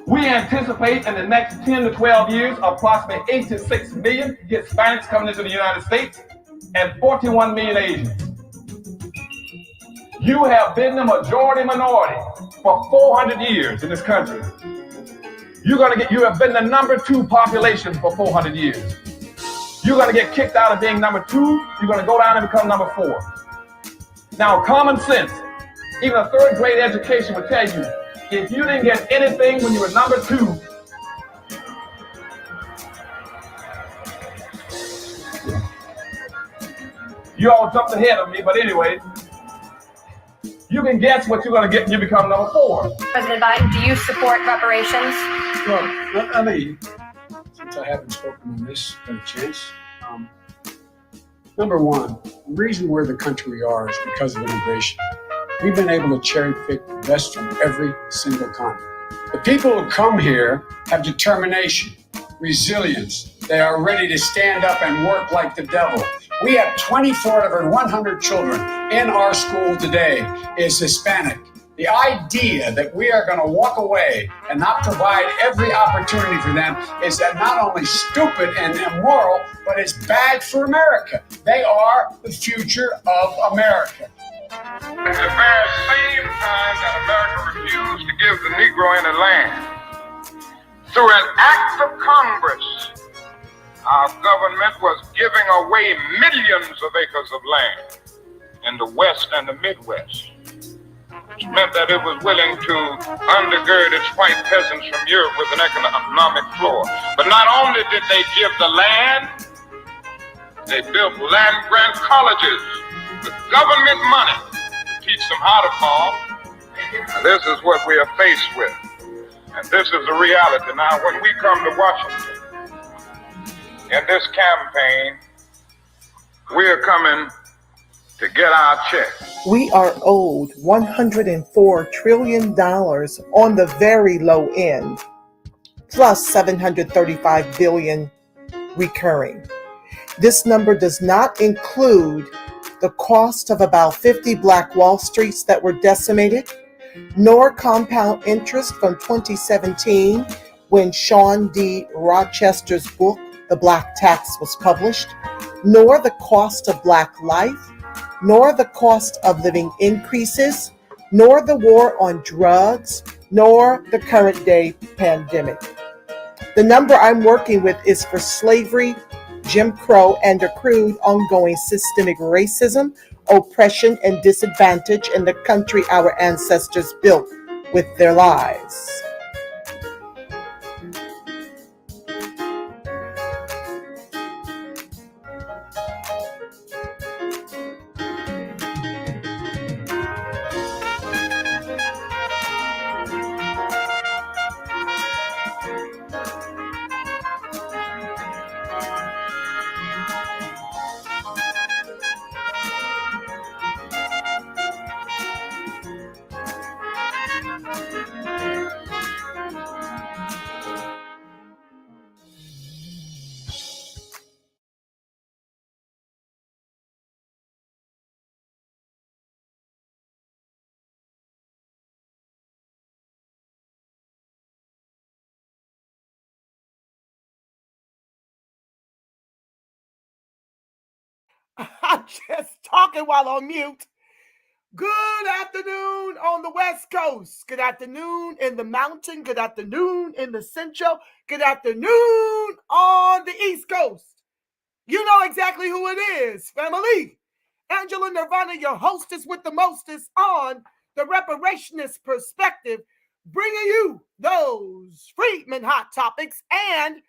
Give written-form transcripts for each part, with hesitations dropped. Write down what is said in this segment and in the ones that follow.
We anticipate in the next 10 to 12 years, approximately 8 to 6 million Hispanics coming into the United States and 41 million Asians. You have been the majority minority for 400 years in this country. You have been the number 2 population for 400 years. You're going to get kicked out of being number 2. You're going to go down and become number 4. Now, common sense, even a third grade education would tell you, if you didn't get anything when you were number 2, you all jumped ahead of me, but anyway, you can guess what you're going to get when you become number 4. President Biden, do you support reparations? Well, let me, since I haven't spoken on this, get a chance. Number one, the reason we're the country we are is because of immigration. We've been able to cherry pick the best from every single continent. The people who come here have determination, resilience. They are ready to stand up and work like the devil. We have 24 out of 100 children in our school today is Hispanic. The idea that we are going to walk away and not provide every opportunity for them is that not only stupid and immoral, but it's bad for America. They are the future of America. At the very same time that America refused to give the Negro any land, through an act of Congress, our government was giving away millions of acres of land in the West and the Midwest, which meant that it was willing to undergird its white peasants from Europe with an economic floor. But not only did they give the land, they built land-grant colleges with government money to teach them how to farm. Now, this is what we are faced with, and this is the reality. Now, when we come to Washington in this campaign, we are coming to get our check. We are owed $104 trillion on the very low end, plus $735 billion recurring. This number does not include the cost of about 50 Black Wall Streets that were decimated, nor compound interest from 2017 when Sean D. Rochester's book, The Black Tax, was published, nor the cost of Black life, nor the cost of living increases, nor the war on drugs, nor the current day pandemic. The number I'm working with is for slavery, Jim Crow, and accrued ongoing systemic racism, oppression, and disadvantage in the country our ancestors built with their lives. I'm just talking while on mute. Good afternoon on the West Coast. Good afternoon in the mountain. Good afternoon in the central. Good afternoon on the East Coast. You know exactly who it is, family. Angela Nirvana, your hostess with the mostest on the Reparationist perspective, bringing you those Freedmen hot topics and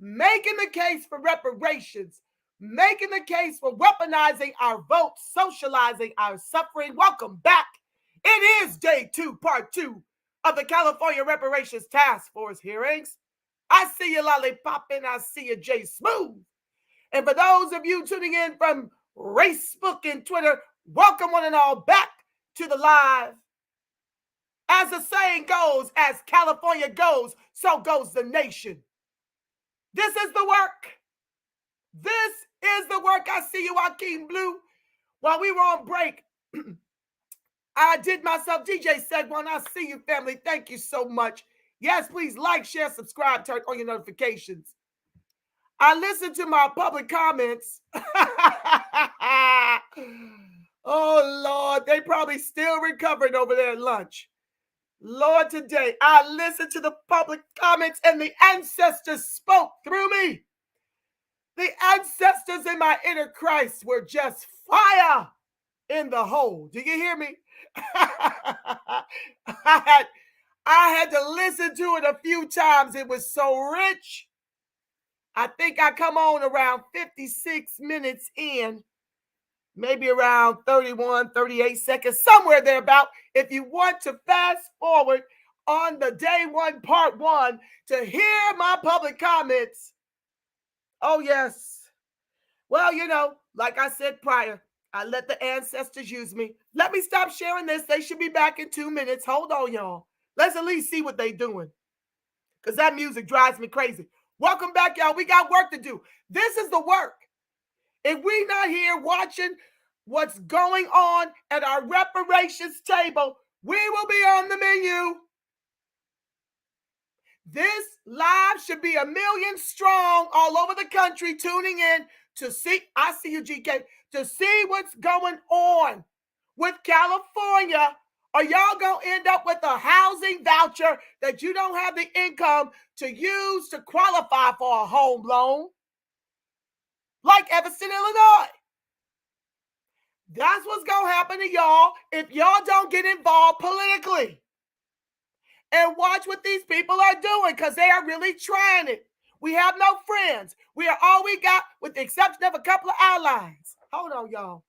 making the case for reparations, making the case for weaponizing our votes, socializing our suffering. Welcome back. It is day 2, part 2 of the California Reparations Task Force hearings. I see you lollipopping. I see you Jay Smooth. And for those of you tuning in from Facebook and Twitter, welcome one and all back to the live. As the saying goes, as California goes, so goes the nation. This is the work. This is the work. I see you, Joaquin Blue. While we were on break, I did myself. DJ said one. I see you, family. Thank you so much. Yes, please like, share, subscribe, turn on your notifications. I listened to my public comments. Oh, Lord, they probably still recovering over there at lunch. Lord, today I listened to the public comments and the ancestors spoke through me. The ancestors in my inner Christ were just fire in the hole. Do you hear me? I had to listen to it a few times. It was so rich. I think I come on around 56 minutes in, maybe around 31, 38 seconds, somewhere thereabout. If you want to fast forward on the day one, part one, to hear my public comments. Oh, yes. Well, you know, like I said prior, I let the ancestors use me. Let me stop sharing this. They should be back in 2 minutes. Hold on, y'all. Let's at least see what they're doing, because that music drives me crazy. Welcome back, y'all. We got work to do. This is the work. If we not here watching what's going on at our reparations table, we will be on the menu. This live should be 1 million strong all over the country tuning in to see, I see you, GK, to see what's going on with California. Or y'all gonna end up with a housing voucher that you don't have the income to use to qualify for a home loan, like Evanston, Illinois. That's what's gonna happen to y'all if y'all don't get involved politically and watch what these people are doing, because they are really trying it. We have no friends. We are all we got, with the exception of a couple of allies. Hold on, y'all.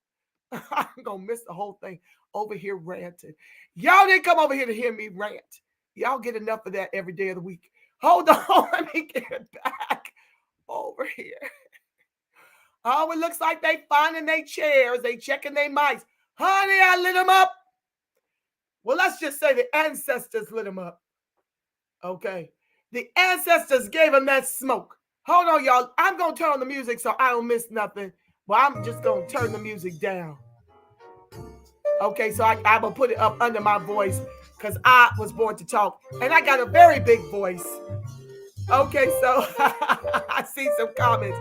I'm gonna miss the whole thing over here ranting. Y'all didn't come over here to hear me rant. Y'all get enough of that every day of the week. Hold on, let me get back over here. Oh, it looks like they finding their chairs. They checking their mics. Honey, I lit them up. Well, let's just say the ancestors lit them up. Okay. The ancestors gave them that smoke. Hold on, y'all. I'm going to turn on the music so I don't miss nothing. Well, I'm just going to turn the music down. Okay, so I'm going to put it up under my voice because I was born to talk. And I got a very big voice. Okay, so I see some comments.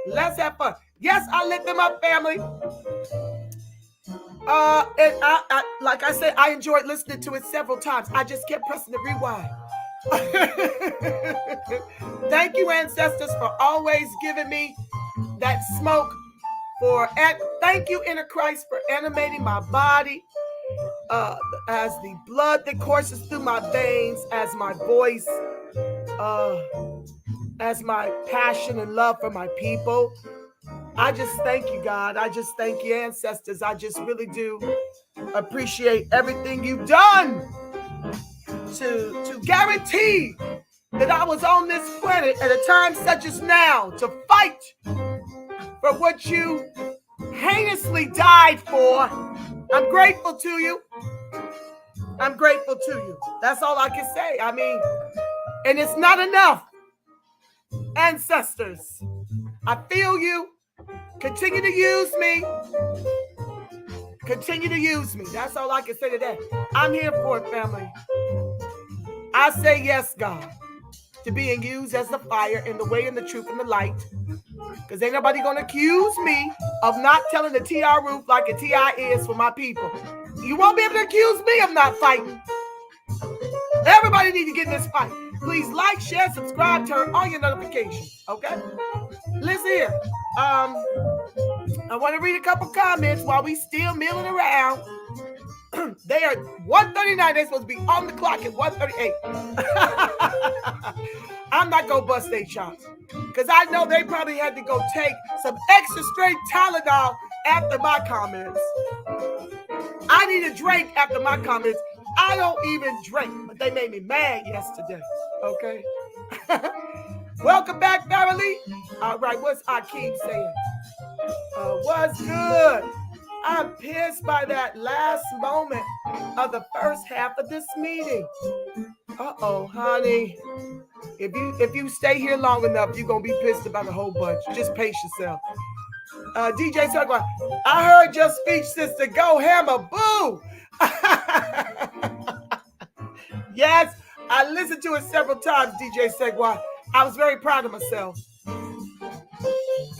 Let's have fun. Yes, I lit them up, family. And I like I said, I enjoyed listening to it several times. I just kept pressing the rewind. Thank you, ancestors, for always giving me that smoke. Thank you, Inner Christ, for animating my body as the blood that courses through my veins, as my voice, as my passion and love for my people. I just thank you, God. I just thank you, ancestors. I just really do appreciate everything you've done to guarantee that I was on this planet at a time such as now to fight for what you heinously died for. I'm grateful to you. I'm grateful to you. That's all I can say. I mean, and it's not enough. Ancestors, I feel you. Continue to use me. Continue to use me. That's all I can say today. I'm here for it, family. I say yes, God, to being used as the fire in the way and the truth and the light. Because ain't nobody going to accuse me of not telling the TR roof like a TI is for my people. You won't be able to accuse me of not fighting. Everybody need to get in this fight. Please like, share, subscribe, turn on your notifications. Okay? Listen here. I want to read a couple comments while we still milling around. They are 1:39. They're supposed to be on the clock at 1:38. I'm not going to bust their chops because I know they probably had to go take some extra straight Tylenol after my comments. I need a drink after my comments. I don't even drink, but they made me mad yesterday. Okay? Welcome back, family. All right, what's Akeem saying? What's good? I'm pissed by that last moment of the first half of this meeting. Uh-oh, honey. If you stay here long enough, you're going to be pissed about a whole bunch. Just pace yourself. DJ Circle, I heard your speech, sister. Go hammer, boo. Yes, I listened to it several times, DJ Segwa. I was very proud of myself.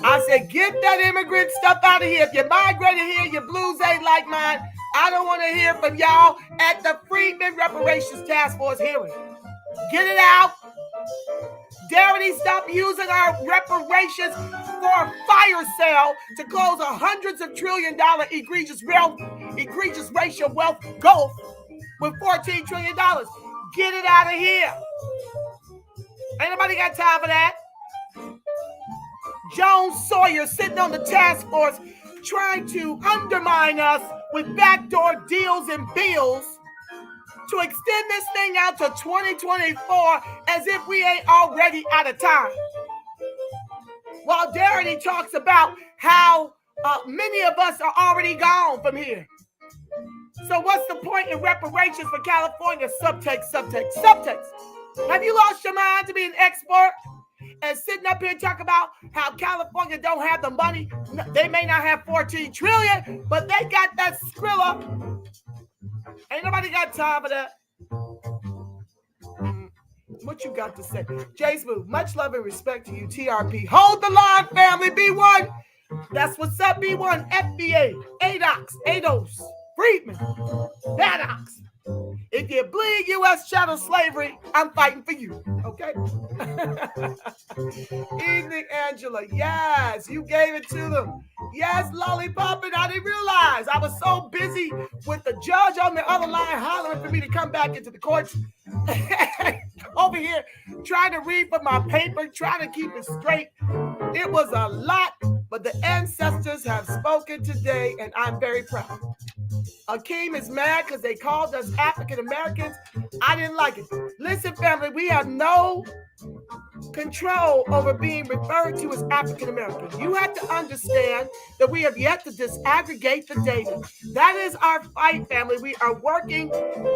I said, get that immigrant stuff out of here. If you're migrating here, your blues ain't like mine. I don't want to hear from y'all at the Freedmen Reparations Task Force hearing. Get it out. Darity, stop using our reparations for a fire sale to close a hundreds of $1 trillion egregious racial wealth gulf with $14 trillion. Get it out of here. Ain't nobody got time for that. Joan Sawyer sitting on the task force trying to undermine us with backdoor deals and bills to extend this thing out to 2024 as if we ain't already out of time. While Darity talks about how many of us are already gone from here. So what's the point in reparations for California? Subtext. Have you lost your mind to be an export? And sitting up here talking about how California don't have the money. They may not have 14 trillion, but they got that Skrilla. Ain't nobody got time for that. What you got to say? J Smooth, much love and respect to you, TRP. Hold the line, family. B1. That's what's up, B1. FBA, ADOX, ADOS, Freedmen, BADOX. If you bleed U.S. chattel slavery, I'm fighting for you. Okay? Evening, Angela. Yes, you gave it to them. Yes, lollipopping. I didn't realize. I was so busy with the judge on the other line hollering for me to come back into the courts. Over here trying to read from my paper, trying to keep it straight. It was a lot, but the ancestors have spoken today, and I'm very proud. Akeem is mad because they called us African Americans. I didn't like it. Listen, family, we have no control over being referred to as African American. You have to understand that we have yet to disaggregate the data. That is our fight, family. We are working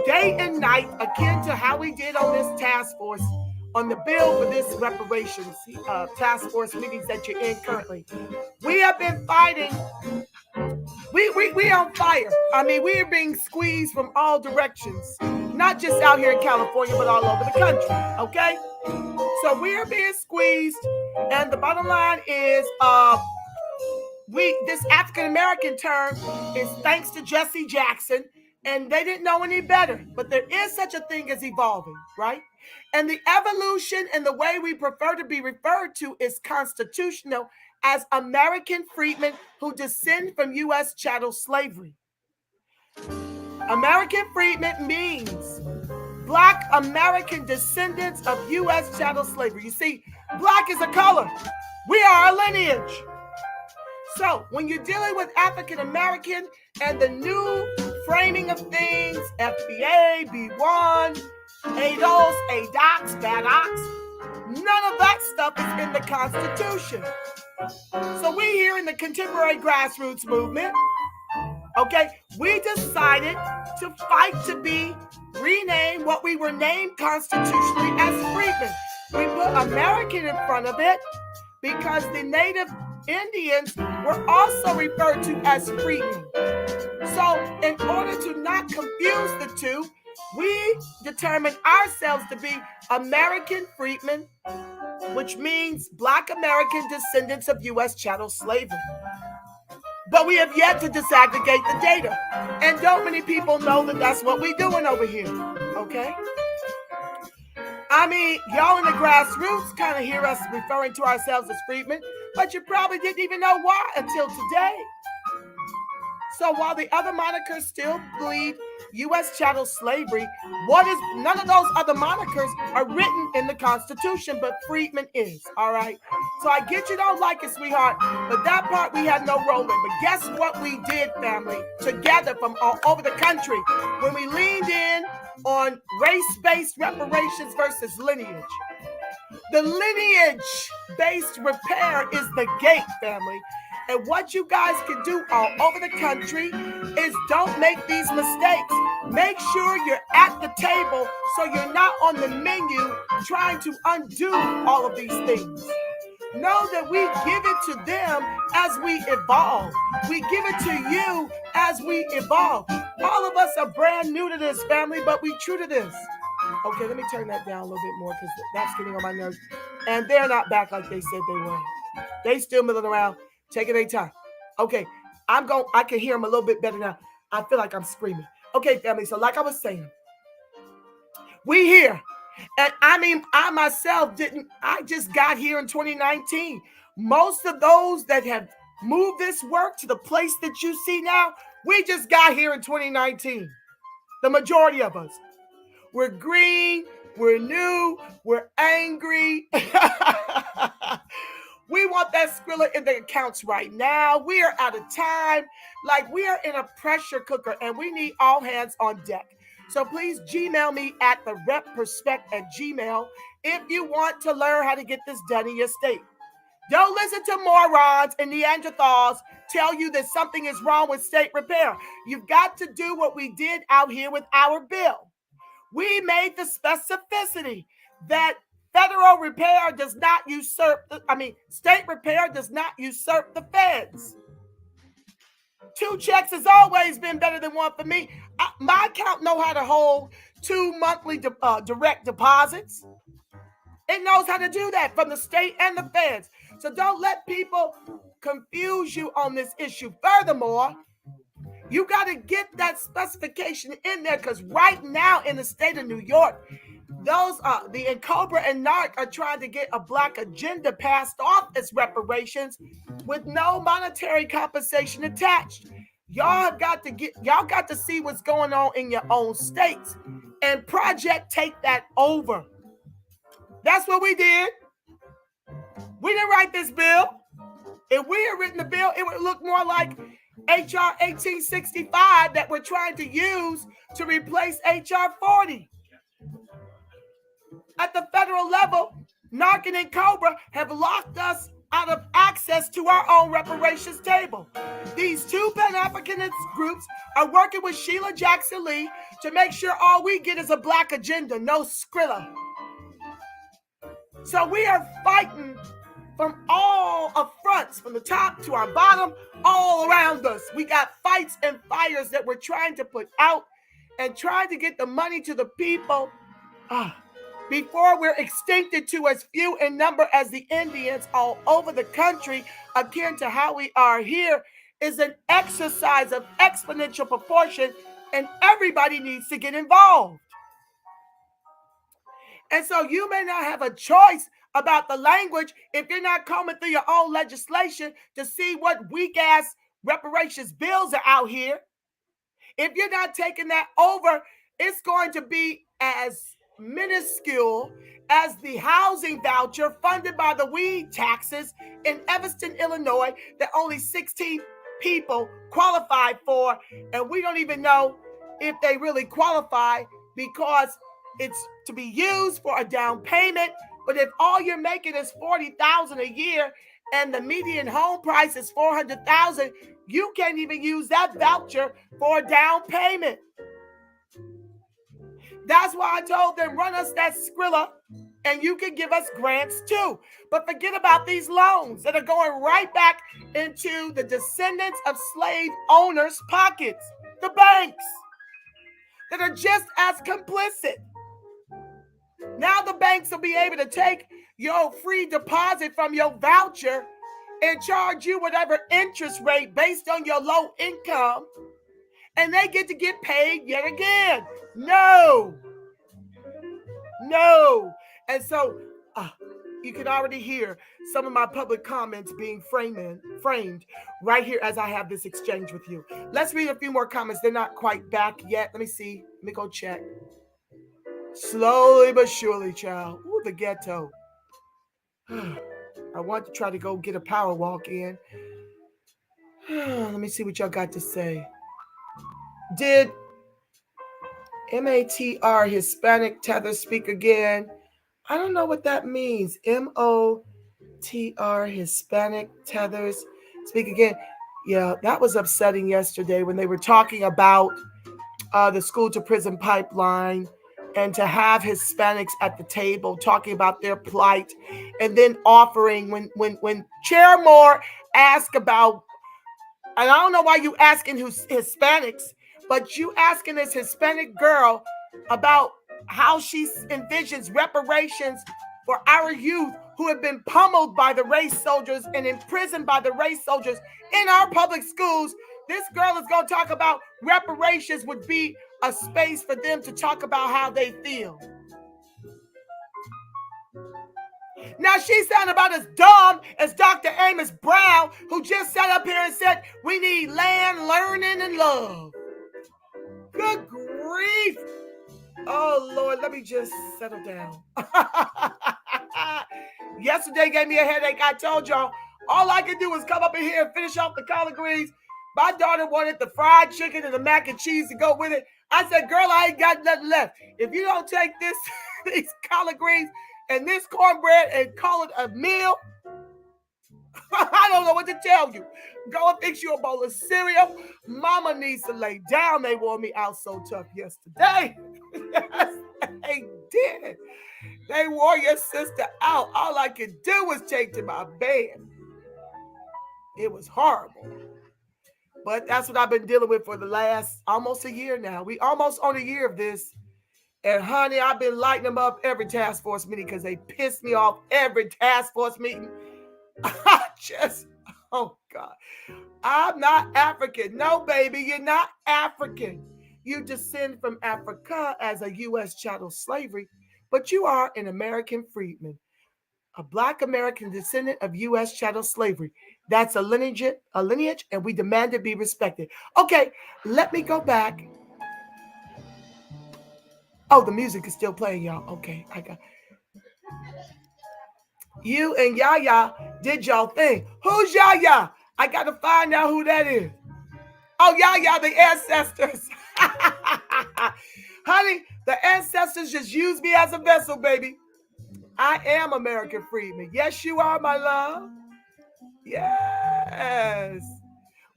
day and night akin to how we did on this task force, on the bill for this reparations task force meetings that you're in currently. We have been fighting. We on fire. I mean, we are being squeezed from all directions, not just out here in California, but all over the country. Okay, so we are being squeezed, and the bottom line is, this African American term is thanks to Jesse Jackson, and they didn't know any better. But there is such a thing as evolving, right? And the evolution and the way we prefer to be referred to is constitutional as American freedmen who descend from U.S. chattel slavery. American freedmen means Black American descendants of U.S. chattel slavery. You see, Black is a color. We are a lineage. So when you're dealing with African American and the new framing of things, FBA, B1, ADOS, ADOX, BADOX, none of that stuff is in the Constitution. So we here in the contemporary grassroots movement, okay, we decided to fight to be renamed what we were named constitutionally as freedmen. We put American in front of it because the Native Indians were also referred to as freedmen. So in order to not confuse the two, we determined ourselves to be American freedmen, which means Black American descendants of U.S. chattel slavery. But we have yet to disaggregate the data. And don't many people know that that's what we're doing over here, okay? I mean, y'all in the grassroots kind of hear us referring to ourselves as freedmen, but you probably didn't even know why until today. So while the other monikers still bleed U.S. chattel slavery, none of those other monikers are written in the Constitution, but freedmen is, all right? So I get you don't like it, sweetheart, but that part we had no role in. But guess what we did, family, together from all over the country, when we leaned in on race-based reparations versus lineage. The lineage-based repair is the gate, family. And what you guys can do all over the country is don't make these mistakes. Make sure you're at the table so you're not on the menu trying to undo all of these things. Know that we give it to them as we evolve. We give it to you as we evolve. All of us are brand new to this, family, but we true to this. Okay, let me turn that down a little bit more because that's getting on my nerves. And they're not back like they said they were. They still milling around, taking their time. Okay, I can hear them a little bit better now. I feel like I'm screaming. Okay, family, so like I was saying, we here. And I mean, I myself I just got here in 2019. Most of those that have moved this work to the place that you see now, we just got here in 2019. The majority of us. We're green, we're new, we're angry. We want that Skrilla in the accounts right now. We are out of time. Like, we are in a pressure cooker and we need all hands on deck. So please Gmail me at thereperspect@gmail if you want to learn how to get this done in your state. Don't listen to morons and Neanderthals tell you that something is wrong with state repair. You've got to do what we did out here with our bill. We made the specificity that federal repair does not usurp, state repair does not usurp the feds. 2 checks has always been better than 1 for me. My account know how to hold 2 monthly direct deposits. It knows how to do that from the state and the feds. So don't let people confuse you on this issue. Furthermore, you got to get that specification in there because right now in the state of New York, those the Cobra and NARC are trying to get a black agenda passed off as reparations with no monetary compensation attached. Y'all got to see what's going on in your own states and Project Take That over. That's what we did. We didn't write this bill. If we had written the bill, it would look more like HR 1865 that we're trying to use to replace HR 40. At the federal level, NARC and Cobra have locked us out of access to our own reparations table. These 2 Pan-Africanist groups are working with Sheila Jackson Lee to make sure all we get is a black agenda, no Skrilla. So we are fighting from all fronts, from the top to our bottom, all around us. We got fights and fires that we're trying to put out and trying to get the money to the people before we're extincted to as few in number as the Indians all over the country, akin to how we are here, is an exercise of exponential proportion, and everybody needs to get involved. And so you may not have a choice about the language if you're not combing through your own legislation to see what weak-ass reparations bills are out here. If you're not taking that over, it's going to be as minuscule as the housing voucher funded by the weed taxes in Evanston, Illinois, that only 16 people qualified for, and we don't even know if they really qualify because it's to be used for a down payment. But if all you're making is $40,000 a year and the median home price is $400,000, you can't even use that voucher for a down payment. That's why I told them, run us that Skrilla and you can give us grants too. But forget about these loans that are going right back into the descendants of slave owners' pockets, the banks that are just as complicit. Now the banks will be able to take your free deposit from your voucher and charge you whatever interest rate based on your low income, and they get to get paid yet again. No. And so you can already hear some of my public comments being framed right here as I have this exchange with you. Let's read a few more comments. They're not quite back yet. Let me see. Let me go check. Slowly but surely, child. Ooh, the ghetto. I want to try to go get a power walk in. Let me see what y'all got to say. Did MATR Hispanic tether speak again? I don't know what that means. MOTR Hispanic tethers speak again. Yeah, that was upsetting yesterday when they were talking about the school to prison pipeline and to have Hispanics at the table talking about their plight, and then offering when Chair Moore asked about, and I don't know why you asking who's Hispanics, but you asking this Hispanic girl about how she envisions reparations for our youth who have been pummeled by the race soldiers and imprisoned by the race soldiers in our public schools. This girl is going to talk about reparations would be a space for them to talk about how they feel. Now she sounded about as dumb as Dr. Amos Brown, who just sat up here and said, we need land, learning, and love. Good grief. Oh, Lord, let me just settle down. Yesterday gave me a headache. I told y'all, all I could do was come up in here and finish off the collard greens. My daughter wanted the fried chicken and the mac and cheese to go with it. I said, girl, I ain't got nothing left. If you don't take these collard greens and this cornbread and call it a meal, I don't know what to tell you. Go and fix you a bowl of cereal. Mama needs to lay down. They wore me out so tough yesterday. Yes, they did. They wore your sister out. All I could do was take to my bed. It was horrible. But that's what I've been dealing with for the last almost a year now. We almost on a year of this. And honey, I've been lighting them up every task force meeting because they pissed me off every task force meeting. Oh God. I'm not African. No, baby, you're not African. You descend from Africa as a U.S. chattel slavery, but you are an American freedman, a Black American descendant of U.S. chattel slavery. That's a lineage, and we demand it be respected. Okay, let me go back. Oh, the music is still playing, y'all. Okay, I got you and Yaya did y'all thing. Who's Yaya? I got to find out who that is. Oh, Yaya, the ancestors. Honey, the ancestors just used me as a vessel, baby. I am American freedman. Yes, you are, my love. Yes.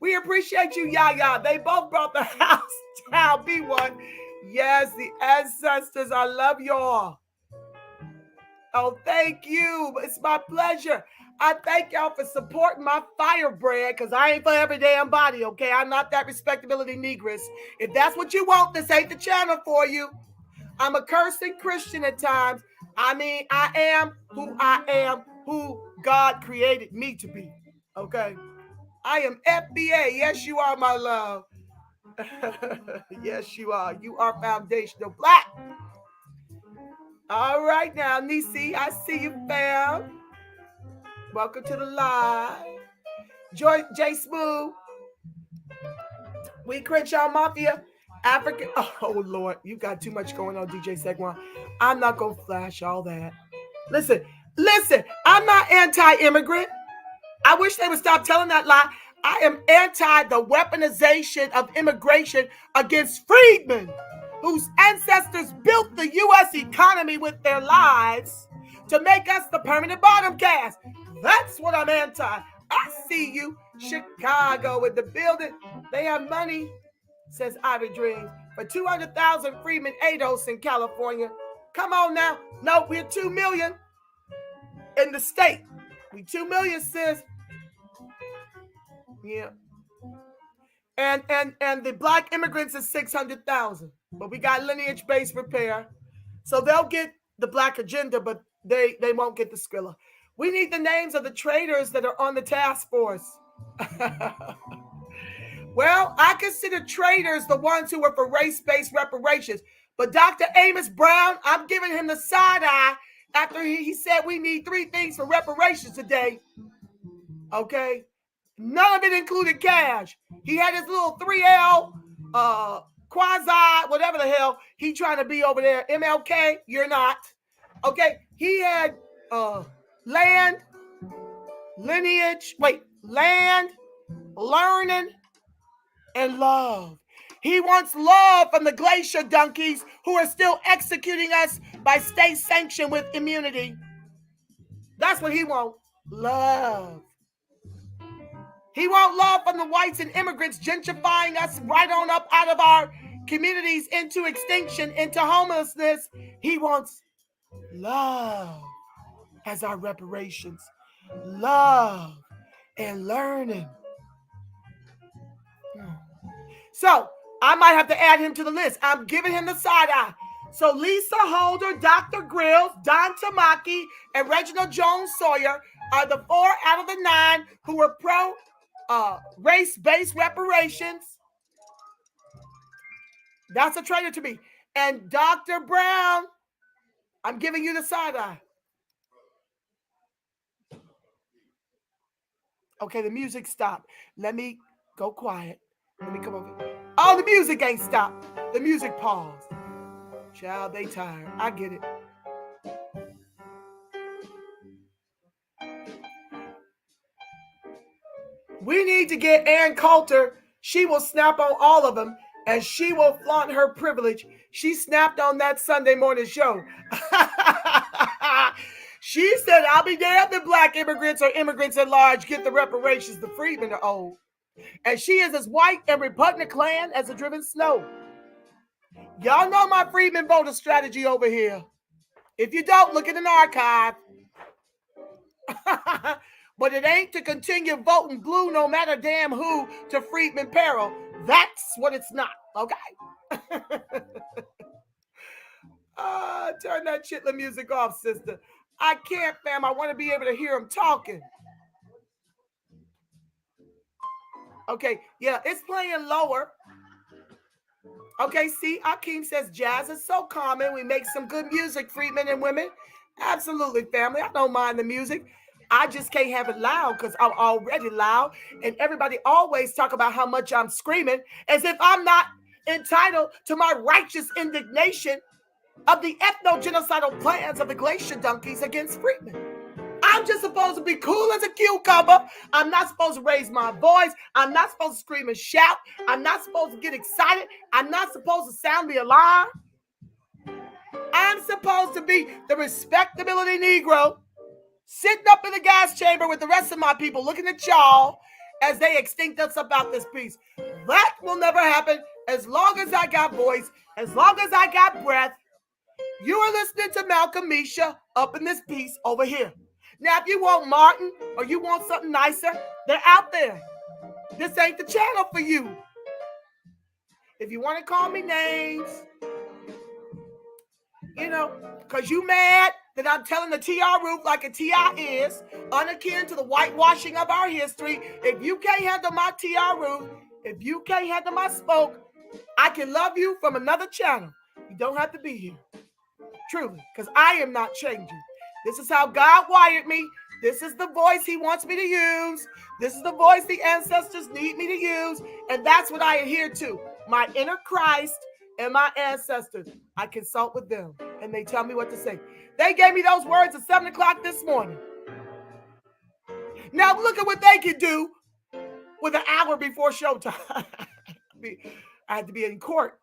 We appreciate you, Yaya. They both brought the house down. B1. Yes, the ancestors. I love y'all. Oh, thank you. It's my pleasure. I thank y'all for supporting my firebrand because I ain't for every damn body, okay? I'm not that respectability negress. If that's what you want, this ain't the channel for you. I'm a cursing Christian at times. I mean, I am, who God created me to be, okay? I am FBA. Yes, you are, my love. Yes, you are. You are foundational Black. All right now, Nisi, I see you, fam. Welcome to the live. J Smooth. We Crenshaw Mafia. African. Oh, Lord. You got too much going on, DJ Segwan. I'm not going to flash all that. Listen. I'm not anti-immigrant. I wish they would stop telling that lie. I am anti the weaponization of immigration against freedmen whose ancestors built the U.S. economy with their lives to make us the permanent bottom caste. That's what I'm anti. I see you, Chicago, with the building. They have money, says Ivy Dreams, for 200,000 freedmen ADOS in California. Come on now. No, we're 2 million in the state. We 2 million, sis. Yeah. And the Black immigrants is 600,000. But we got lineage-based repair. So they'll get the Black agenda, but they won't get the Skrilla. We need the names of the traitors that are on the task force. Well, I consider traitors the ones who were for race-based reparations. But Dr. Amos Brown, I'm giving him the side eye after he said we need 3 things for reparations today. Okay? None of it included cash. He had his little 3L, quasi, whatever the hell he trying to be over there. MLK, you're not. Okay? He had land, learning, and love. He wants love from the glacier donkeys who are still executing us by state sanction with immunity. That's what he wants. Love. He wants love from the whites and immigrants gentrifying us right on up out of our communities into extinction, into homelessness. He wants love as our reparations. Love and learning. So I might have to add him to the list. I'm giving him the side eye. So Lisa Holder, Dr. Grills, Don Tamaki, and Reginald Jones Sawyer are the 4 out of the 9 who were pro race-based reparations. That's a traitor to me. And Dr. Brown, I'm giving you the side eye. Okay, the music stopped. Let me go quiet. Let me come over. Oh, the music ain't stopped. The music paused. Child, they tired. I get it. We need to get Ann Coulter. She will snap on all of them, and she will flaunt her privilege. She snapped on that Sunday morning show. She said, I'll be damned if black immigrants or immigrants at large get the reparations the freedmen are owed. And she is as white and repugnant clan as the driven snow. Y'all know my freedmen voter strategy over here. If you don't, look in an archive. But it ain't to continue voting blue no matter damn who to freedmen peril. That's what it's not, okay? Turn that chitlin music off, sister. I can't, fam. I want to be able to hear him talking. Okay, yeah, it's playing lower. Okay, see, Akeem says jazz is so common. We make some good music, freedmen and women. Absolutely, family. I don't mind the music. I just can't have it loud because I'm already loud. And everybody always talk about how much I'm screaming as if I'm not entitled to my righteous indignation of the ethno-genocidal plans of the glacier donkeys against freedmen. I'm just supposed to be cool as a cucumber. I'm not supposed to raise my voice. I'm not supposed to scream and shout. I'm not supposed to get excited. I'm not supposed to sound the alarm. I'm supposed to be the respectability Negro sitting up in the gas chamber with the rest of my people looking at y'all as they extinct us about this piece. That will never happen as long as I got voice, as long as I got breath. You are listening to Malcolm Misha up in this piece over here. Now, if you want Martin or you want something nicer, they're out there. This ain't the channel for you. If you want to call me names, you know, because you mad that I'm telling the TR roof like a TI is, unakin to the whitewashing of our history. If you can't handle my TR roof, if you can't handle my smoke, I can love you from another channel. You don't have to be here. Truly, because I am not changing. This is how God wired me. This is the voice he wants me to use. This is the voice the ancestors need me to use. And that's what I adhere to. My inner Christ and my ancestors. I consult with them and they tell me what to say. They gave me those words at 7 o'clock this morning. Now look at what they can do with an hour before showtime. I had to be in court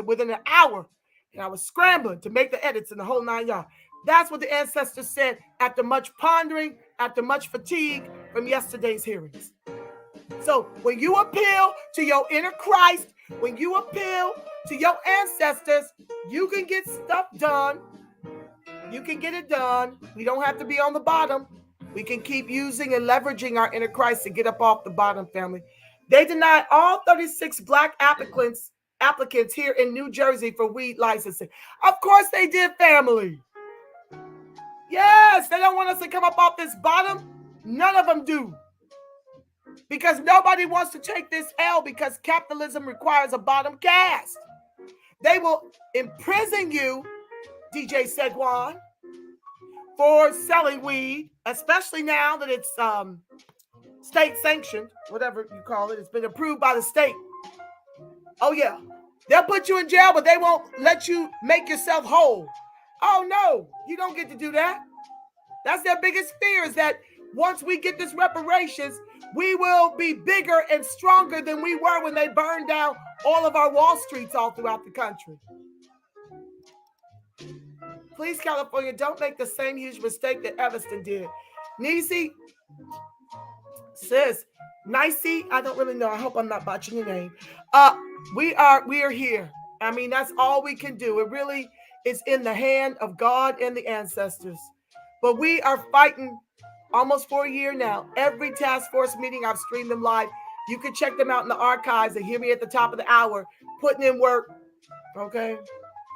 within an hour. And I was scrambling to make the edits in the whole 9 yards. That's what the ancestors said after much pondering, after much fatigue from yesterday's hearings. So when you appeal to your inner Christ, when you appeal to your ancestors, you can get stuff done. You can get it done. We don't have to be on the bottom. We can keep using and leveraging our inner Christ to get up off the bottom, family. They denied all 36 black applicants here in New Jersey for weed licensing. Of course they did, family. Yes, they don't want us to come up off this bottom. None of them do. Because nobody wants to take this L because capitalism requires a bottom caste. They will imprison you, DJ Segwan, for selling weed, especially now that it's state sanctioned, whatever you call it. It's been approved by the state. Oh, yeah. They'll put you in jail, but they won't let you make yourself whole. Oh, no, you don't get to do that. That's their biggest fear, is that once we get this reparations, we will be bigger and stronger than we were when they burned down all of our Wall Streets all throughout the country. Please, California, don't make the same huge mistake that Evanston did. Nisi, sis, Nicey, I don't really know. I hope I'm not botching your name. We are here. I mean, that's all we can do. It really is in the hand of God and the ancestors. But we are fighting almost for a year now. Every task force meeting, I've streamed them live. You can check them out in the archives and hear me at the top of the hour, putting in work. Okay?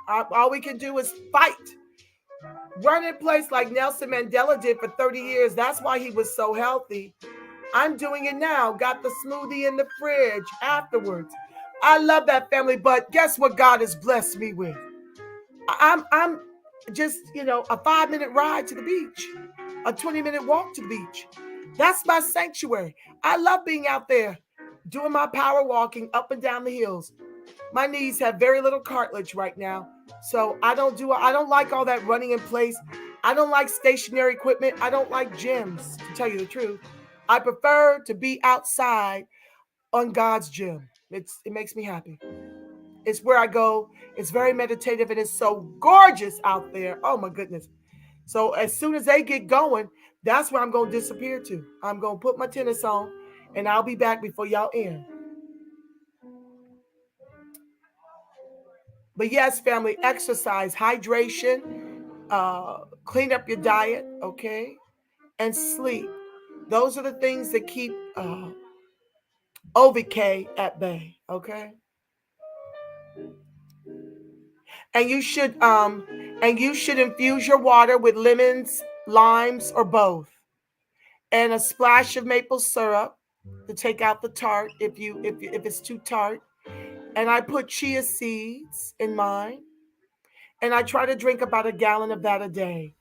All we can do is fight. Run in place like Nelson Mandela did for 30 years. That's why he was so healthy. I'm doing it now. Got the smoothie in the fridge afterwards. I love that, family, but guess what God has blessed me with? I'm just, a 5-minute ride to the beach, a 20-minute walk to the beach. That's my sanctuary. I love being out there doing my power walking up and down the hills. My knees have very little cartilage right now, so I don't like all that running in place. I don't like stationary equipment. I don't like gyms, to tell you the truth. I prefer to be outside on God's gym. It makes me happy. It's where I go. It's very meditative, and it's so gorgeous out there. Oh my goodness. So as soon as they get going, that's where I'm going to disappear to. I'm going to put my tennis on, and I'll be back before y'all end. But yes, family, exercise, hydration, clean up your diet, okay, and sleep. Those are the things that keep OVK at bay, okay. And you should infuse your water with lemons, limes, or both, and a splash of maple syrup to take out the tart if it's too tart. And I put chia seeds in mine, and I try to drink about a gallon of that a day.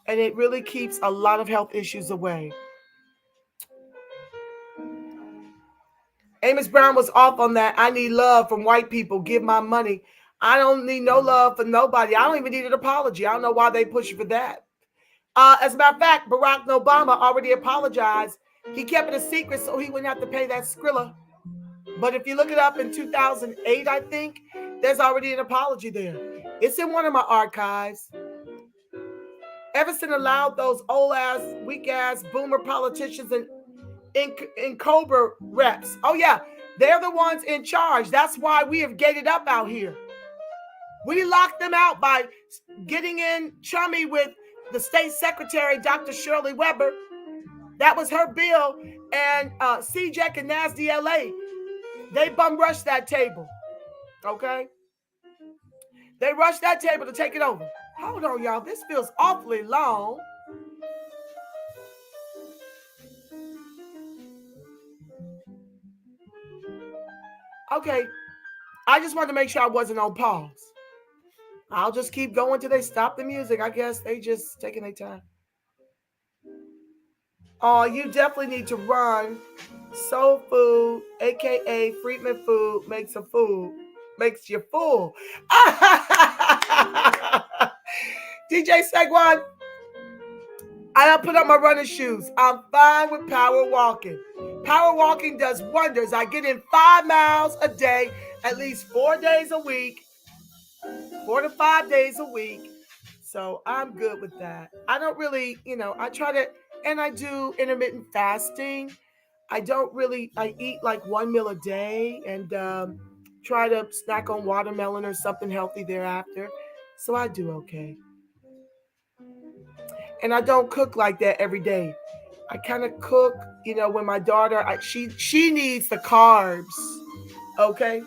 And it really keeps a lot of health issues away. Amos Brown was off on that. I need love from white people. Give my money. I don't need no love from nobody. I don't even need an apology. I don't know why they push for that. As a matter of fact, Barack Obama already apologized. He kept it a secret so he wouldn't have to pay that Skrilla. But if you look it up in 2008, I think, there's already an apology there. It's in one of my archives. Everson allowed those old-ass, weak-ass, boomer politicians in Cobra reps. Oh, yeah, they're the ones in charge. That's why we have gated up out here. We locked them out by getting in chummy with the state secretary, Dr. Shirley Weber. That was her bill. And CJEC and NASDLA, they bum rushed that table. Okay? They rushed that table to take it over. Hold on, y'all. This feels awfully long. Okay. I just wanted to make sure I wasn't on pause. I'll just keep going till they stop the music. I guess they just taking their time. Oh, you definitely need to run. Soul Food, aka Freedmen Food, makes you full. DJ Segwan, I put up my running shoes. I'm fine with power walking. Power walking does wonders. I get in 5 miles a day, at least 4 days a week, 4 to 5 days a week. So I'm good with that. I don't really, I try to, and I do intermittent fasting. I eat like 1 meal a day and try to snack on watermelon or something healthy thereafter. So I do okay. And I don't cook like that every day. I kind of cook, when my daughter, she needs the carbs, okay?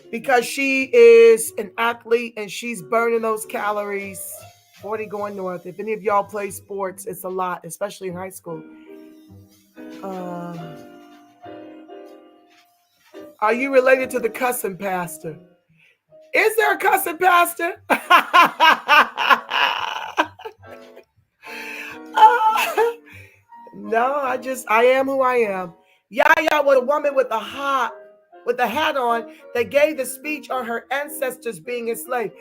Because she is an athlete and she's burning those calories, 40 going north. If any of y'all play sports, it's a lot, especially in high school. Are you related to the cussing pastor? Is there a cussing pastor? No, I am who I am. Yaya was a woman with a hat on that gave the speech on her ancestors being enslaved.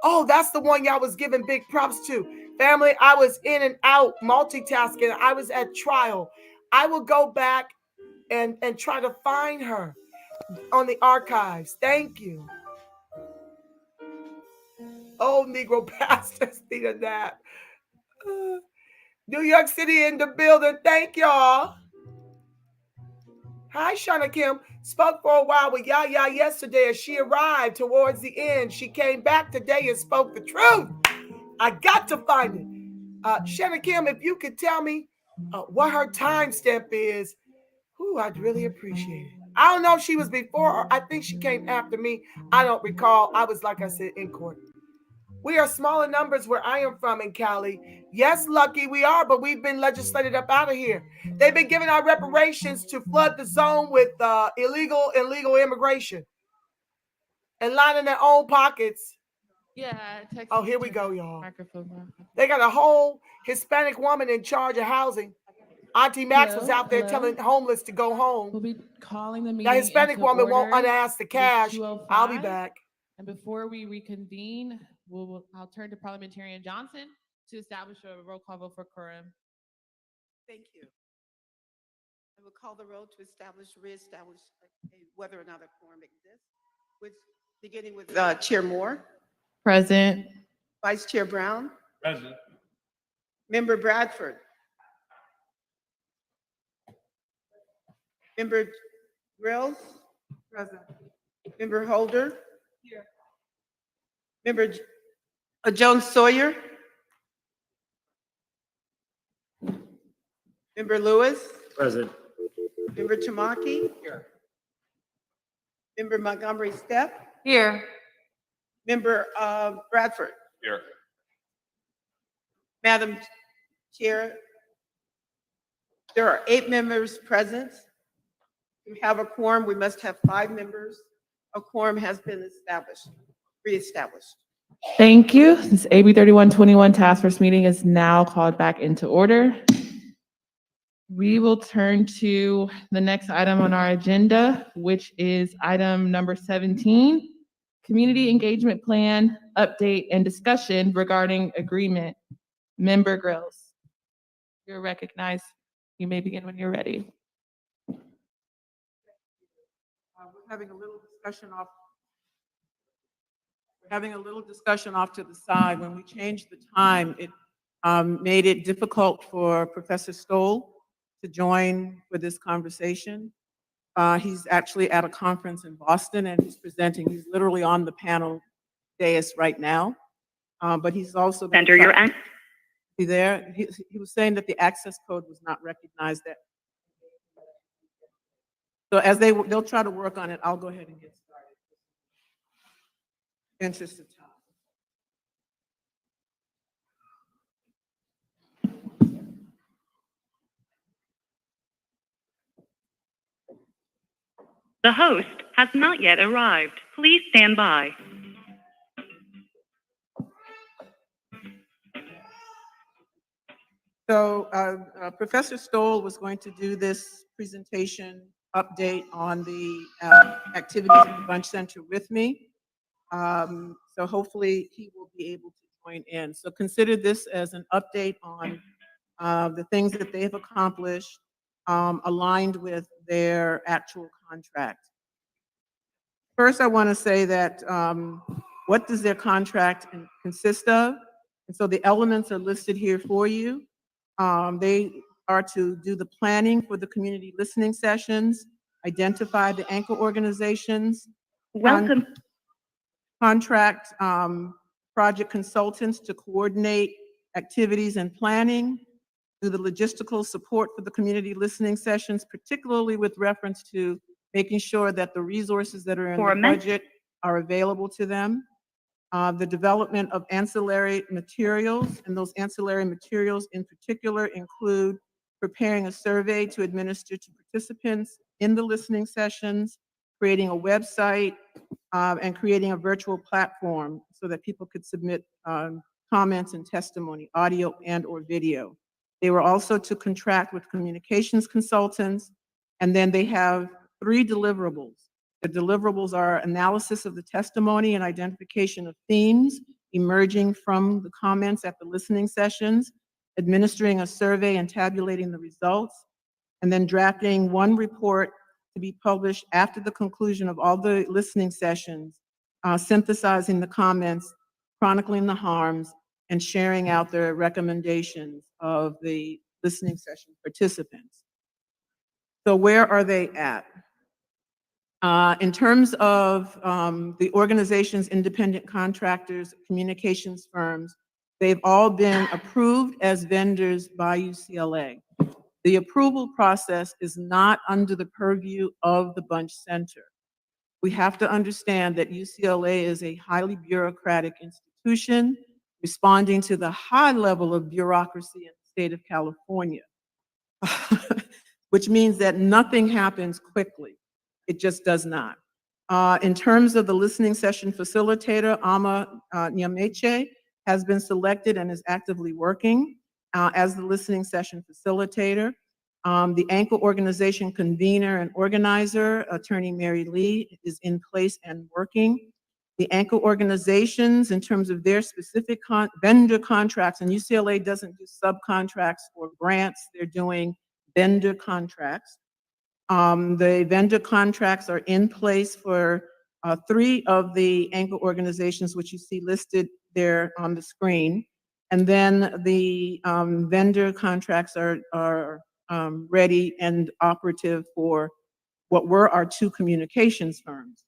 Oh, that's the one y'all was giving big props to. Family, I was in and out multitasking. I was at trial. I will go back and try to find her on the archives. Thank you. Oh, Negro pastors need a nap. New York City in the building. Thank y'all. Hi, Shauna Kim. Spoke for a while with Yaya yesterday as she arrived towards the end. She came back today and spoke the truth. I got to find it. Shauna Kim, if you could tell me what her timestamp is, I'd really appreciate it. I don't know if she was before or I think she came after me. I don't recall. I was, like I said, in court. We are smaller numbers where I am from in Cali. Yes, Lucky, we are, but we've been legislated up out of here. They've been giving our reparations to flood the zone with illegal and legal immigration and lining their own pockets. Yeah. Oh, here we go, y'all. Microphone. They got a whole Hispanic woman in charge of housing. Auntie Max was out there telling homeless to go home. We'll be calling the meeting. That Hispanic woman won't unask the cash. I'll be back. And before we reconvene, I'll turn to Parliamentarian Johnson to establish a roll call vote for quorum. Thank you. I will call the roll to reestablish whether or not a quorum exists, beginning with Chair Moore. Present. Vice Chair Brown. Present. Member Bradford. Member Grills. Present. Member Holder. Here. Member Jones Sawyer. Member Lewis. Present. Member Tamaki. Here. Member Montgomery Stepp. Here. Member Bradford. Here. Madam Chair, there are 8 members present. We have a quorum. We must have 5 members. A quorum has been reestablished. Thank you. This AB 3121 Task Force meeting is now called back into order. We will turn to the next item on our agenda, which is item number 17, Community Engagement Plan Update and Discussion Regarding Agreement. Member Grills, you're recognized. You may begin when you're ready. We're having a little discussion off to the side. When we changed the time, it made it difficult for Professor Stoll to join for this conversation. He's actually at a conference in Boston and he's presenting. He's literally on the panel dais right now, but he's also Enter your be there. He was saying that the access code was not recognized. So as they'll try to work on it, I'll go ahead and get started. Interest of time. The host has not yet arrived. Please stand by. So Professor Stoll was going to do this presentation update on the activities in the Bunch Center with me. So hopefully he will be able to join in. So consider this as an update on the things that they have accomplished aligned with their actual contract. First, I want to say that what does their contract consist of? And so the elements are listed here for you. They are to do the planning for the community listening sessions, identify the anchor organizations, contract project consultants to coordinate activities and planning, do the logistical support for the community listening sessions, particularly with reference to making sure that the resources that are in the budget are available to them. The development of ancillary materials, and those ancillary materials in particular include preparing a survey to administer to participants in the listening sessions, creating a website, and creating a virtual platform so that people could submit comments and testimony, audio and or video. They were also to contract with communications consultants, and then they have 3 deliverables. The deliverables are analysis of the testimony and identification of themes emerging from the comments at the listening sessions, administering a survey and tabulating the results, and then drafting 1 report to be published after the conclusion of all the listening sessions, synthesizing the comments, chronicling the harms, and sharing out the recommendations of the listening session participants. So where are they at? In terms of the organization's independent contractors, communications firms, they've all been approved as vendors by UCLA. The approval process is not under the purview of the Bunch Center. We have to understand that UCLA is a highly bureaucratic institution responding to the high level of bureaucracy in the state of California, which means that nothing happens quickly. It just does not. In terms of the listening session facilitator, Ama Nyameche has been selected and is actively working as the listening session facilitator. The anchor organization convener and organizer, Attorney Mary Lee, is in place and working. The anchor organizations, in terms of their specific vendor contracts, and UCLA doesn't do subcontracts or grants, they're doing vendor contracts. The vendor contracts are in place for 3 of the anchor organizations, which you see listed there on the screen. And then the vendor contracts are ready and operative for what were our 2 communications firms.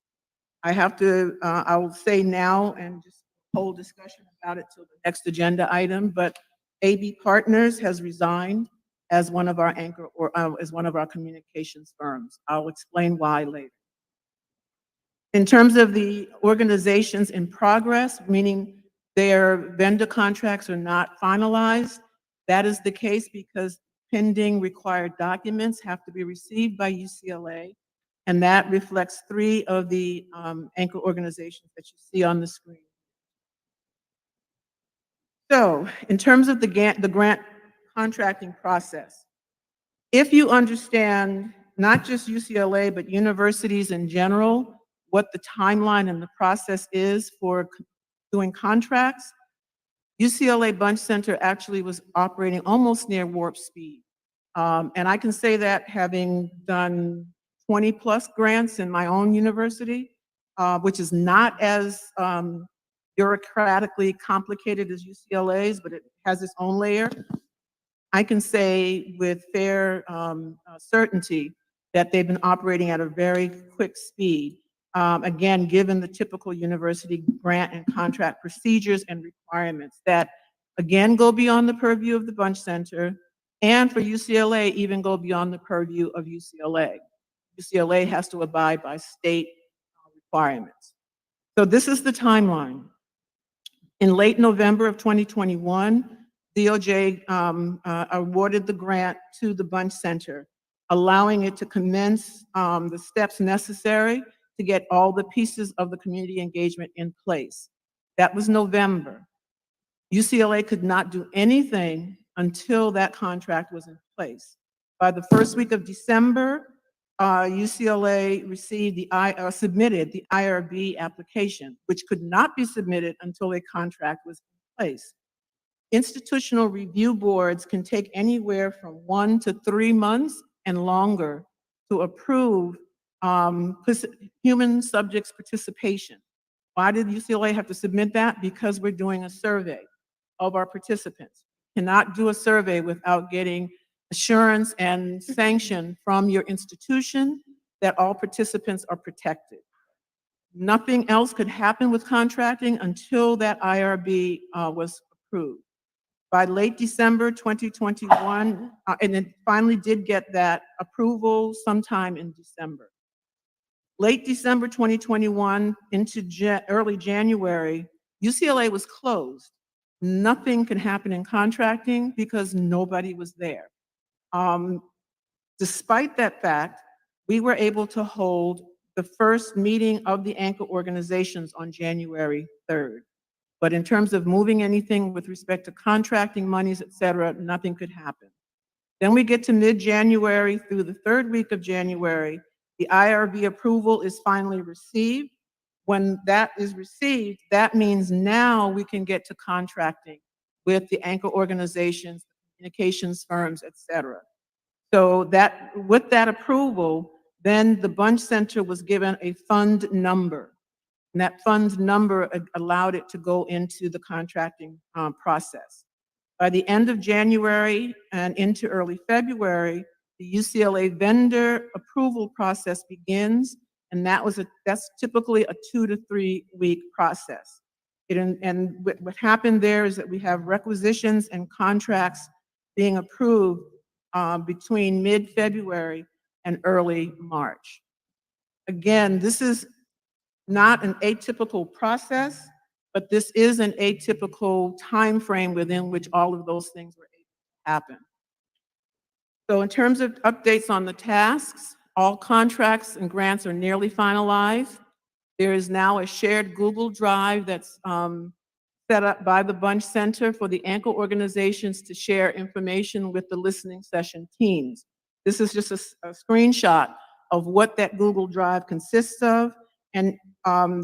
I will say now and just hold discussion about it till the next agenda item, but AB Partners has resigned as one of our anchor or as one of our communications firms. I'll explain why later. In terms of the organizations in progress, meaning their vendor contracts are not finalized, that is the case because pending required documents have to be received by UCLA, and that reflects 3 of the anchor organizations that you see on the screen. So, in terms of the grant contracting process, if you understand not just UCLA, but universities in general, what the timeline and the process is for doing contracts, UCLA Bunch Center actually was operating almost near warp speed. And I can say that having done 20+ grants in my own university, which is not as bureaucratically complicated as UCLA's, but it has its own layer. I can say with fair certainty that they've been operating at a very quick speed. Again, given the typical university grant and contract procedures and requirements that, again, go beyond the purview of the Bunch Center, and for UCLA, even go beyond the purview of UCLA. UCLA has to abide by state requirements. So this is the timeline. In late November of 2021, DOJ awarded the grant to the Bunch Center, allowing it to commence the steps necessary to get all the pieces of the community engagement in place. That was November. UCLA could not do anything until that contract was in place. By the first week of December, UCLA received submitted the IRB application, which could not be submitted until a contract was in place. Institutional review boards can take anywhere from 1 to 3 months and longer to approve human subjects participation. Why did UCLA have to submit that? Because we're doing a survey of our participants. You cannot do a survey without getting assurance and sanction from your institution that all participants are protected. Nothing else could happen with contracting until that IRB was approved. By late December 2021, and it finally did get that approval sometime in December. Late December 2021 into early January, UCLA was closed. Nothing could happen in contracting because nobody was there. Despite that fact, we were able to hold the first meeting of the anchor organizations on January 3rd. But in terms of moving anything with respect to contracting monies, et cetera, nothing could happen. Then we get to mid-January through the 3rd week of January, the IRB approval is finally received. When that is received, that means now we can get to contracting with the anchor organizations, communications firms, et cetera. So that with that approval, then the Bunch Center was given a fund number. And that fund number allowed it to go into the contracting process. By the end of January and into early February, the UCLA vendor approval process begins, and that's typically a 2 to 3 week process. What happened there is that we have requisitions and contracts being approved between mid-February and early March. Again, this is not an atypical process, but this is an atypical time frame within which all of those things were able to happen. So in terms of updates on the tasks, all contracts and grants are nearly finalized. There is now a shared Google Drive that's set up by the Bunch Center for the anchor organizations to share information with the listening session teams. This is just a screenshot of what that Google Drive consists of. And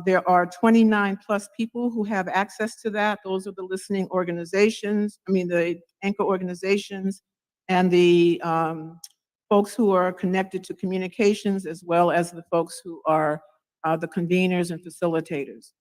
there are 29 plus people who have access to that. Those are the listening organizations, the anchor organizations, and the folks who are connected to communications, as well as the folks who are the conveners and facilitators.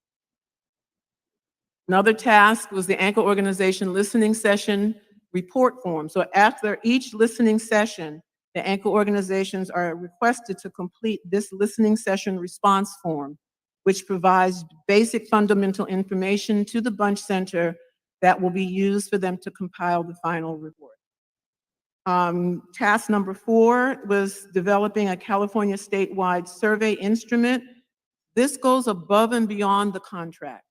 Another task was the anchor organization listening session report form. So after each listening session, the anchor organizations are requested to complete this listening session response form, which provides basic fundamental information to the Bunch Center that will be used for them to compile the final report. Task number 4 was developing a California statewide survey instrument. This goes above and beyond the contract.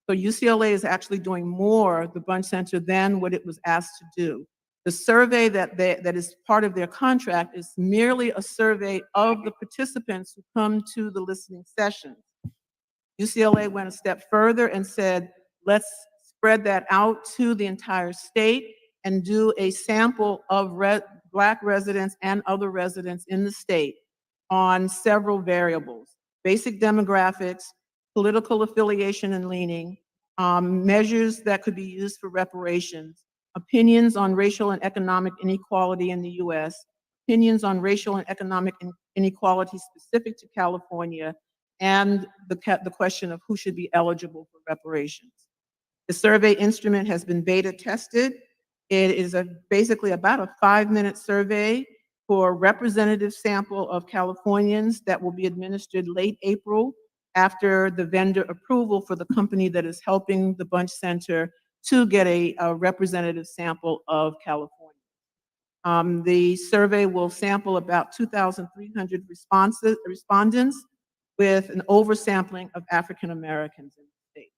So UCLA is actually doing more, the Bunch Center, than what it was asked to do. The survey that is part of their contract is merely a survey of the participants who come to the listening sessions. UCLA went a step further and said, let's spread that out to the entire state and do a sample of Black residents and other residents in the state on several variables: basic demographics, political affiliation and leaning, measures that could be used for reparations, opinions on racial and economic inequality in the US, opinions on racial and economic inequality specific to California, and the question of who should be eligible for reparations. The survey instrument has been beta tested. It is basically about a 5-minute survey for a representative sample of Californians that will be administered late April after the vendor approval for the company that is helping the Bunch Center to get a representative sample of California. The survey will sample about 2,300 respondents with an oversampling of African Americans in the state.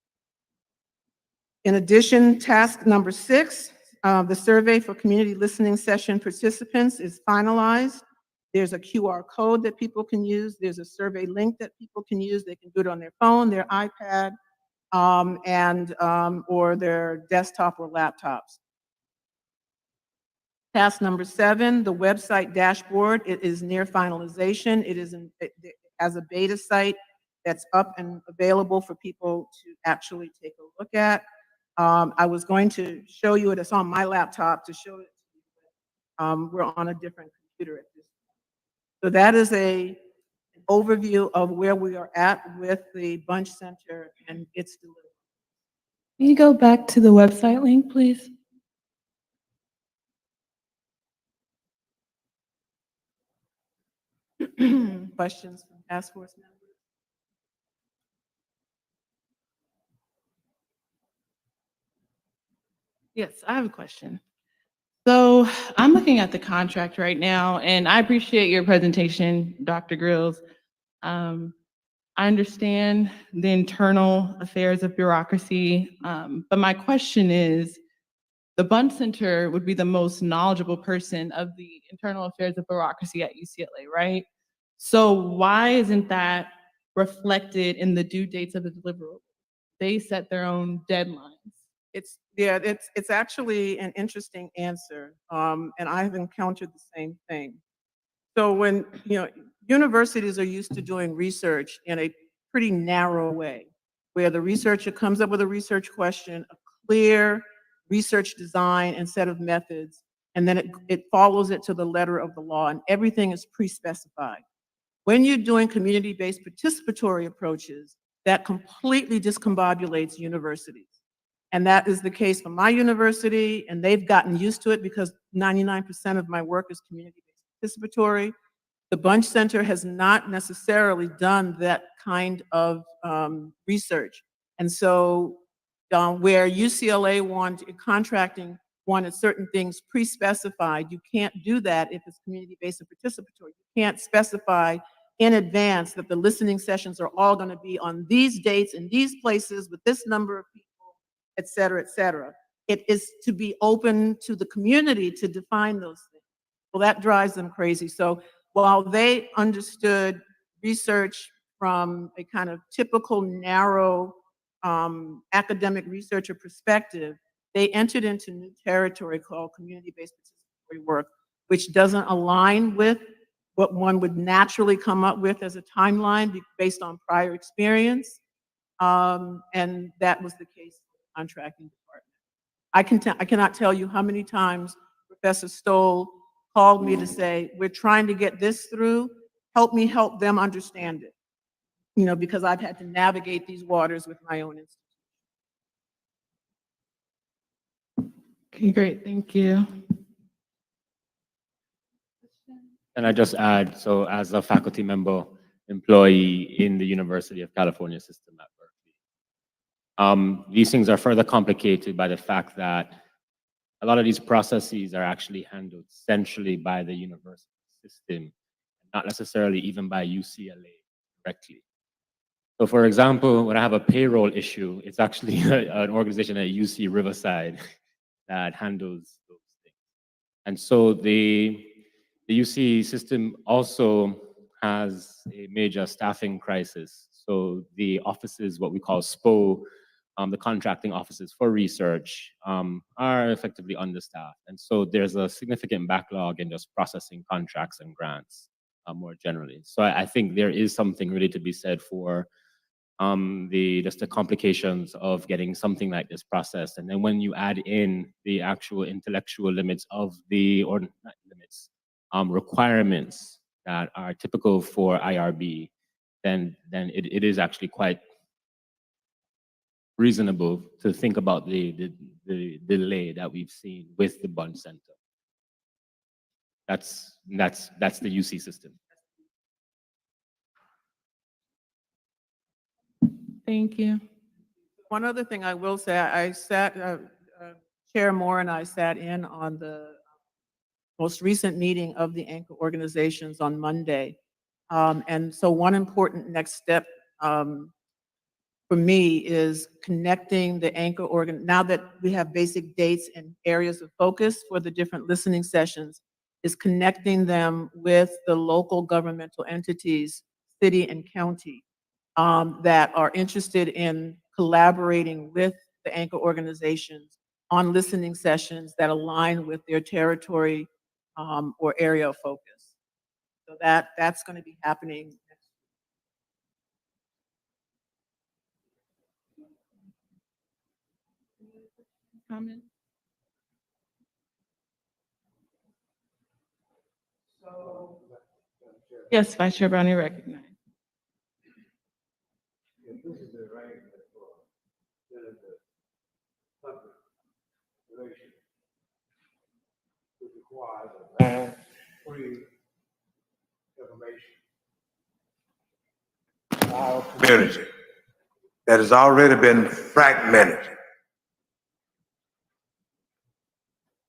In addition, task number 6, the survey for community listening session participants is finalized. There's a QR code that people can use. There's a survey link that people can use. They can do it on their phone, their iPad, or their desktop or laptops. Task number 7, the website dashboard. It is near finalization. It has a beta site that's up and available for people to actually take a look at. I was going to show you it. It's on my laptop to show it to you. We're on a different computer at this point. So that is an overview of where we are at with the Bunch Center and its delivery. Can you go back to the website link, please? Questions from task force members? Yes, I have a question. So I'm looking at the contract right now, and I appreciate your presentation, Dr. Grills. I understand the internal affairs of bureaucracy, but my question is, the Bunch Center would be the most knowledgeable person of the internal affairs of bureaucracy at UCLA, right? So why isn't that reflected in the due dates of the deliverables? They set their own deadlines. It's actually an interesting answer, and I've encountered the same thing. So when universities are used to doing research in a pretty narrow way, where the researcher comes up with a research question, a clear research design and set of methods, and then it follows it to the letter of the law, and everything is pre-specified. When you're doing community-based participatory approaches, that completely discombobulates universities. And that is the case for my university, and they've gotten used to it because 99% of my work is community-based participatory. The Bunch Center has not necessarily done that kind of research. And so where UCLA contracting wanted certain things pre-specified, you can't do that if it's community-based and participatory. You can't specify in advance that the listening sessions are all going to be on these dates in these places with this number of people, et cetera, et cetera. It is to be open to the community to define those things. Well, that drives them crazy. So while they understood research from a kind of typical narrow academic researcher perspective, they entered into new territory called community-based participatory work, which doesn't align with what one would naturally come up with as a timeline based on prior experience. And that was the case for the contracting department. I cannot tell you how many times Professor Stoll called me to say, we're trying to get this through, help me help them understand it. You know, because I've had to navigate these waters with my own institution. Okay, great, thank you. Can I just add, so as a faculty member employee in the University of California system at Berkeley, these things are further complicated by the fact that a lot of these processes are actually handled centrally by the university system, not necessarily even by UCLA directly. So for example, when I have a payroll issue, it's actually an organization at UC Riverside that handles those things. And so the UC system also has a major staffing crisis. So the offices, what we call SPO, the contracting offices for research, are effectively understaffed. And so there's a significant backlog in just processing contracts and grants more generally. So I think there is something really to be said for just the complications of getting something like this processed. And then when you add in the actual intellectual limits of the, or not limits, requirements that are typical for IRB, then it is actually quite reasonable to think about the delay that we've seen with the Bunch Center. That's the UC system. Thank you. One other thing I will say, I sat, Chair Moore and I sat in on the most recent meeting of the anchor organizations on Monday. And so one important next step for me is connecting the anchor now that we have basic dates and areas of focus for the different listening sessions, is connecting them with the local governmental entities, city and county, that are interested in collaborating with the anchor organizations on listening sessions that align with their territory or area of focus. So that's going to be happening. Comment? Yes, Vice Chair Brown, you're recognized. This is the arrangement for the public relations, which requires advanced free information. Our community that has already been fragmented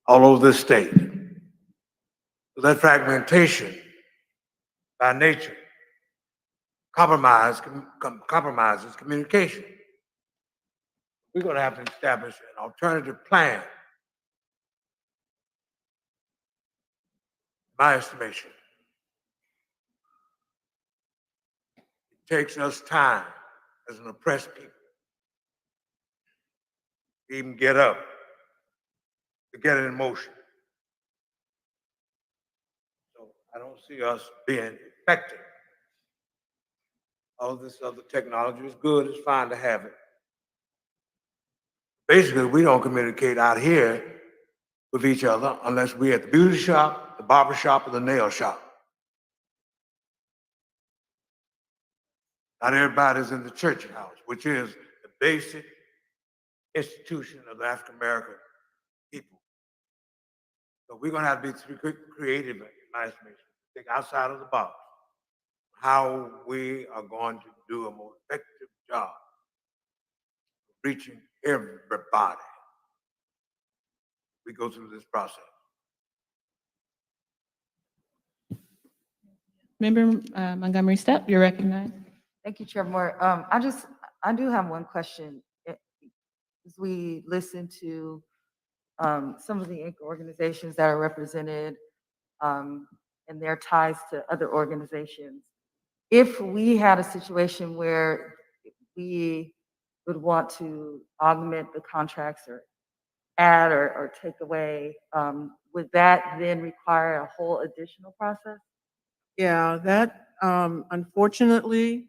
all over the state. So that fragmentation by nature compromises communication. We're going to have to establish an alternative plan, in my estimation. It takes us time as an oppressed people to even get up, to get it in motion. So I don't see us being effective. All this other technology is good, it's fine to have it. Basically, we don't communicate out here with each other unless we're at the beauty shop, the barber shop, or the nail shop. Not everybody's in the church house, which is the basic institution of the African American people. So we're going to have to be creative my estimation, think outside of the box, how we are going to do a more effective job of reaching everybody. We go through this process. Member Montgomery Stepp, you're recognized. Thank you, Chair Moore. I do have one question. As we listen to some of the organizations that are represented and their ties to other organizations, if we had a situation where we would want to augment the contracts or add or take away, would that then require a whole additional process? Yeah, that, unfortunately,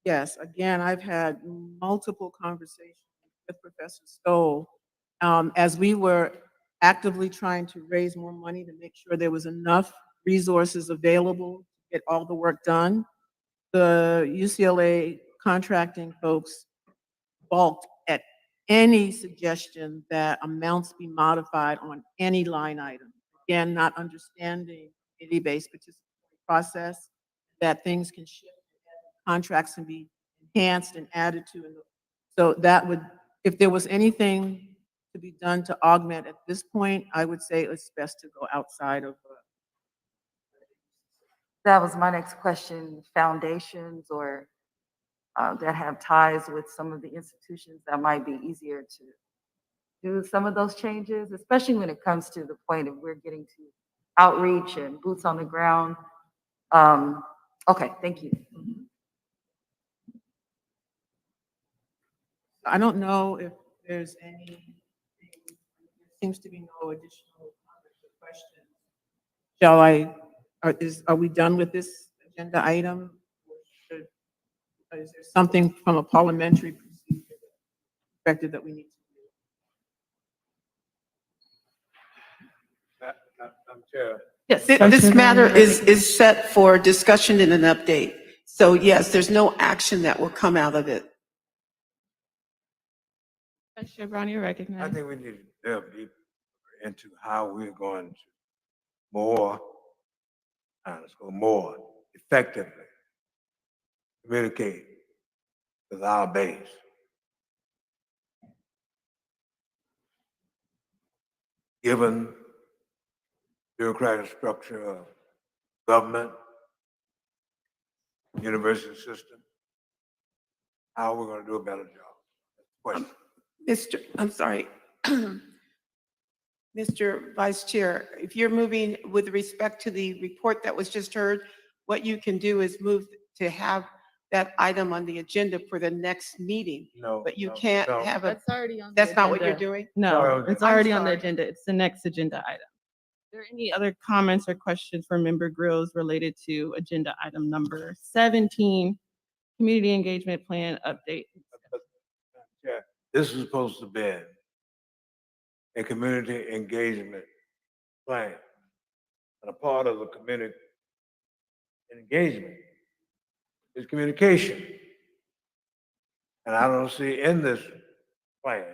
yes. Again, I've had multiple conversations with Professor Stoll as we were actively trying to raise more money to make sure there was enough resources available to get all the work done. The UCLA contracting folks balked at any suggestion that amounts be modified on any line item. Again, not understanding committee-based participatory process, that things can shift, contracts can be enhanced and added to. So that would, if there was anything to be done to augment at this point, I would say it's best to go outside of. That was my next question, foundations or that have ties with some of the institutions that might be easier to do some of those changes, especially when it comes to the point of we're getting to outreach and boots on the ground. Okay, thank you. I don't know if there's any, seems to be no additional comments or questions. Shall I, are we done with this agenda item? Or is there something from a parliamentary procedure perspective that we need to do? Madam Chair. Yes. This matter is set for discussion and an update. So yes, there's no action that will come out of it. Chair Brown, you're I recognized. think we need to delve deeper into how we're going to more effectively communicate with our base. Given bureaucratic structure of government, university system, how we're going to do a better job. Question. I'm sorry. Mr. Vice Chair, if you're moving with respect to the report that was just heard, what you can do is move to have that item on the agenda for the next meeting. No. But you can't have a, That's already on. that's not what you're doing? No, it's already on the sorry. agenda. It's the next agenda item. Are there any other comments or questions from Member Grills related to agenda item number 17, Community Engagement Plan Update? Yeah, this is supposed to be a community engagement plan. And a part of the community engagement is communication. And I don't see in this plan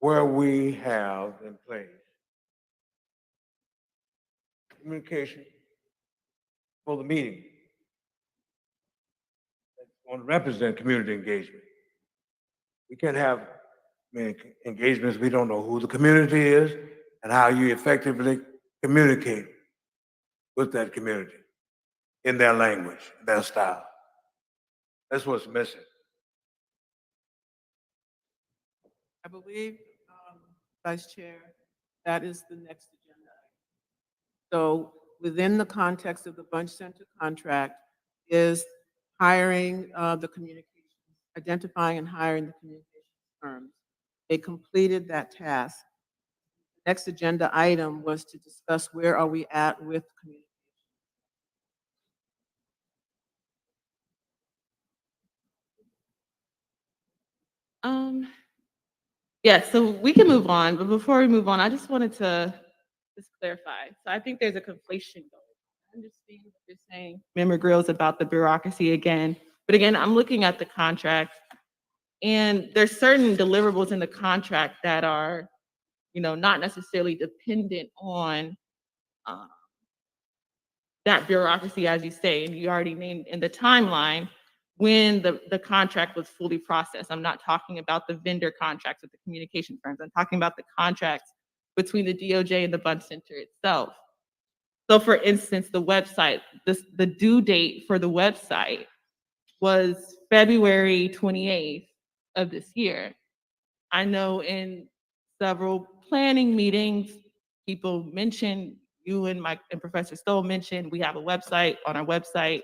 where we have in place communication for the meeting. That's going to represent community engagement. We can't have engagements, we don't know who the community is and how you effectively communicate with that community in their language, their style. That's what's missing. I believe, Vice Chair, that is the next agenda. So within the context of the Bunch Center contract is hiring the communications, identifying and hiring the communication firms. They completed that task. Next agenda item was to discuss where are we at with communication. Yeah, so we can move on, but before we move on, I just wanted to just clarify. So I think there's a conflation going on. I understand what you're saying, Member Grills, about the bureaucracy again, but again, I'm looking at the contract, and there's certain deliverables in the contract that are, not necessarily dependent on that bureaucracy, as you say, and you already named in the timeline when the contract was fully processed. I'm not talking about the vendor contracts with the communication firms. I'm talking about the contracts between the DOJ and the Bunch Center itself. So for instance, the website, the due date for the website was February 28th of this year. I know in several planning meetings, people mentioned, you and Professor Stoll mentioned, we have a website. On our website,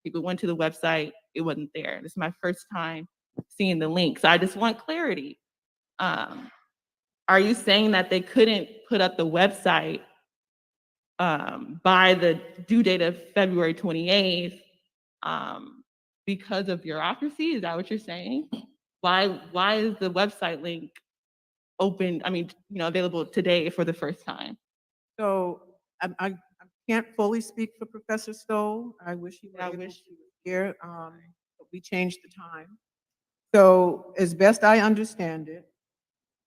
people went to the website, it wasn't there. This is my first time seeing the link. So I just want clarity. Are you saying that they couldn't put up the website by the due date of February 28th because of bureaucracy? Is that what you're saying? Why is the website link open, available today for the first time? So I can't fully speak for Professor Stoll. I wish he was here, but we changed the time. So as best I understand it,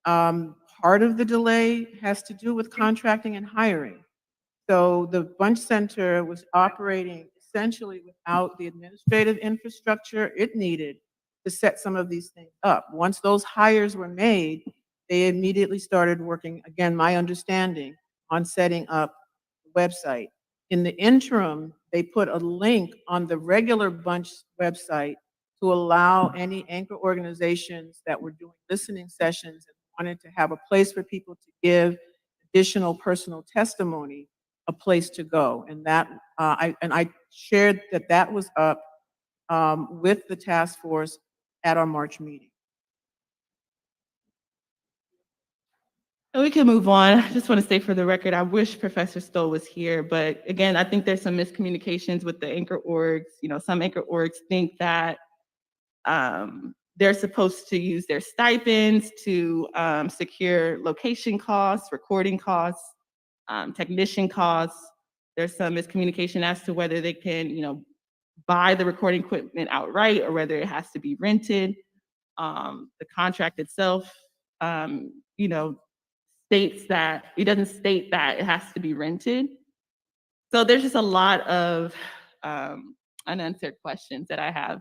part of the delay has to do with contracting and hiring. So the Bunch Center was operating essentially without the administrative infrastructure it needed to set some of these things up. Once those hires were made, they immediately started working, again, my understanding, on setting up the website. In the interim, they put a link on the regular Bunch website to allow any anchor organizations that were doing listening sessions and wanted to have a place for people to give additional personal testimony, a place to go. And that I shared that was up with the task force at our March meeting. We can move on. I just want to say for the record, I wish Professor Stoll was here, but again, I think there's some miscommunications with the anchor orgs. Some anchor orgs think that they're supposed to use their stipends to secure location costs, recording costs, technician costs. There's some miscommunication as to whether they can, buy the recording equipment outright or whether it has to be rented. The contract itself, states that it doesn't state that it has to be rented. So there's just a lot of unanswered questions that I have.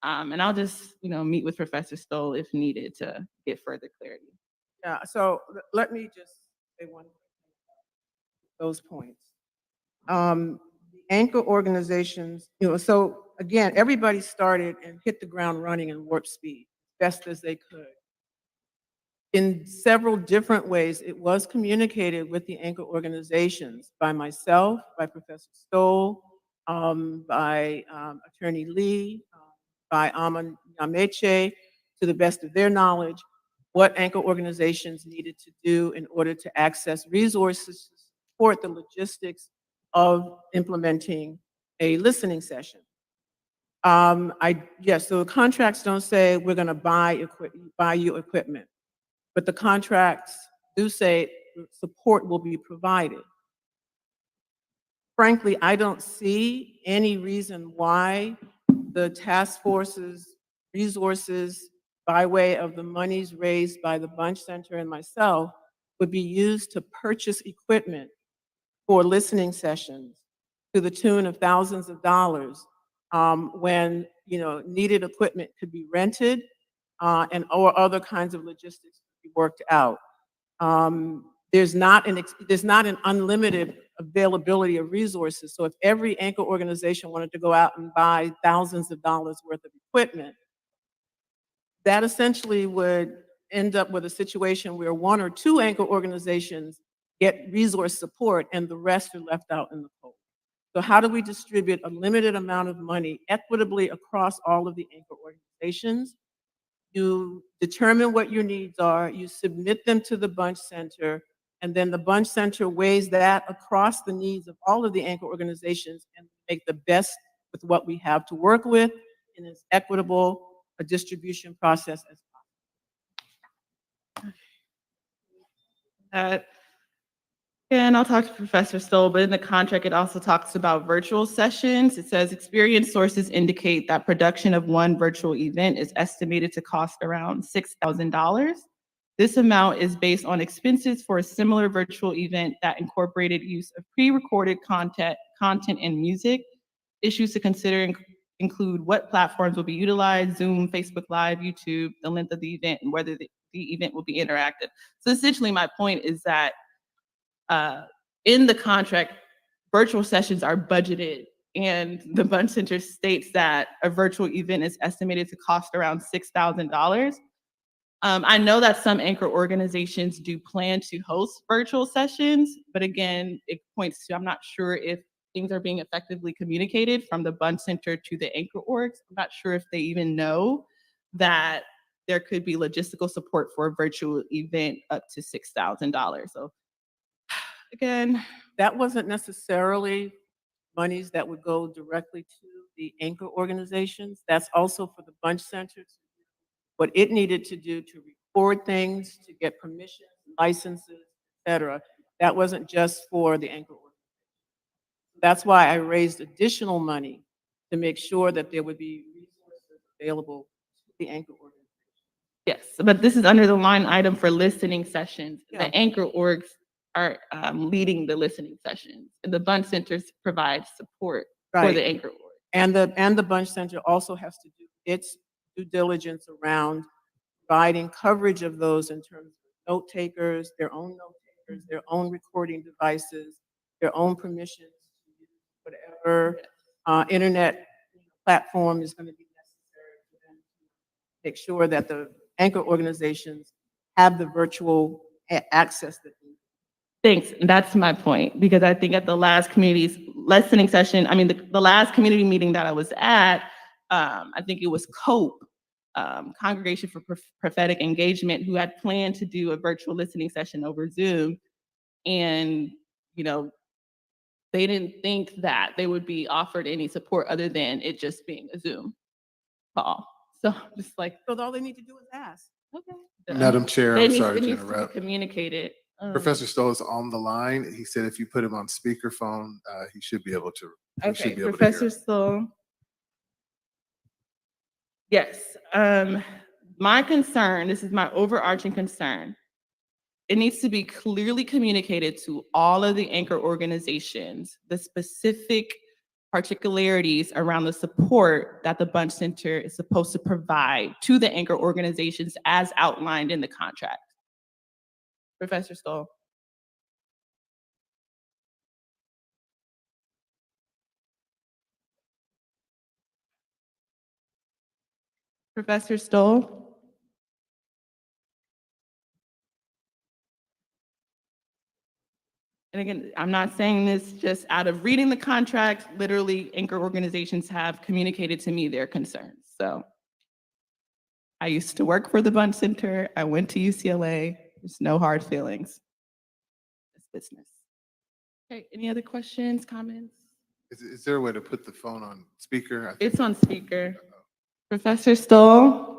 And I'll just, meet with Professor Stoll if needed to get further clarity. Yeah, so let me just say one thing about those points. The anchor organizations, so again, everybody started and hit the ground running in warp speed, best as they could. In several different ways, it was communicated with the anchor organizations by myself, by Professor Stoll, by Attorney Lee, by Aman Yameche, to the best of their knowledge, what anchor organizations needed to do in order to access resources to support the logistics of implementing a listening session. So the contracts don't say we're going to buy you equipment, but the contracts do say support will be provided. Frankly, I don't see any reason why the task force's resources by way of the monies raised by the Bunch Center and myself would be used to purchase equipment for listening sessions to the tune of thousands of dollars when needed equipment could be rented or other kinds of logistics could be worked out. There's not an unlimited availability of resources. So if every anchor organization wanted to go out and buy thousands of dollars worth of equipment, that essentially would end up with a situation where one or two anchor organizations get resource support and the rest are left out in the cold. So how do we distribute a limited amount of money equitably across all of the anchor organizations? You determine what your needs are, you submit them to the Bunch Center, and then the Bunch Center weighs that across the needs of all of the anchor organizations and make the best with what we have to work with in as equitable a distribution process as possible. And I'll talk to Professor Stoll, but in the contract, it also talks about virtual sessions. It says experience sources indicate that production of one virtual event is estimated to cost around $6,000. This amount is based on expenses for a similar virtual event that incorporated use of pre-recorded content content and music. Issues to consider include what platforms will be utilized, Zoom, Facebook Live, YouTube, the length of the event, and whether the event will be interactive. So essentially my point is that in the contract, virtual sessions are budgeted, and the Bunch Center states that a virtual event is estimated to cost around $6,000. I know that some anchor organizations do plan to host virtual sessions, but again, it points to, I'm not sure if things are being effectively communicated from the Bunch Center to the anchor orgs. I'm not sure if they even know that there could be logistical support for a virtual event up to $6,000. So again, That wasn't necessarily monies that would go directly to the anchor organizations. That's also for the Bunch Center. What it needed to do to record things, to get permissions, licenses, et cetera. That wasn't just for the anchor organization. That's why I raised additional money to make sure that there would be resources available to the anchor organization. yes, but this is under the line item for listening sessions. Yeah. The anchor orgs are leading the listening sessions, and the Bunch Centers provide support for Right. the anchor org. And the Bunch Center also has to do its due diligence around providing coverage of those in terms of note takers, their own note takers, their own recording devices, their own permissions to use whatever internet platform is going to be necessary for them to make sure that the anchor organizations have the virtual access that they need. Thanks, that's my point, because I think at the last community's listening session, I mean, the last community meeting that I was at, I think it was COPE, Congregation for Prophetic Engagement, who had planned to do a virtual listening session over Zoom. And, you know, they didn't think that they would be offered any support other than it just being a Zoom call. So just like, So all they need to do is ask. okay. Madam Chair, I'm sorry It to needs to be interrupt. communicated. Professor Stoll is on the line. He said if you put him on speakerphone, he should be able to. We should Okay, be able to hear Professor him. Stoll. Yes, my concern, this is my overarching concern. It needs to be clearly communicated to all of the anchor organizations, the specific particularities around the support that the Bunch Center is supposed to provide to the anchor organizations as outlined in the contract. Professor Stoll. Professor Stoll. And again, I'm not saying this just out of reading the contract. Literally, anchor organizations have communicated to me their concerns. So I used to work for the Bunch Center. I went to UCLA. There's no hard feelings. It's business. Okay, any other questions, comments? Is there a way to put the phone on speaker? I think It's on speaker. Professor Stoll?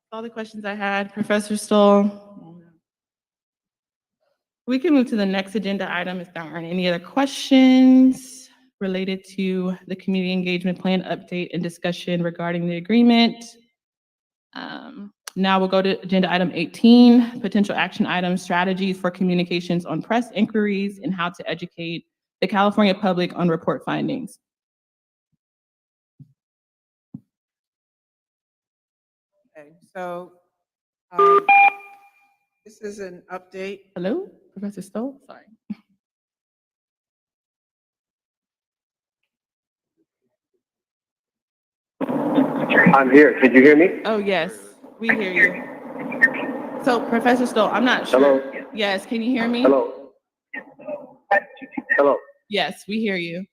All the questions I had, Professor Stoll. We can move to the next agenda item if there aren't any other questions related to the community engagement plan update and discussion regarding the agreement. Now we'll go to agenda item 18, potential action items, strategies for communications on press inquiries and how to educate the California public on report findings. Okay, so this is an update. Hello, Professor Stoll, sorry. I'm here. Can you hear me? Oh, yes, we hear you. So, Professor Stoll, I'm not sure. Hello? Yes, can you hear me? Hello? Hello? Yes, we hear you.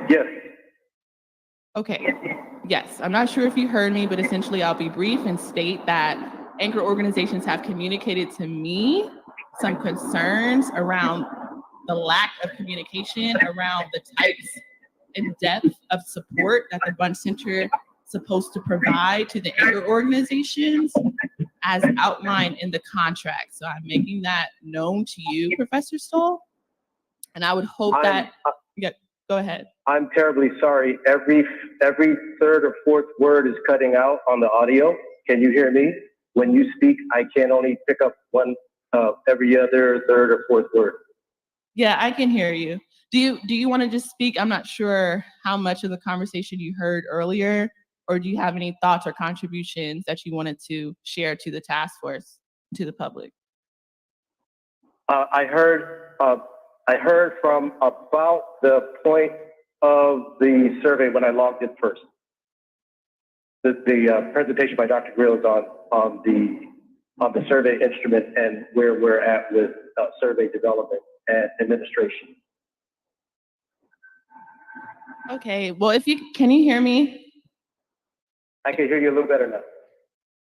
Yes. Okay, yes, I'm not sure if you heard me, but essentially I'll be brief and state that anchor organizations have communicated to me some concerns around the lack of communication around the types and depth of support that the Bunch Center is supposed to provide to the anchor organizations as outlined in the contract. So I'm making that known to you, Professor Stoll. And I would hope that, yeah, go ahead. I'm terribly sorry. Every third or fourth word is cutting out on the audio. Can you hear me? When you speak, I can only pick up one every other third or fourth word. Yeah, I can hear you. Do you want to just speak? I'm not sure how much of the conversation you heard earlier, or do you have any thoughts or contributions that you wanted to share to the task force, to the public? I heard from about the point of the survey when I logged in first. The presentation by Dr. Grill is on the survey instrument and where we're at with survey development and administration. Okay, well, can you hear me? I can hear you a little better now.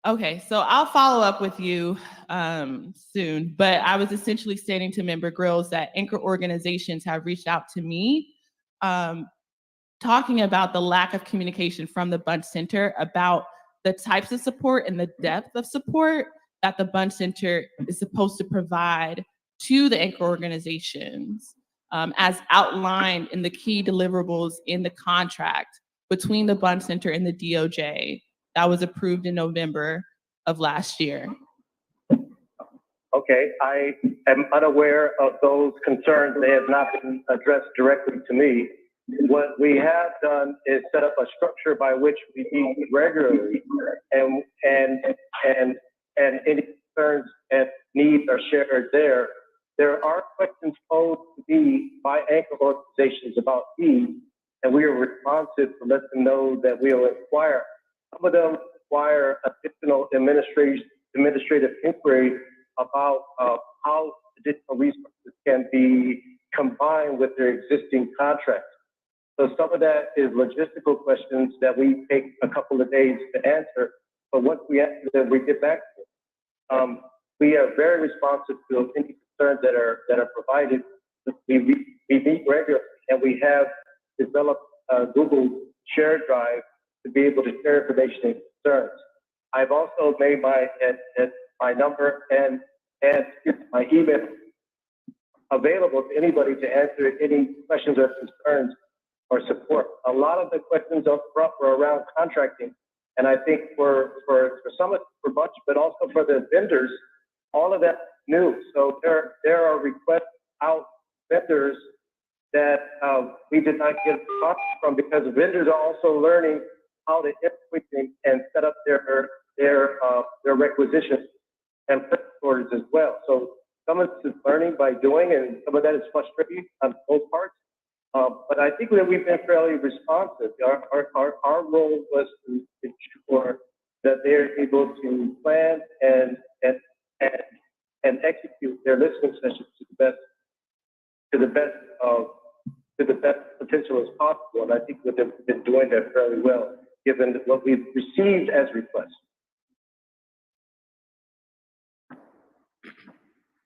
Okay, so I'll follow up with you soon, but I was essentially stating to Member Grills that anchor organizations have reached out to me talking about the lack of communication from the Bunch Center about the types of support and the depth of support that the Bunch Center is supposed to provide to the anchor organizations as outlined in the key deliverables in the contract between the Bunch Center and the DOJ that was approved in November of last year. Okay, I am unaware of those concerns. They have not been addressed directly to me. What we have done is set up a structure by which we meet regularly, and any concerns and needs are shared there. There are questions posed to me by anchor organizations about needs, and we are responsive to let them know that we will inquire. Some of them require additional administrative inquiry about how additional resources can be combined with their existing contracts. So some of that is logistical questions that we take a couple of days to answer, but once we answer them, we get back to it. We are very responsive to any concerns that are provided. We meet regularly, and we have developed a Google Share Drive to be able to share information and concerns. I've also made my number and my email available to anybody to answer any questions or concerns or support. A lot of the questions up front were around contracting, and I think for some of for Bunch, but also for the vendors, all of that's new. So there are requests out vendors that we did not get response from, because vendors are also learning how to implement and set up their requisitions and purchase orders as well. So some of this is learning by doing, and some of that is frustrating on both parts. But I think that we've been fairly responsive. Our role was to ensure that they're able to plan and execute their listening sessions to the best potential as possible. And I think that they've been doing that fairly well, given what we've received as requests.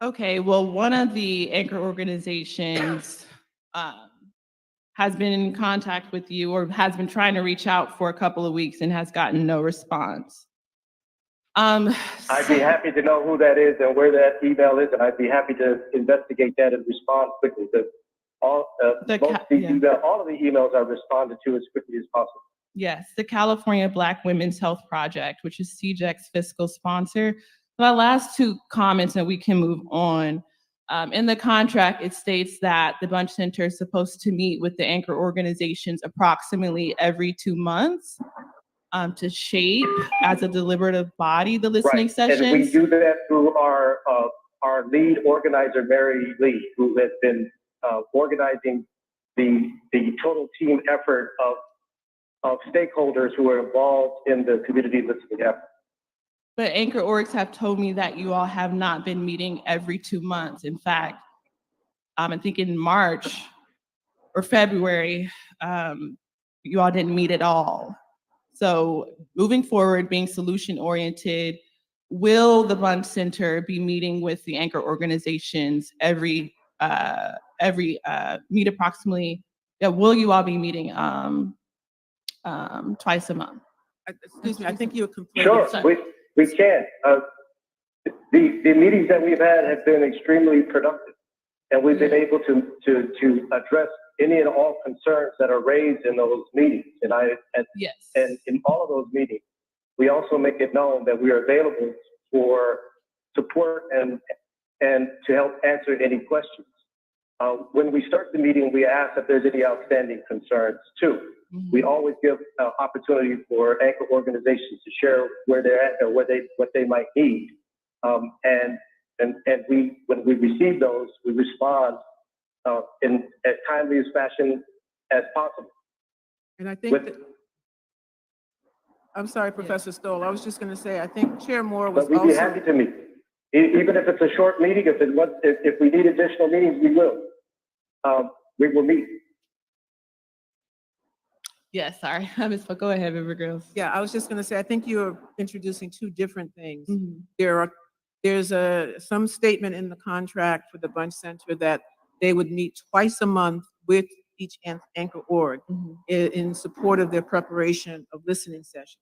Okay, well, one of the anchor organizations has been in contact with you, or has been trying to reach out for a couple of weeks and has gotten no response. I'd be happy to know who that is and where that email is, and I'd be happy to investigate that and respond quickly. Because all of the emails are responded to as quickly as possible. Yes, the California Black Women's Health Project, which is CJEC's fiscal sponsor. My last two comments, and we can move on. In the contract, it states that the Bunch Center is supposed to meet with the anchor organizations approximately every 2 months to shape, as a deliberative body, the listening sessions. And we do that through our lead organizer, Mary Lee, who has been organizing the total team effort of stakeholders who are involved in the community listening effort. But anchor orgs have told me that you all have not been meeting every 2 months. In fact, I think in March or February, you all didn't meet at all. So moving forward, being solution oriented, will the Bunch Center be meeting with the anchor organizations every meet approximately? Yeah, will you all be meeting twice a month? Excuse me, I think you were Sure, completing. we can. The meetings that we've had have been extremely productive, and we've been able to address any and all concerns that are raised in those meetings. Yes. And in all of those meetings, we also make it known that we are available for support and to help answer any questions. When we start the meeting, we ask if there's any outstanding concerns too. We always give opportunity for anchor organizations to share where they're at or what they might need. And when we receive those, we respond in as timely as fashion as possible. And I think I'm sorry, Professor Stoll. I was just going to say, I think Chair Moore was But we'd be happy to meet. Even if it's a short meeting, if we need additional meetings, we will. We will meet. Yes, sorry, I misspoke. Go ahead, Member Girls. Yeah, I was just going to say, I think you're introducing two different things. There's some statement in the contract for the Bunch Center that they would meet twice a month with each anchor org in support of their preparation of listening sessions.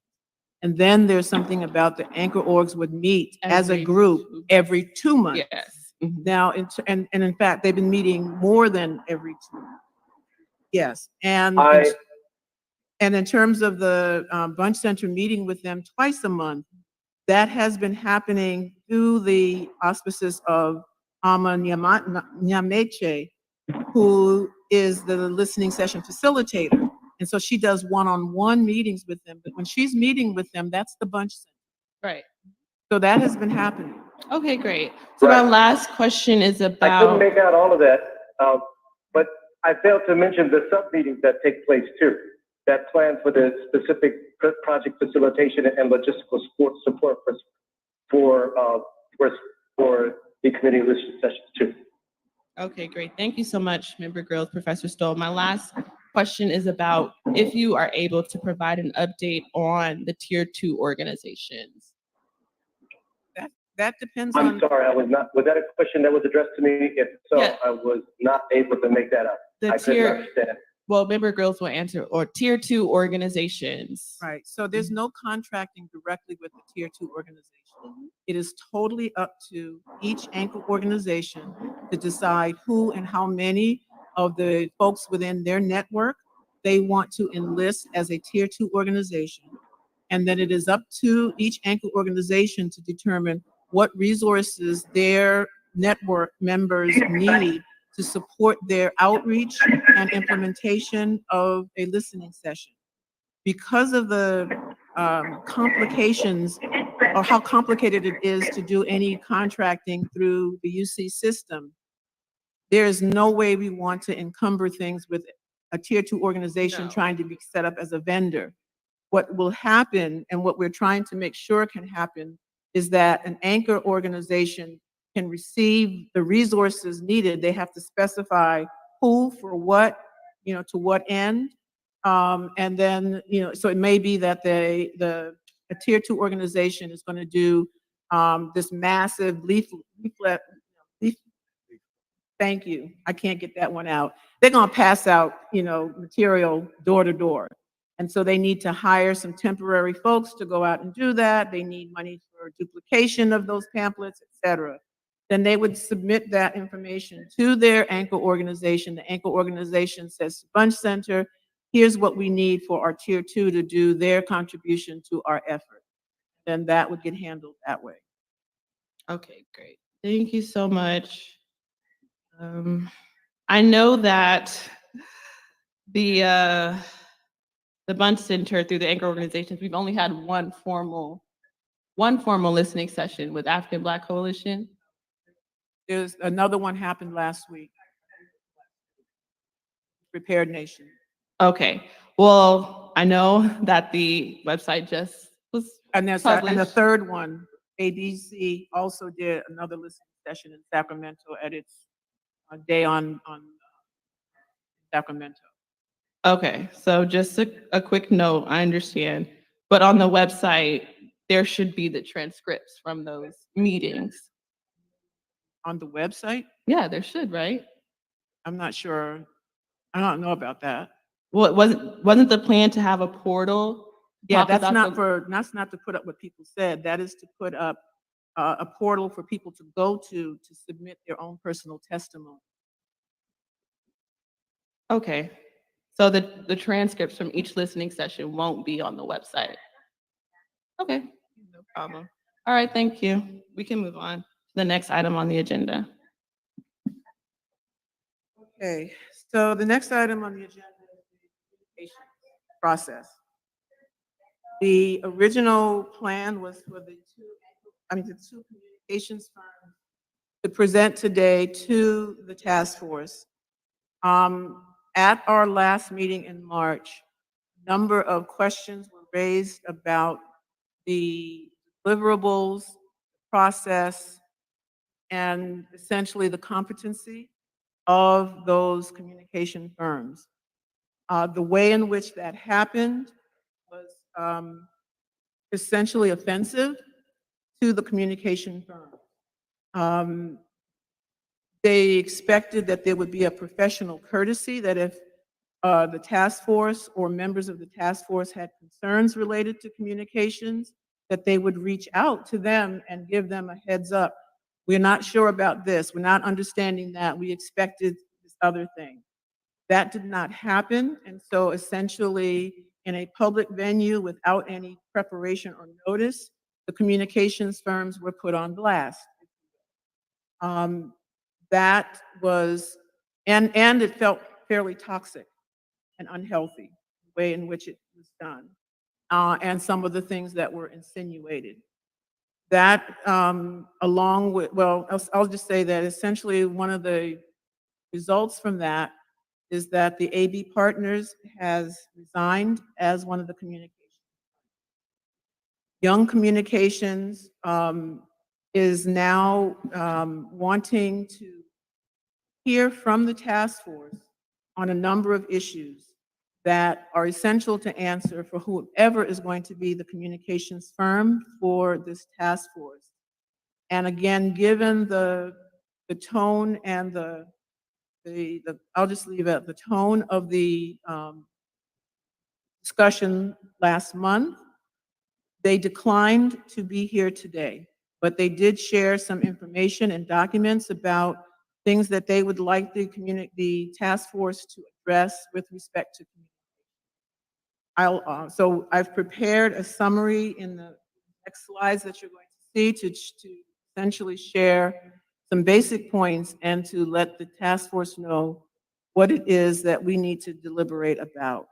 And then there's something about the anchor orgs would meet as a group every 2 months. Yes. Now, and in fact, they've been meeting more than every 2 months. Yes, and in terms of the Bunch Center meeting with them twice a month, that has been happening through the auspices of Ama Nyameche, who is the listening session facilitator. And so she does one-on-one meetings with them, but when she's meeting with them, that's the Bunch Center. Right. So that has been happening. Okay, great. So my last question is about. I couldn't make out all of that, but I failed to mention the sub-meetings that take place too, that plan for the specific project facilitation and logistical support for the committee listening sessions too. Okay, great. Thank you so much, Member Grills, Professor Stoll. My last question is about if you are able to provide an update on the Tier 2 organizations. That depends I'm on. sorry, I was not. Was that a question that was addressed to me? If so, Yeah. I was not able to make that up. I couldn't understand. Well, Member Grills will answer, or Tier 2 organizations. Right, so there's no contracting directly with the Tier 2 organization. It is totally up to each anchor organization to decide who and how many of the folks within their network they want to enlist as a Tier 2 organization. And then it is up to each anchor organization to determine what resources their network members need to support their outreach and implementation of a listening session. Because of the complications or how complicated it is to do any contracting through the UC system, there is no way we want to encumber things with a Tier 2 organization trying to be set up as a vendor. What will happen and what we're trying to make sure can happen is that an anchor organization can receive the resources needed. They have to specify who for what, to what end. And then, so it may be that a Tier 2 organization is going to do this massive leaflet. Thank you. I can't get that one out. They're going to pass out, material door to door. And so they need to hire some temporary folks to go out and do that. They need money for duplication of those pamphlets, et cetera. Then they would submit that information to their anchor organization. The anchor organization says, Bunch Center, here's what we need for our Tier 2 to do their contribution to our effort. Then that would get handled that way. Okay, great. Thank you so much. I know that the Bunch Center through the anchor organizations, we've only had one formal listening session with African Black Coalition. There's another one happened last week. Prepared Nation. Okay, well, I know that the website just was published. And the third one, ADC also did another listening session in Sacramento at its day on Sacramento. Okay, so just a quick note, I understand, but on the website, there should be the transcripts from those meetings. On the website? Yeah, there should, right? I'm not sure. I don't know about that. Well, it wasn't the plan to have a portal? to Yeah, talk that's about not the- that's not to put up what people said. That is to put up a portal for people to go to submit their own personal testimony. Okay, so the transcripts from each listening session won't be on the website? Okay, no problem. All right, thank you. We can move on to the next item on the agenda. Okay, so the next item on the agenda is the communication process. The original plan was for the two communications firms to present today to the task force. At our last meeting in March, a number of questions were raised about the deliverables, process, and essentially the competency of those communication firms. The way in which that happened was essentially offensive to the communication firm. They expected that there would be a professional courtesy, that if the task force or members of the task force had concerns related to communications, that they would reach out to them and give them a heads up. We're not sure about this. We're not understanding that. We expected this other thing. That did not happen. And so essentially, in a public venue without any preparation or notice, the communications firms were put on blast. That was, and it felt fairly toxic and unhealthy, the way in which it was done, and some of the things that were insinuated. That, along with, well, I'll just say that essentially one of the results from that is that the AB Partners has resigned as one of the communications. Young Communications is now wanting to hear from the task force on a number of issues that are essential to answer for whoever is going to be the communications firm for this task force. And again, given the tone and I'll just leave it, the tone of the discussion last month, they declined to be here today, but they did share some information and documents about things that they would like the task force to address with respect to communication. So I've prepared a summary in the next slides that you're going to see to essentially share some basic points and to let the task force know what it is that we need to deliberate about.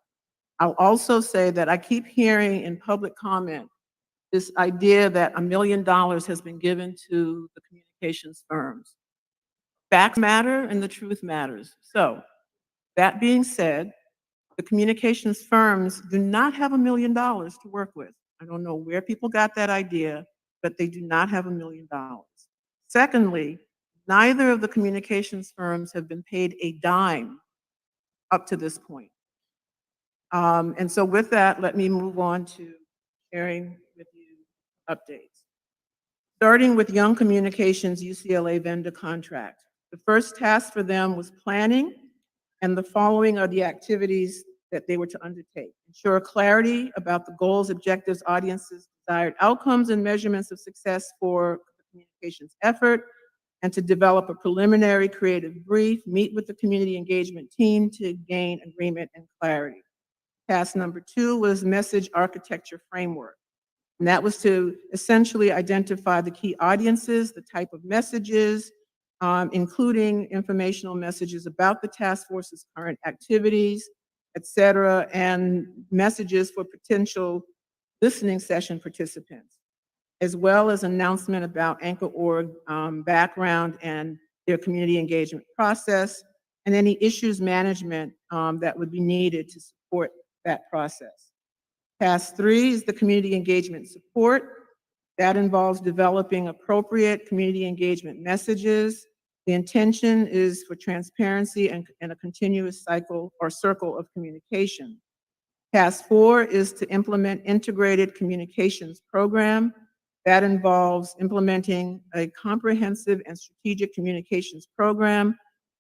I'll also say that I keep hearing in public comment this idea that $1 million has been given to the communications firms. Facts matter and the truth matters. So that being said, the communications firms do not have $1 million to work with. I don't know where people got that idea, but they do not have $1 million. Secondly, neither of the communications firms have been paid a dime up to this point. And so with that, let me move on to sharing with you updates. Starting with Young Communications UCLA vendor contract. The first task for them was planning, and the following are the activities that they were to undertake. Ensure clarity about the goals, objectives, audiences, desired outcomes, and measurements of success for the communications effort, and to develop a preliminary creative brief, meet with the community engagement team to gain agreement and clarity. Task number 2 was message architecture framework. And that was to essentially identify the key audiences, the type of messages, including informational messages about the task force's current activities, et cetera, and messages for potential listening session participants, as well as announcement about Anchor.org background and their community engagement process, and any issues management that would be needed to support that process. Task 3 is the community engagement support. That involves developing appropriate community engagement messages. The intention is for transparency and a continuous cycle or circle of communication. Task 4 is to implement integrated communications program. That involves implementing a comprehensive and strategic communications program,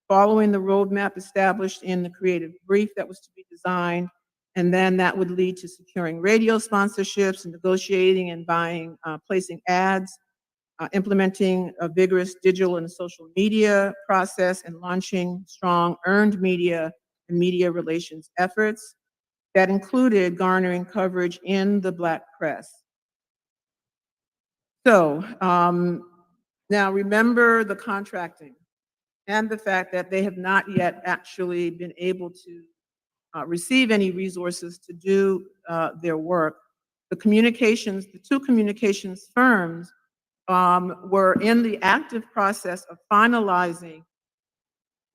following the roadmap established in the creative brief that was to be designed, and then that would lead to securing radio sponsorships, and negotiating and buying, placing ads, implementing a vigorous digital and social media process, and launching strong earned media and media relations efforts. That included garnering coverage in the Black press. So now remember the contracting and the fact that they have not yet actually been able to receive any resources to do their work. The two communications firms were in the active process of finalizing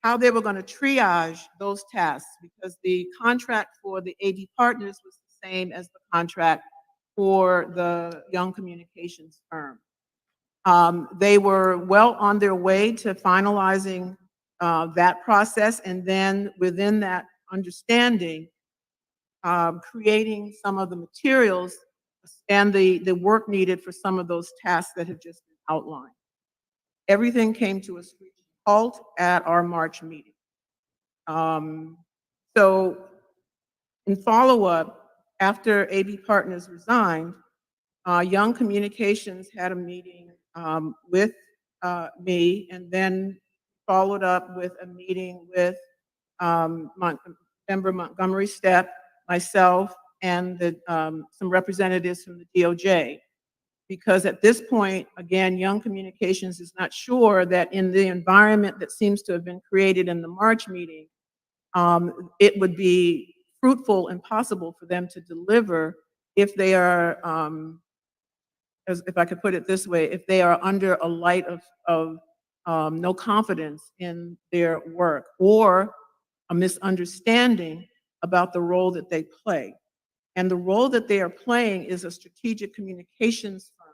how they were going to triage those tasks, because the contract for the AD partners was the same as the contract for the young communications firm. They were well on their way to finalizing that process, and then within that understanding, creating some of the materials and the work needed for some of those tasks that have just been outlined. Everything came to a screeching halt at our March meeting. So in follow-up, after AB Partners resigned, Young Communications had a meeting with me, and then followed up with a meeting with Member Montgomery Stepp, myself, and some representatives from the DOJ. Because at this point, again, Young Communications is not sure that in the environment that seems to have been created in the March meeting, it would be fruitful and possible for them to deliver if they are, if I could put it this way, if they are under a light of no confidence in their work, or a misunderstanding about the role that they play. And the role that they are playing is a strategic communications firm,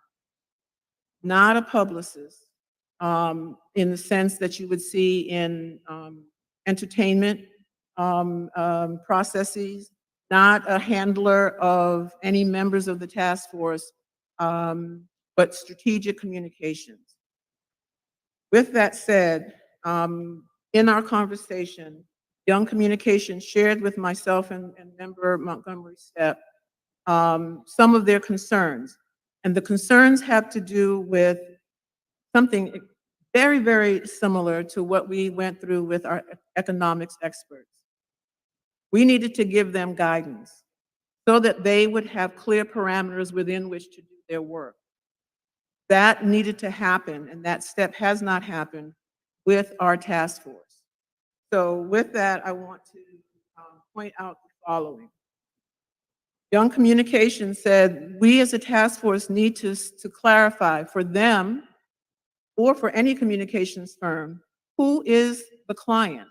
not a publicist, in the sense that you would see in entertainment processes, not a handler of any members of the task force, but strategic communications. With that said, in our conversation, Young Communications shared with myself and Member Montgomery Stepp some of their concerns. And the concerns have to do with something very, very similar to what we went through with our economics experts. We needed to give them guidance so that they would have clear parameters within which to do their work. That needed to happen, and that step has not happened with our task force. So with that, I want to point out the following. Young Communications said, we as a task force need to clarify for them, or for any communications firm, who is the client?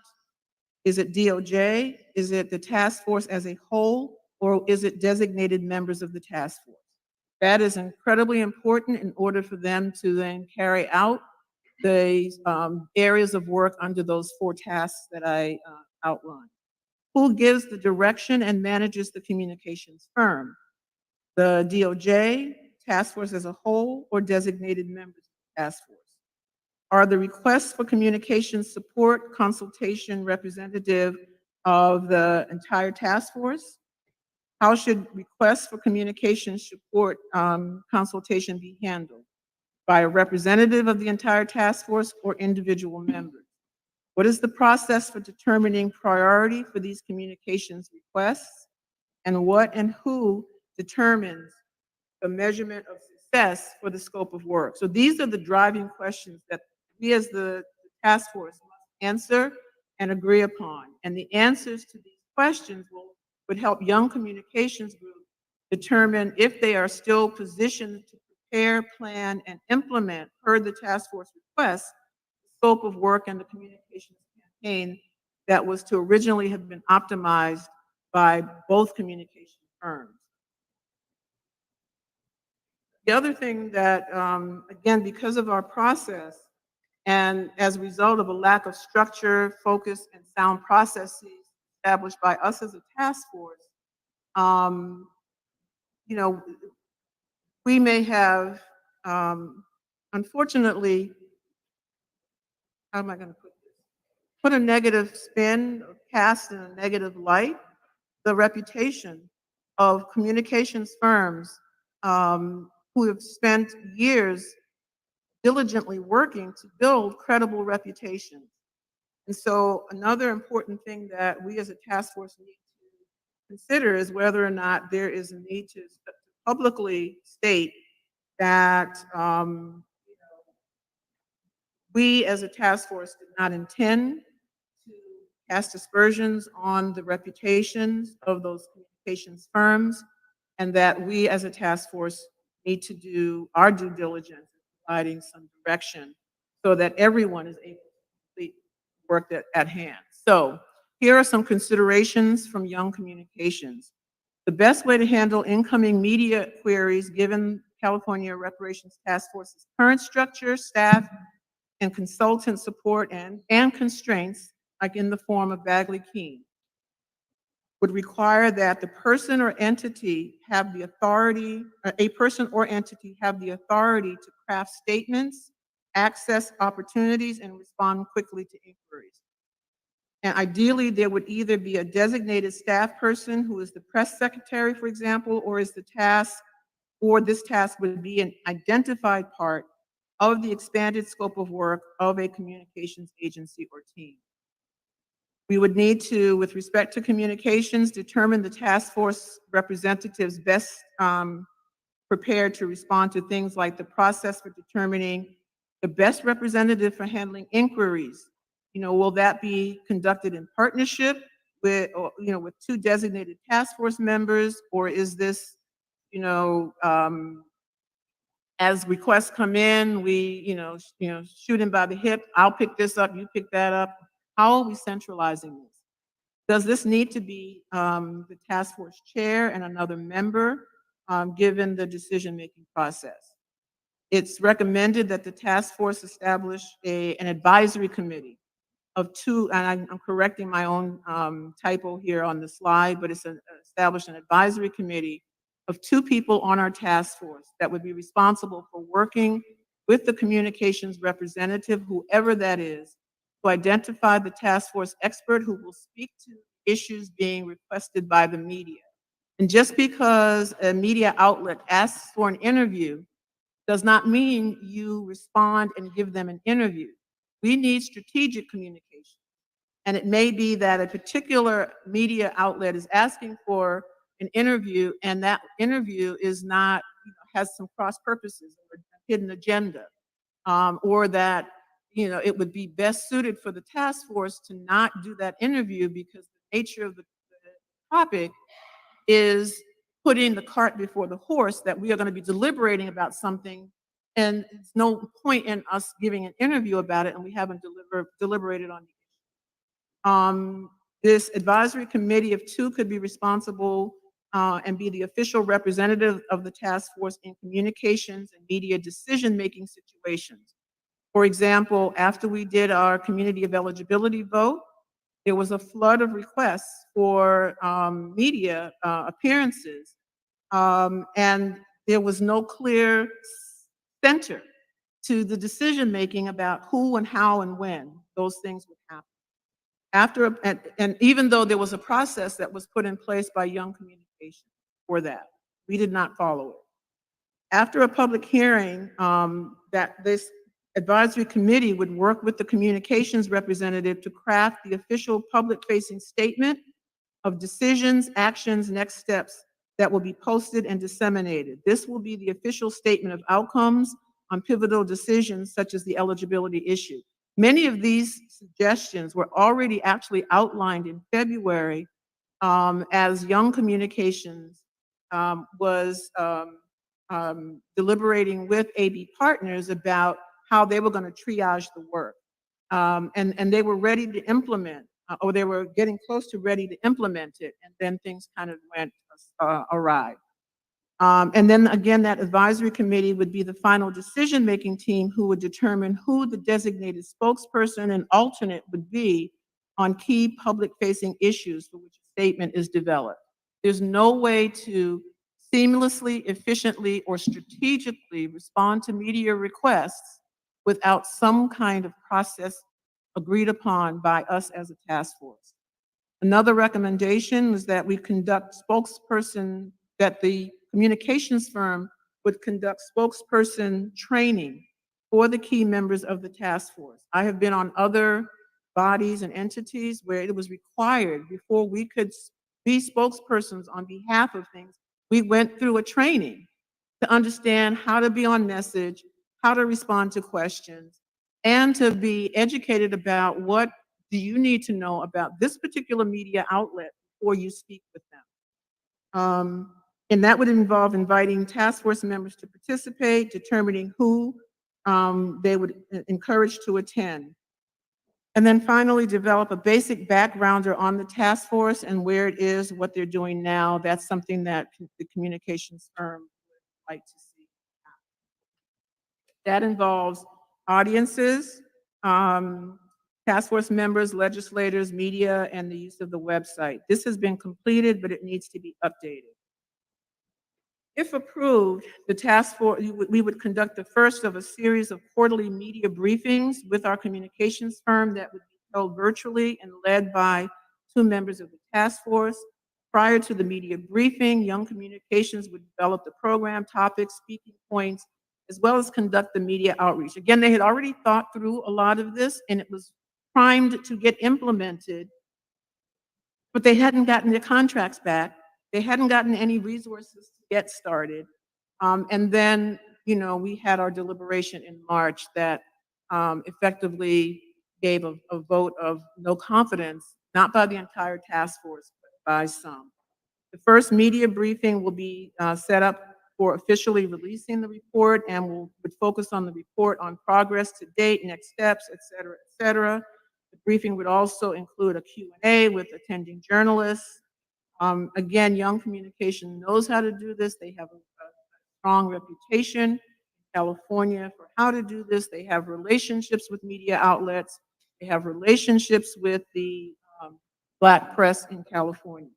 Is it DOJ? Is it the task force as a whole? Or is it designated members of the task force? That is incredibly important in order for them to then carry out the areas of work under those 4 tasks that I outlined. Who gives the direction and manages the communications firm? The DOJ, task force as a whole, or designated members of the task force? Are the requests for communication support consultation representative of the entire task force? How should requests for communication support consultation be handled? By a representative of the entire task force or individual members? What is the process for determining priority for these communications requests? And what and who determines the measurement of success for the scope of work? So these are the driving questions that we as the task force must answer and agree upon. And the answers to these questions would help Young Communications Group determine if they are still positioned to prepare, plan, and implement, per the task force request, the scope of work and the communications campaign that was to originally have been optimized by both communication firms. The other thing that, again, because of our process, and as a result of a lack of structure, focus, and sound processes established by us as a task force, You know, we may have, unfortunately, how am I going to put this? Put a negative spin, cast in a negative light, the reputation of communications firms who have spent years diligently working to build credible reputations. And so another important thing that we as a task force need to consider is whether or not there is a need to publicly state that we as a task force did not intend to cast aspersions on the reputations of those communications firms, and that we as a task force need to do our due diligence in providing some direction so that everyone is able to complete work at hand. So here are some considerations from Young Communications. The best way to handle incoming media queries given California Reparations Task Force's current structure, staff, and consultant support and constraints, like in the form of Bagley-Keene, would require that the person or entity have the authority, a person or entity have the authority to craft statements, access opportunities, and respond quickly to inquiries. And ideally, there would either be a designated staff person who is the press secretary, for example, or is the task, or this task would be an identified part of the expanded scope of work of a communications agency or team. We would need to, with respect to communications, determine the task force representatives best prepared to respond to things like the process for determining the best representative for handling inquiries. You know, will that be conducted in partnership with, or, you know, with two designated task force members, or is this, you know, as requests come in, we, shoot him by the hip. I'll pick this up, you pick that up. How are we centralizing this? Does this need to be the task force chair and another member, given the decision-making process? It's recommended that the task force establish an advisory committee of two, and I'm correcting my own typo here on the slide, but it's establish an advisory committee of two people on our task force that would be responsible for working with the communications representative, whoever that is, to identify the task force expert who will speak to issues being requested by the media. And just because a media outlet asks for an interview does not mean you respond and give them an interview. We need strategic communication. And it may be that a particular media outlet is asking for an interview, and that interview is not, has some cross purposes or hidden agenda, or that, it would be best suited for the task force to not do that interview because the nature of the topic is putting the cart before the horse, that we are going to be deliberating about something, and there's no point in us giving an interview about it and we haven't deliberated on it. This advisory committee of two could be responsible and be the official representative of the task force in communications and media decision-making situations. For example, after we did our community of eligibility vote, there was a flood of requests for media appearances, and there was no clear center to the decision-making about who and how and when those things would happen. And even though there was a process that was put in place by Young Communications for that, we did not follow it. After a public hearing, that this advisory committee would work with the communications representative to craft the official public-facing statement of decisions, actions, next steps that will be posted and disseminated. This will be the official statement of outcomes on pivotal decisions such as the eligibility issue. Many of these suggestions were already actually outlined in February as Young Communications was deliberating with AB partners about how they were going to triage the work. And they were ready to implement, or they were getting close to ready to implement it, and then things kind of went awry. And then again, that advisory committee would be the final decision-making team who would determine who the designated spokesperson and alternate would be on key public-facing issues for which a statement is developed. There's no way to seamlessly, efficiently, or strategically respond to media requests without some kind of process agreed upon by us as a task force. Another recommendation was that we conduct spokesperson, that the communications firm would conduct spokesperson training for the key members of the task force. I have been on other bodies and entities where it was required before we could be spokespersons on behalf of things. We went through a training to understand how to be on message, how to respond to questions, and to be educated about what do you need to know about this particular media outlet before you speak with them. And that would involve inviting task force members to participate, determining who they would encourage to attend. And then finally, develop a basic backgrounder on the task force and where it is, what they're doing now. That's something that the communications firm would like to see. That involves audiences, task force members, legislators, media, and the use of the website. This has been completed, but it needs to be updated. If approved, the task force, we would conduct the first of a series of quarterly media briefings with our communications firm that would be held virtually and led by 2 members of the task force. Prior to the media briefing, Young Communications would develop the program, topics, speaking points, as well as conduct the media outreach. Again, they had already thought through a lot of this and it was primed to get implemented, but they hadn't gotten their contracts back. They hadn't gotten any resources to get started. And then, we had our deliberation in March that effectively gave a vote of no confidence, not by the entire task force, but by some. The first media briefing will be set up for officially releasing the report, and would focus on the report on progress to date, next steps, et cetera, et cetera. The briefing would also include a Q&A with attending journalists. Again, Young Communication knows how to do this. They have a strong reputation in California for how to do this. They have relationships with media outlets. They have relationships with the Black press in California.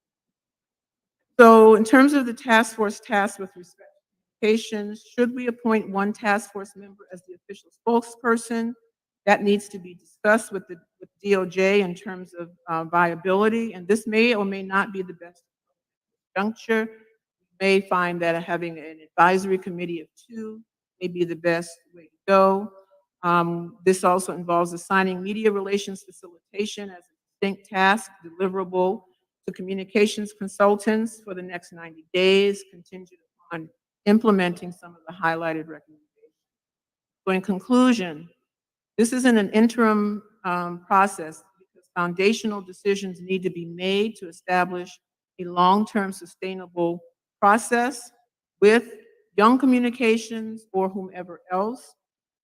So in terms of the task force tasked with respect to communications, should we appoint one task force member as the official spokesperson? That needs to be discussed with DOJ in terms of viability, and this may or may not be the best juncture. You may find that having an advisory committee of 2 may be the best way to go. This also involves assigning media relations facilitation as a distinct task deliverable to communications consultants for the next 90 days, contingent upon implementing some of the highlighted recommendations. So in conclusion, this isn't an interim process because foundational decisions need to be made to establish a long-term sustainable process with Young Communications or whomever else.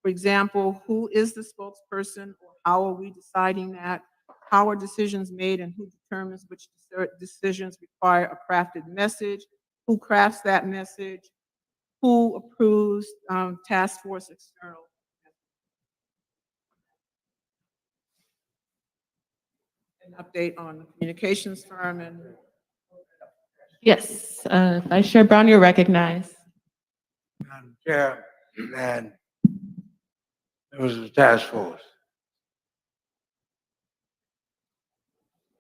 For example, who is the spokesperson, or how are we deciding that? How are decisions made, and who determines which decisions require a crafted message? Who crafts that message? Who approves task force external? An update on the communications firm and. Yes, Vice Chair Brown, you're recognized. Madam Chair, and it was the task force.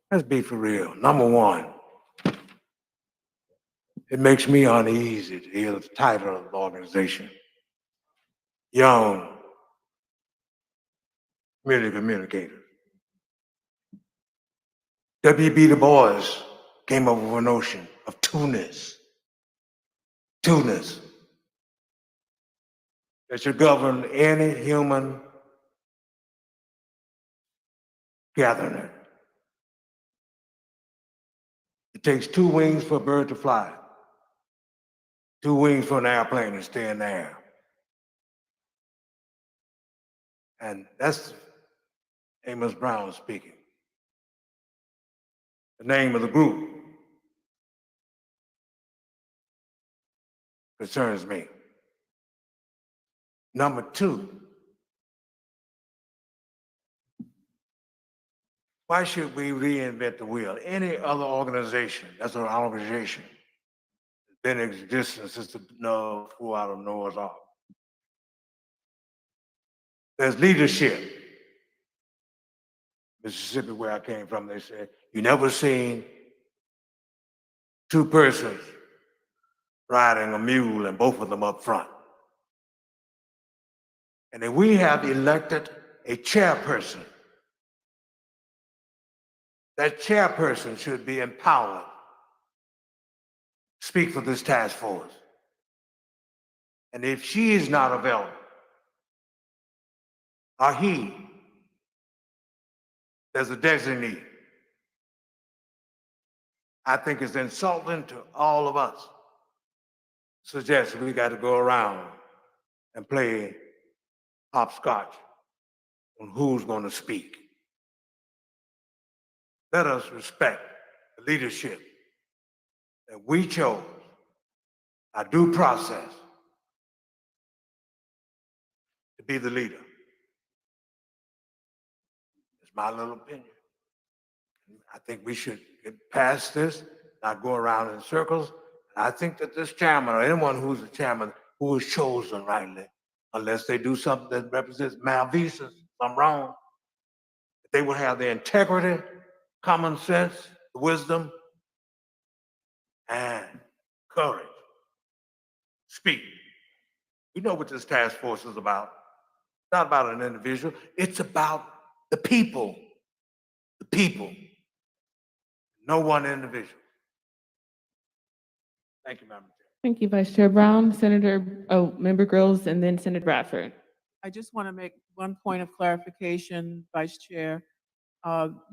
Let's be for real. Number one, it makes me uneasy to hear the title of the organization. Young Community Communicators. W.B. Du Bois came up with a notion of two-ness. Two-ness. That should govern any human gathering. It takes 2 wings for a bird to fly, 2 wings for an airplane to stay in the air. And that's Amos Brown speaking. The name of the group concerns me. Number 2, Why should we reinvent the wheel? Any other organization, that's an organization, has been in existence since the pool out of Noah's Ark. There's leadership. Mississippi, where I came from, they said, you never seen two persons riding a mule and both of them up front. And then we have elected a chairperson. That chairperson should be empowered to speak for this task force. And if she is not available, or he, there's a designee, I think it's insulting to all of us. Suggest we got to go around and play hopscotch on who's going to speak. Let us respect the leadership that we chose, our due process, to be the leader. It's my little opinion. I think we should get past this, not go around in circles. I think that this chairman, or anyone who's a chairman, who is chosen rightly, unless they do something that represents malfeasance, if I'm wrong, they will have the integrity, common sense, wisdom, and courage. Speak. You know what this task force is about. It's not about an individual. It's about the people. The people. No one individual. Thank you, Madam Chair. Thank you, Vice Chair Brown. Member Grills, and then Senator Bradford. I just want to make one point of clarification, Vice Chair.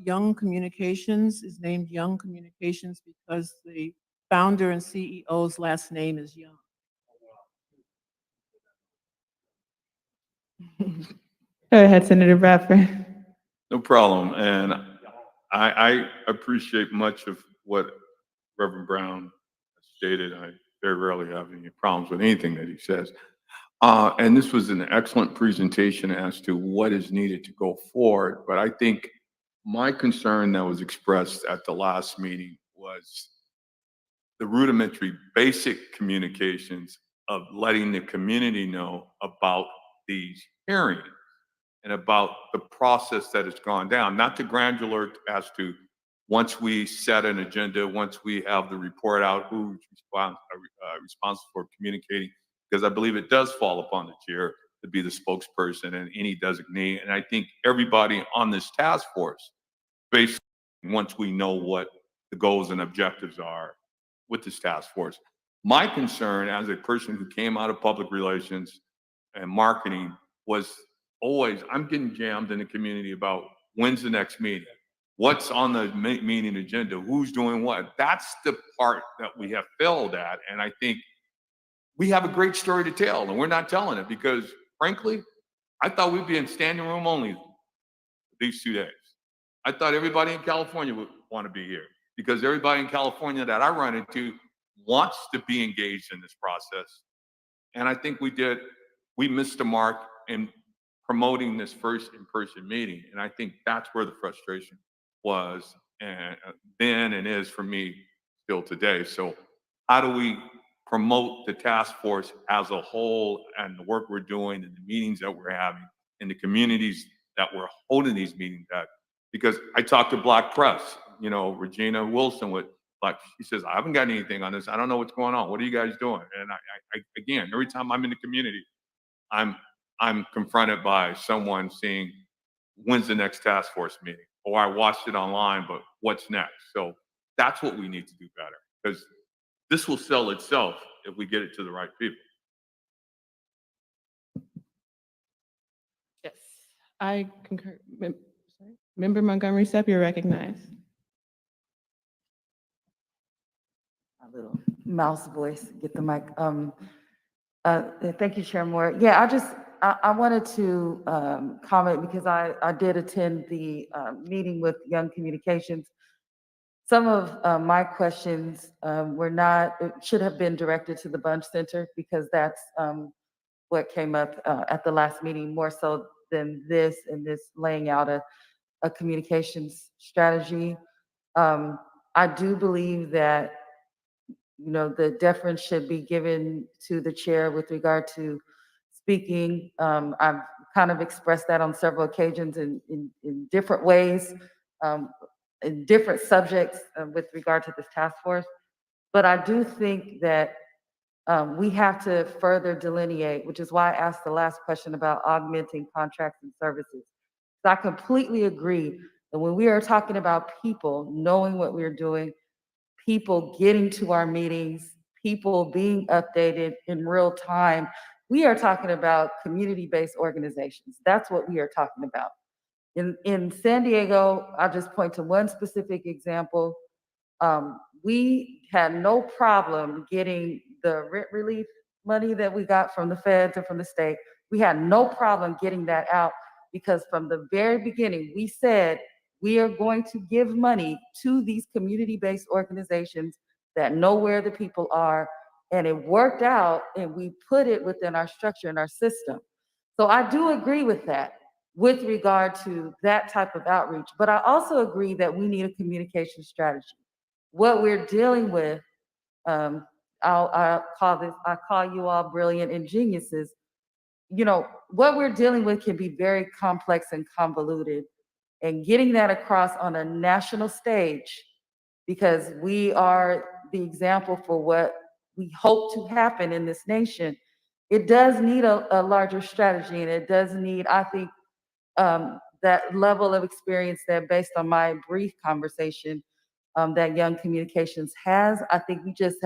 Young Communications is named Young Communications because the founder and CEO's last name is Young. Go ahead, Senator Bradford. No problem. And I appreciate much of what Reverend Brown stated. I very rarely have any problems with anything that he says. And this was an excellent presentation as to what is needed to go forward. But I think my concern that was expressed at the last meeting was the rudimentary basic communications of letting the community know about these hearings and about the process that has gone down, not the granular as to once we set an agenda, once we have the report out, who's responsible for communicating, because I believe it does fall upon the chair to be the spokesperson and any designee. And I think everybody on this task force, basically, once we know what the goals and objectives are with this task force. My concern as a person who came out of public relations and marketing was always, I'm getting jammed in the community about when's the next meeting? What's on the meeting agenda? Who's doing what? That's the part that we have failed at. And I think we have a great story to tell, and we're not telling it because, frankly, I thought we'd be in standing room only these 2 days. I thought everybody in California would want to be here because everybody in California that I run into wants to be engaged in this process. And I think we missed the mark in promoting this first in-person meeting. And I think that's where the frustration was, and then and is for me still today. So how do we promote the task force as a whole and the work we're doing and the meetings that we're having in the communities that we're holding these meetings at? Because I talked to Black Press, Regina Wilson she says, I haven't got anything on this. I don't know what's going on. What are you guys doing? And I again, every time I'm in the community, I'm confronted by someone saying, when's the next task force meeting? Or I watched it online, but what's next? So that's what we need to do better, because this will sell itself if we get it to the right people. Yes, I concur. Member Montgomery Stepp, you're recognized. A little mouse voice, get the mic. Thank you, Chair Moore. Yeah, I wanted to comment because I did attend the meeting with Young Communications. Some of my questions should have been directed to the Bunch Center because that's what came up at the last meeting more so than this and this laying out a communications strategy. I do believe that, the deference should be given to the chair with regard to speaking. I've kind of expressed that on several occasions in different ways, in different subjects with regard to this task force. But I do think that we have to further delineate, which is why I asked the last question about augmenting contracts and services. So I completely agree that when we are talking about people knowing what we're doing, people getting to our meetings, people being updated in real time, we are talking about community-based organizations. That's what we are talking about. In San Diego, I'll just point to one specific example. We had no problem getting the rent relief money that we got from the feds and from the state. We had no problem getting that out because from the very beginning, we said we are going to give money to these community-based organizations that know where the people are. And it worked out, and we put it within our structure and our system. So I do agree with that with regard to that type of outreach. But I also agree that we need a communication strategy. What we're dealing with, I'll call you all brilliant and geniuses. What we're dealing with can be very complex and convoluted. And getting that across on a national stage, because we are the example for what we hope to happen in this nation, it does need a larger strategy, and it does need, I think, that level of experience that, based on my brief conversation, that Young Communications has. I think we just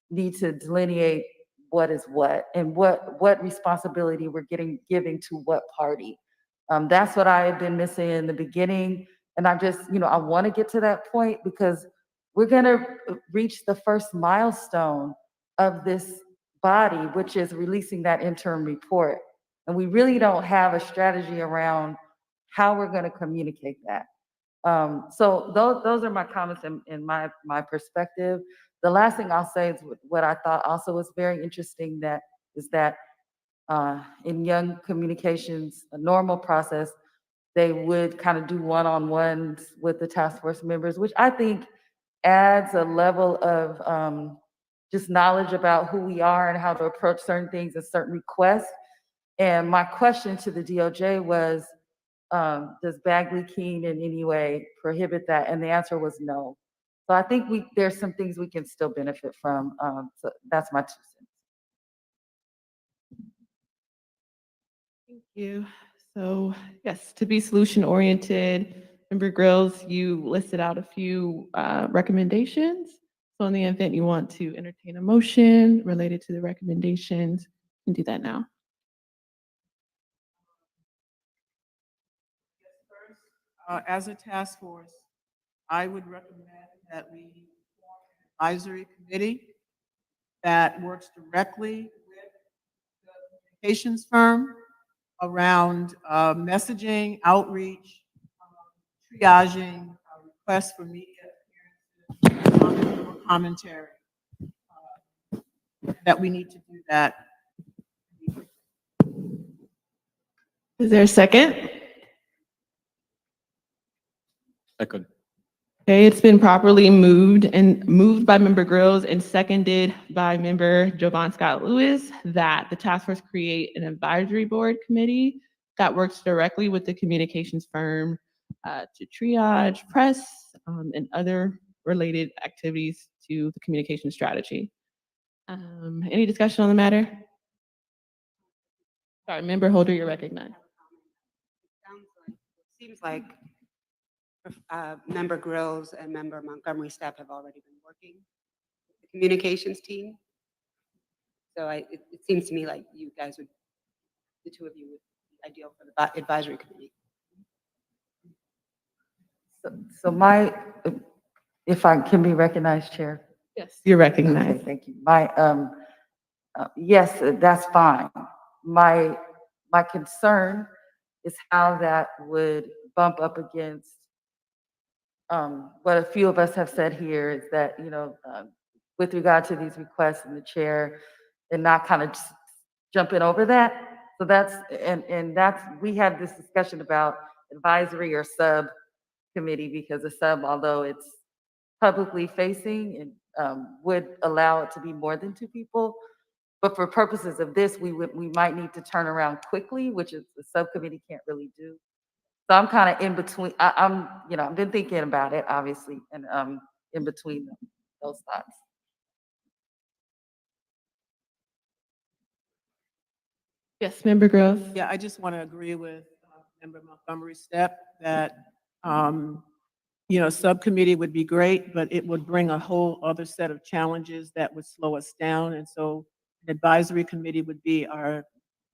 need to delineate what is what and what responsibility we're giving to what party. That's what I have been missing in the beginning. And I just, I want to get to that point because we're going to reach the first milestone of this body, which is releasing that interim report. And we really don't have a strategy around how we're going to communicate that. So those are my comments and my perspective. The last thing I'll say is what I thought also was very interesting, is that in Young Communications, a normal process, they would kind of do one-on-ones with the task force members, which I think adds a level of just knowledge about who we are and how to approach certain things and certain requests. And my question to the DOJ was, does Bagley-Keene in any way prohibit that? And the answer was no. So I think there's some things we can still benefit from. So that's my 2 cents. Thank you. So yes, to be solution oriented, Member Grills, you listed out a few recommendations. So in the event you want to entertain a motion related to the recommendations, you can do that now. As a task force, I would recommend that we form an advisory committee that works directly with the communications firm around messaging, outreach, triaging, requests for media appearances, commentary. That we need to do that. Is there a second? Second. Okay, it's been properly moved by Member Grills and seconded by Member Jovan Scott Lewis that the task force create an advisory board committee that works directly with the communications firm to triage, press, and other related activities to the communication strategy. Any discussion on the matter? Sorry, Member Holder, you're recognized. Seems like Member Grills and Member Montgomery staff have already been working with the communications team. So it seems to me like you guys would, the two of you, would be ideal for the advisory committee. So if I can be recognized, Chair. Yes, you're recognized. Okay, thank you. Yes, that's fine. My concern is how that would bump up against what a few of us have said here, is that, with regard to these requests in the chair and not kind of jumping over that. So we had this discussion about advisory or subcommittee, because a sub, although it's publicly facing, and would allow it to be more than 2 people. But for purposes of this, we might need to turn around quickly, which is the subcommittee can't really do. So I'm kind of in between. I've been thinking about it, obviously, and in between those thoughts. Yes, Member Gross. Yeah, I just want to agree with Member Montgomery's step that, subcommittee would be great, but it would bring a whole other set of challenges that would slow us down. And so an advisory committee would be our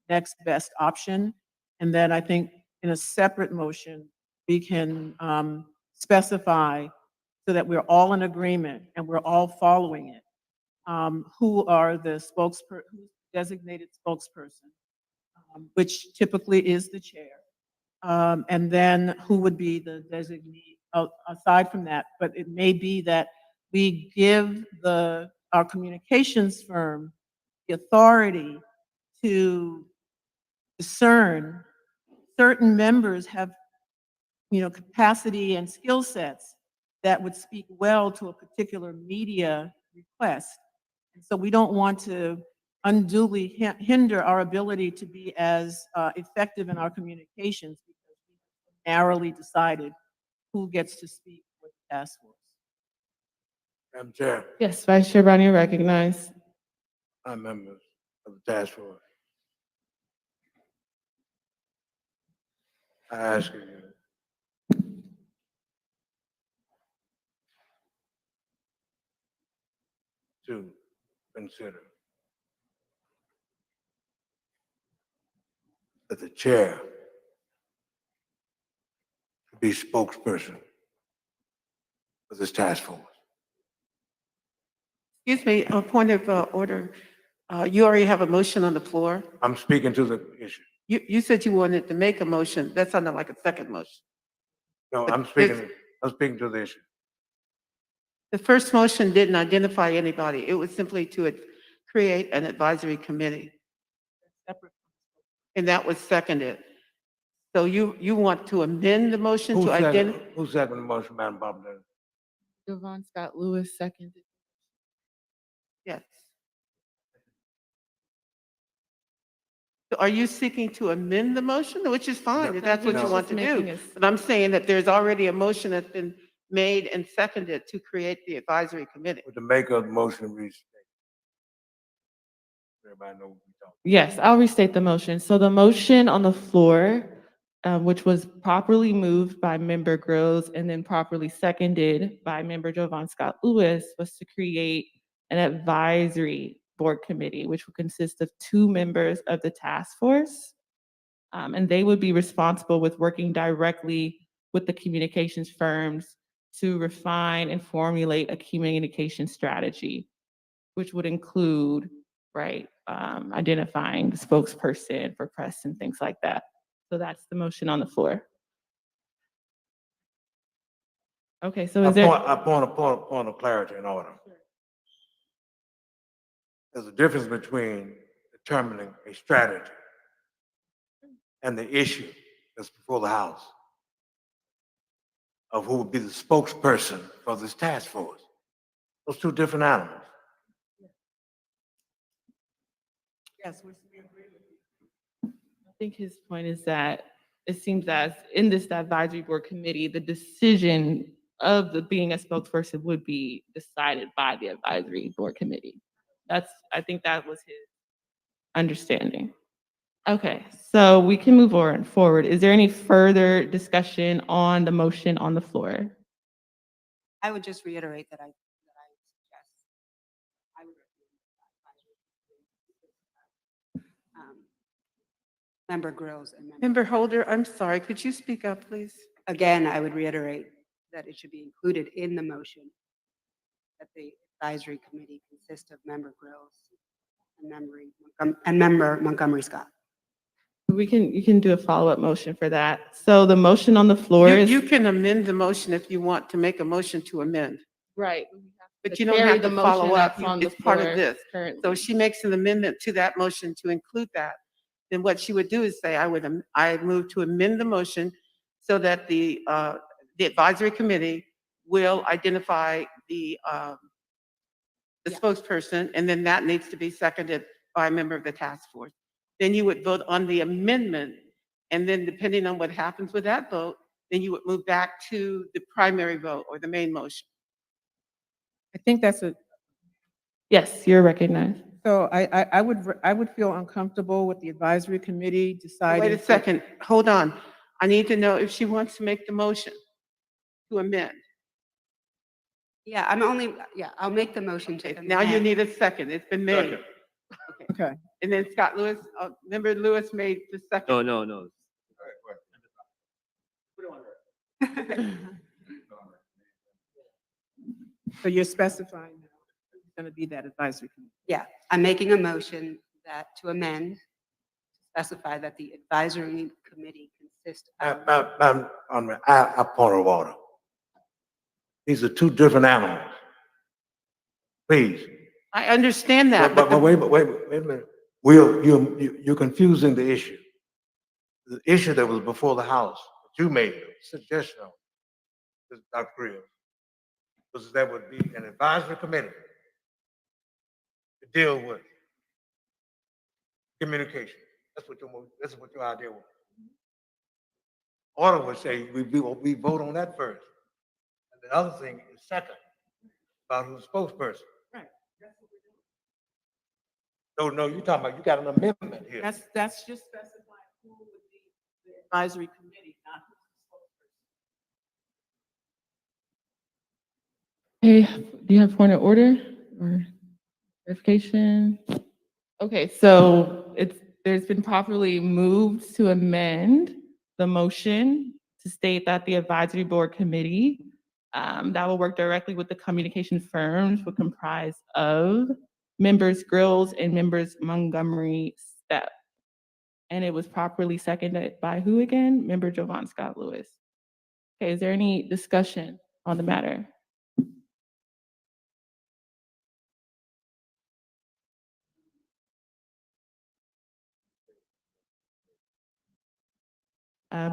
next best option. And then I think in a separate motion, we can specify so that we're all in agreement and we're all following it. Who are the who's designated spokesperson, which typically is the chair. And then who would be the designee aside from that. But it may be that we give our communications firm the authority to discern certain members have, capacity and skill sets that would speak well to a particular media request. And so we don't want to unduly hinder our ability to be as effective in our communications because we narrowly decided who gets to speak with the task force. Madam Chair, Yes, Vice Chair Brown, you're recognized. I'm members of the task force. I ask you to consider that the chair be spokesperson for this task force. Excuse me, a point of order. You already have a motion on the floor. I'm speaking to the issue. You said you wanted to make a motion. That sounded like a second motion. No, But I'm speaking to the issue. The first motion didn't identify anybody. It was simply to create an advisory committee. And that was seconded. So you want to amend the motion to identify? Who seconded the motion, Madam Bobbitt? Yvonne Scott Lewis seconded. Yes. So are you seeking to amend the motion, which is fine, if that's what you want to do? But I'm saying that there's already a motion that's been made and seconded to create the advisory committee. With the maker of the motion restate. Everybody know what we're talking. Yes, I'll restate the motion. So the motion on the floor, which was properly moved by Member Groves and then properly seconded by Member Jovan Scott Lewis, was to create an advisory board committee, which would consist of 2 members of the task force. And they would be responsible with working directly with the communications firms to refine and formulate a communication strategy, which would include, identifying the spokesperson for press and things like that. So that's the motion on the floor. Okay, so is there? A point of clarity and order. There's a difference between determining a strategy and the issue that's before the House of who would be the spokesperson for this task force. Those 2 different animals. Yes, we agree with you. I think his point is that it seems as in this advisory board committee, the decision of being a spokesperson would be decided by the advisory board committee. I think that was his understanding. Okay, so we can move forward. Is there any further discussion on the motion on the floor? I would just reiterate that I suggest I would recommend Member Grills and Member Holder, I'm sorry, could you speak up, please? again, I would reiterate that it should be included in the motion that the advisory committee consists of Member Grills and Member Montgomery Scott. You can do a follow-up motion for that. So the motion on the floor is. You can amend the motion if you want to make a motion to amend. Right. But you don't have to follow up. It's part of this. Currently. So if she makes an amendment to that motion to include that, then what she would do is say, I move to amend the motion so that the advisory committee will identify the spokesperson, and then that needs to be seconded by a member of the task force. Then you would vote on the amendment, and then depending on what happens with that vote, then you would move back to the primary vote or the main motion. I think that's a, Yes, you're recognized. so I would feel uncomfortable with the advisory committee deciding. Wait a second, hold on. I need to know if she wants to make the motion to amend. Yeah, I'll make the motion to amend. Now you need a second. It's been made. Second. Okay. And then Scott Lewis, member Lewis made the second. No. So you're specifying now it's going to be that advisory committee. Yeah, I'm making a motion to amend, to specify that the advisory committee consists of. I point of order. These are two different animals. Please. I understand that, But wait a minute. You're confusing the issue. The issue that was before the House, that you made a suggestion of, Dr. Creel, was that would be an advisory committee to deal with communication. That's what your idea was. Order would say we vote on that first. And the other thing is second, about who's spokesperson. Right. No, you're talking about, you got an amendment here. That's just specifying who would be the advisory committee, not who's the spokesperson. Okay, do you have point of order or verification? Okay, so there's been properly moved to amend the motion to state that the advisory board committee that will work directly with the communication firms would comprise of members Grills and members Montgomery Step. And it was properly seconded by who again? Member Jovan Scott Lewis. Okay, is there any discussion on the matter?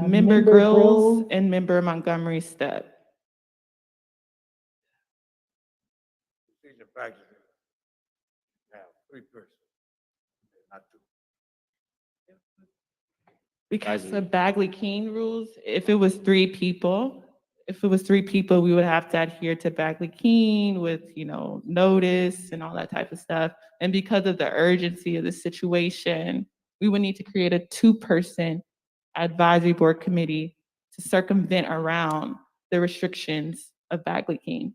Member Grills and member Montgomery Step. Procedure practice. Now, 3 persons, not 2. Because of Bagley-Keene rules, if it was 3 people, we would have to adhere to Bagley-Keene with, notice and all that type of stuff. And because of the urgency of the situation, we would need to create a 2-person advisory board committee to circumvent around the restrictions of Bagley-Keene.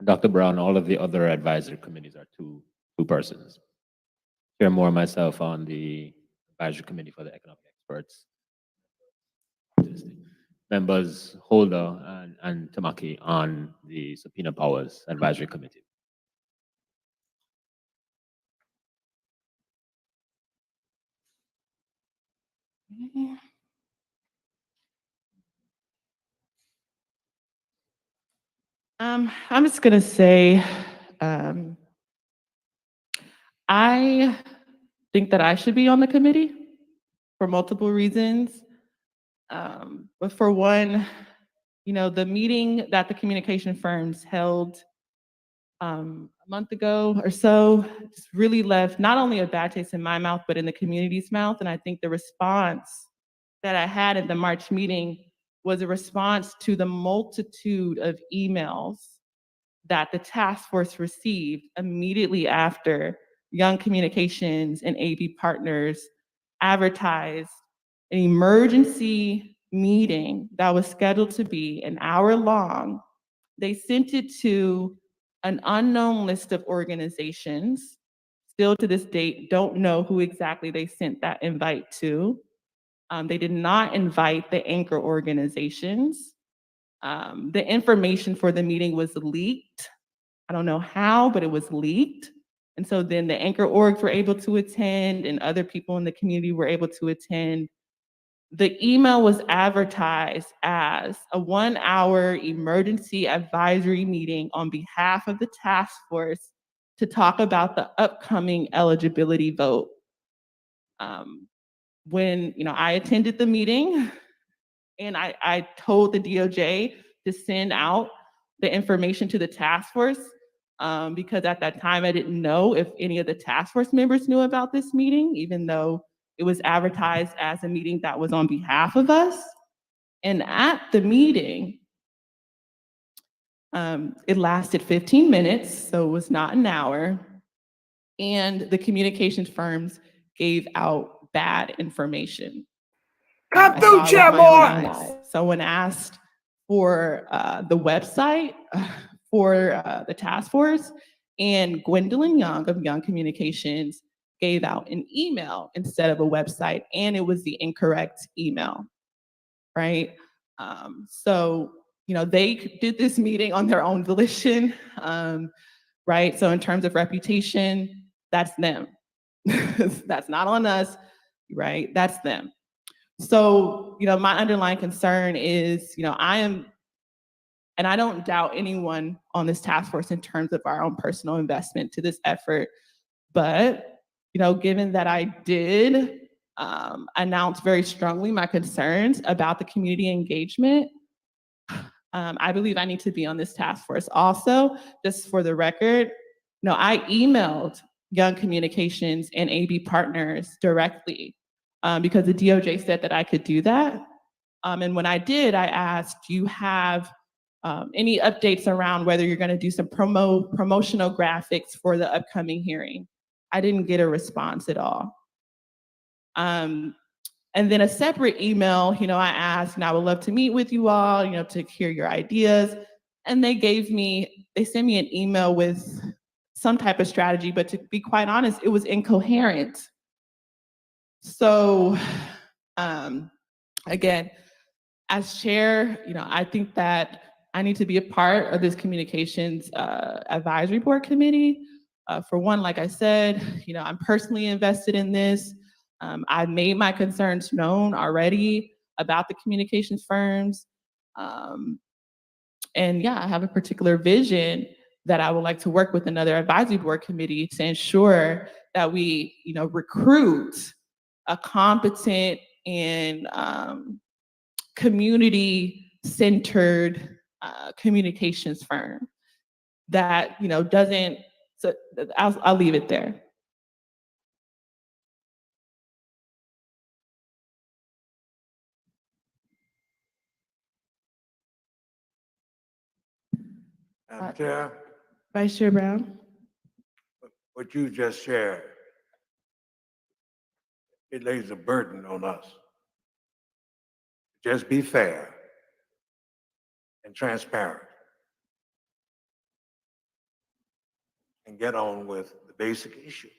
Dr. Brown, all of the other advisory committees are two persons. Chair Moore and myself on the advisory committee for the economic experts. Members Holder and Tamaki on the subpoena powers advisory committee. I'm just gonna say, I think that I should be on the committee for multiple reasons. But for one, the meeting that the communication firms held a month ago or so just really left not only a bad taste in my mouth, but in the community's mouth. And I think the response that I had at the March meeting was a response to the multitude of emails that the task force received immediately after Young Communications and AB Partners advertised an emergency meeting that was scheduled to be an hour long. They sent it to an unknown list of organizations. Still to this date, don't know who exactly they sent that invite to. They did not invite the anchor organizations. The information for the meeting was leaked. I don't know how, but it was leaked. And so then the anchor orgs were able to attend and other people in the community were able to attend. The email was advertised as a 1-hour emergency advisory meeting on behalf of the task force to talk about the upcoming eligibility vote. when, I attended the meeting and I told the DOJ to send out the information to the task force, because at that time I didn't know if any of the task force members knew about this meeting, even though it was advertised as a meeting that was on behalf of us. And at the meeting, it lasted 15 minutes, so it was not an hour. And the communications firms gave out bad information. Come I through, saw it Chair with my own Moore. eyes. Someone asked for the website for the task force, and Gwendolyn Young of Young Communications gave out an email instead of a website, and it was the incorrect email, right? So, they did this meeting on their own volition, right? So in terms of reputation, that's them. That's not on us, right? That's them. So, my underlying concern is, I am, and I don't doubt anyone on this task force in terms of our own personal investment to this effort, but, given that I did announce very strongly my concerns about the community engagement, I believe I need to be on this task force. Also, just for the record, I emailed Young Communications and AB Partners directly because the DOJ said that I could do that. And when I did, I asked, do you have any updates around whether you're going to do some promotional graphics for the upcoming hearing? I didn't get a response at all. And then a separate email, I asked, and I would love to meet with you all, to hear your ideas. And they sent me an email with some type of strategy, but to be quite honest, it was incoherent. So, again, as chair, I think that I need to be a part of this communications advisory board committee. For one, like I said, I'm personally invested in this. I've made my concerns known already about the communications firms. And yeah, I have a particular vision that I would like to work with another advisory board committee to ensure that we, recruit a competent and community-centered communications firm that, doesn't, so I'll leave it there. Madam Chair, Vice Chair Brown. what you just shared, it lays a burden on us. Just be fair and transparent and get on with the basic issue.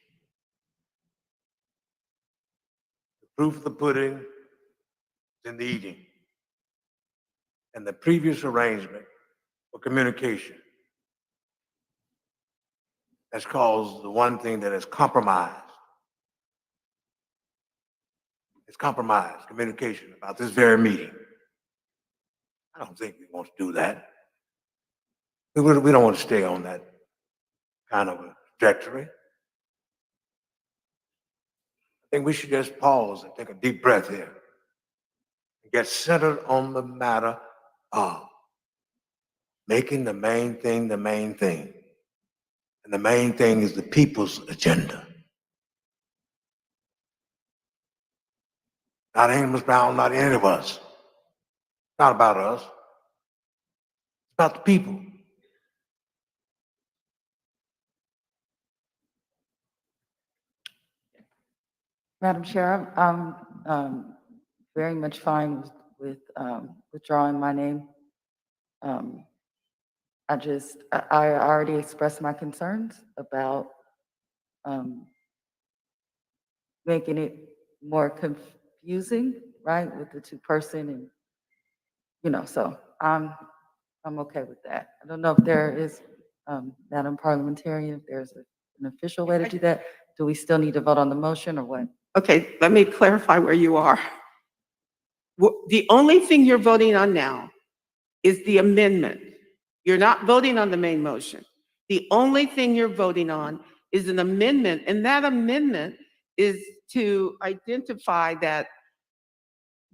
The proof of the pudding is in the eating. And the previous arrangement for communication has caused the one thing that is compromised. It's compromised communication about this very meeting. I don't think we want to do that. We don't want to stay on that kind of a trajectory. I think we should just pause and take a deep breath here and get centered on the matter of making the main thing the main thing. And the main thing is the people's agenda. Not Amos Brown, not any of us. It's not about us. It's about the people. Madam Chair, I'm very much fine with withdrawing my name. I already expressed my concerns about making it more confusing, right, with the two-person, and so I'm okay with that. I don't know if there is, Madam Parliamentarian, if there's an official way to do that. Do we still need to vote on the motion or what? Okay, let me clarify where you are. The only thing you're voting on now is the amendment. You're not voting on the main motion. The only thing you're voting on is an amendment, and that amendment is to identify that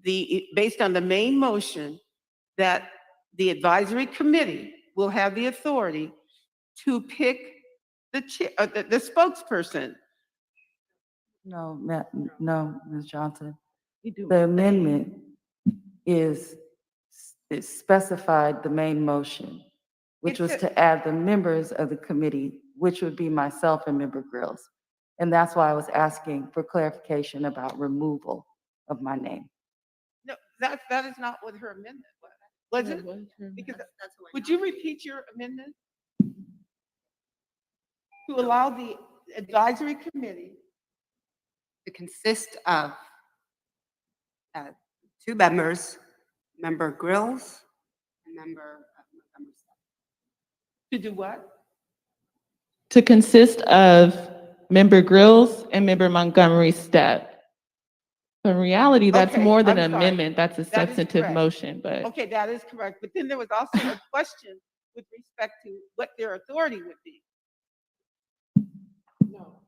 based on the main motion, that the advisory committee will have the authority to pick the chair, the spokesperson. No, no, Ms. Johnson. The amendment is, it specified the main motion, which was to add the members of the committee, which would be myself and Member Grills. And that's why I was asking for clarification about removal of my name. No, that is not what her amendment was. Was it? Because would you repeat your amendment? To allow the advisory committee To consist of two members, Member Grills and Member Montgomery. to do what? To consist of Member Grills and Member Montgomery Step. In reality, that's Okay, more than I'm an sorry. amendment, that's a That is substantive correct. motion, but. Okay, that is correct. But then there was also a question with respect to what their authority would be. No.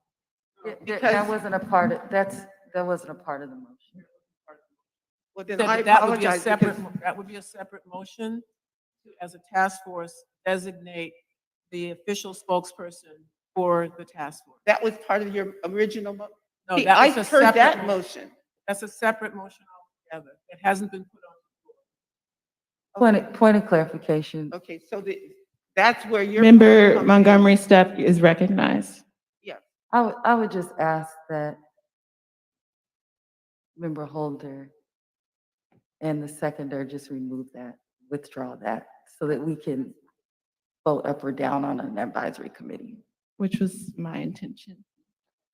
That wasn't a part of, that wasn't a part of the motion. Well, then Said I that would be a apologize separate, because that would be a separate motion to, as a task force, designate the official spokesperson for the task force. that was part of your original. No, See, that I was a heard that separate motion. That's a separate motion altogether. It hasn't been put on. Point of clarification. Okay, so that's where your. Member Montgomery Step is recognized. Yeah. I would just ask that Member Holder and the seconder just remove that, withdraw that, so that we can vote up or down on an advisory committee. Which was my intention.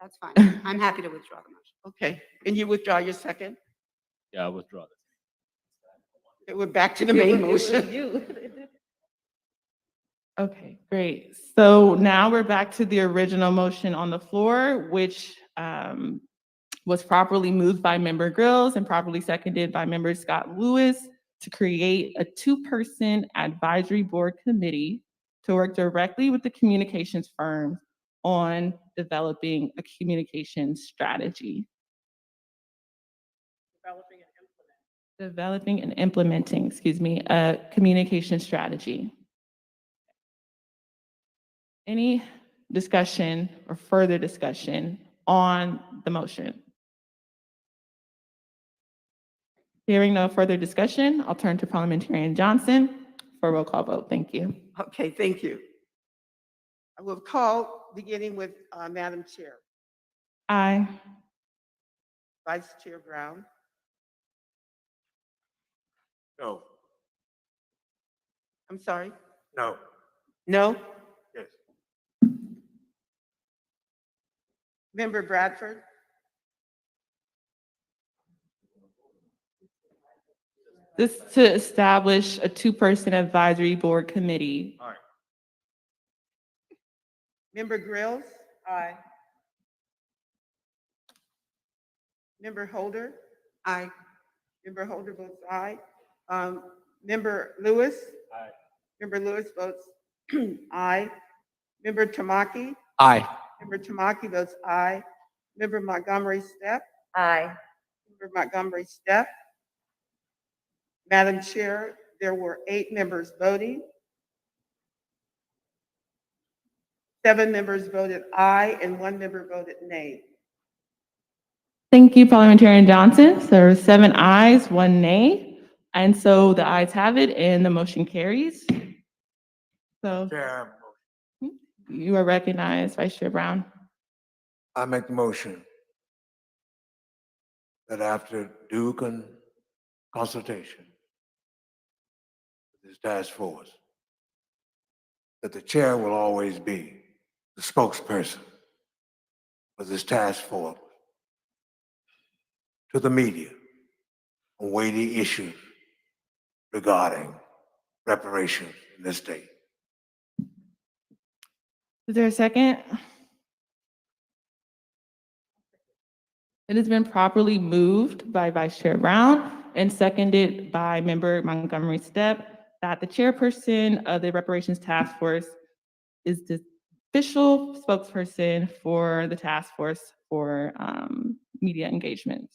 That's fine. I'm happy to withdraw the motion. Okay, and you withdraw your second? Yeah, I withdraw this. Okay, we're back to the main motion. Okay, great. So now we're back to the original motion on the floor, which was properly moved by Member Grills and properly seconded by Member Scott Lewis to create a two-person advisory board committee to work directly with the communications firms on developing a communication strategy. Developing and implementing, excuse me, a communication strategy. Any discussion or further discussion on the motion? Hearing no further discussion, I'll turn to Parliamentarian Johnson for a roll call vote. Thank you. Okay, thank you. I will call, beginning with Madam Chair. Aye. Vice Chair Brown. No. I'm sorry. No. No? Yes. Member Bradford? This is to establish a two-person advisory board committee. All right. Member Grills? Aye. Member Holder? Aye. Member Holder votes aye. Member Lewis? Aye. Member Lewis votes aye. Member Tamaki? Aye. Member Tamaki votes aye. Member Montgomery Step? Aye. Member Montgomery Step? Madam Chair, there were 8 members voting. 7 members voted aye and 1 member voted nay. Thank you, Parliamentarian Johnson. So there are 7 ayes, 1 nay. And so the ayes have it and the motion carries. So Chair, you are recognized, Vice Chair Brown. I make the motion that after due consultation with this task force, that the chair will always be the spokesperson for this task force to the media on weighty issues regarding reparations in this state. Is there a second? It has been properly moved by Vice Chair Brown and seconded by Member Montgomery Step that the chairperson of the Reparations Task Force is the official spokesperson for the task force for media engagements.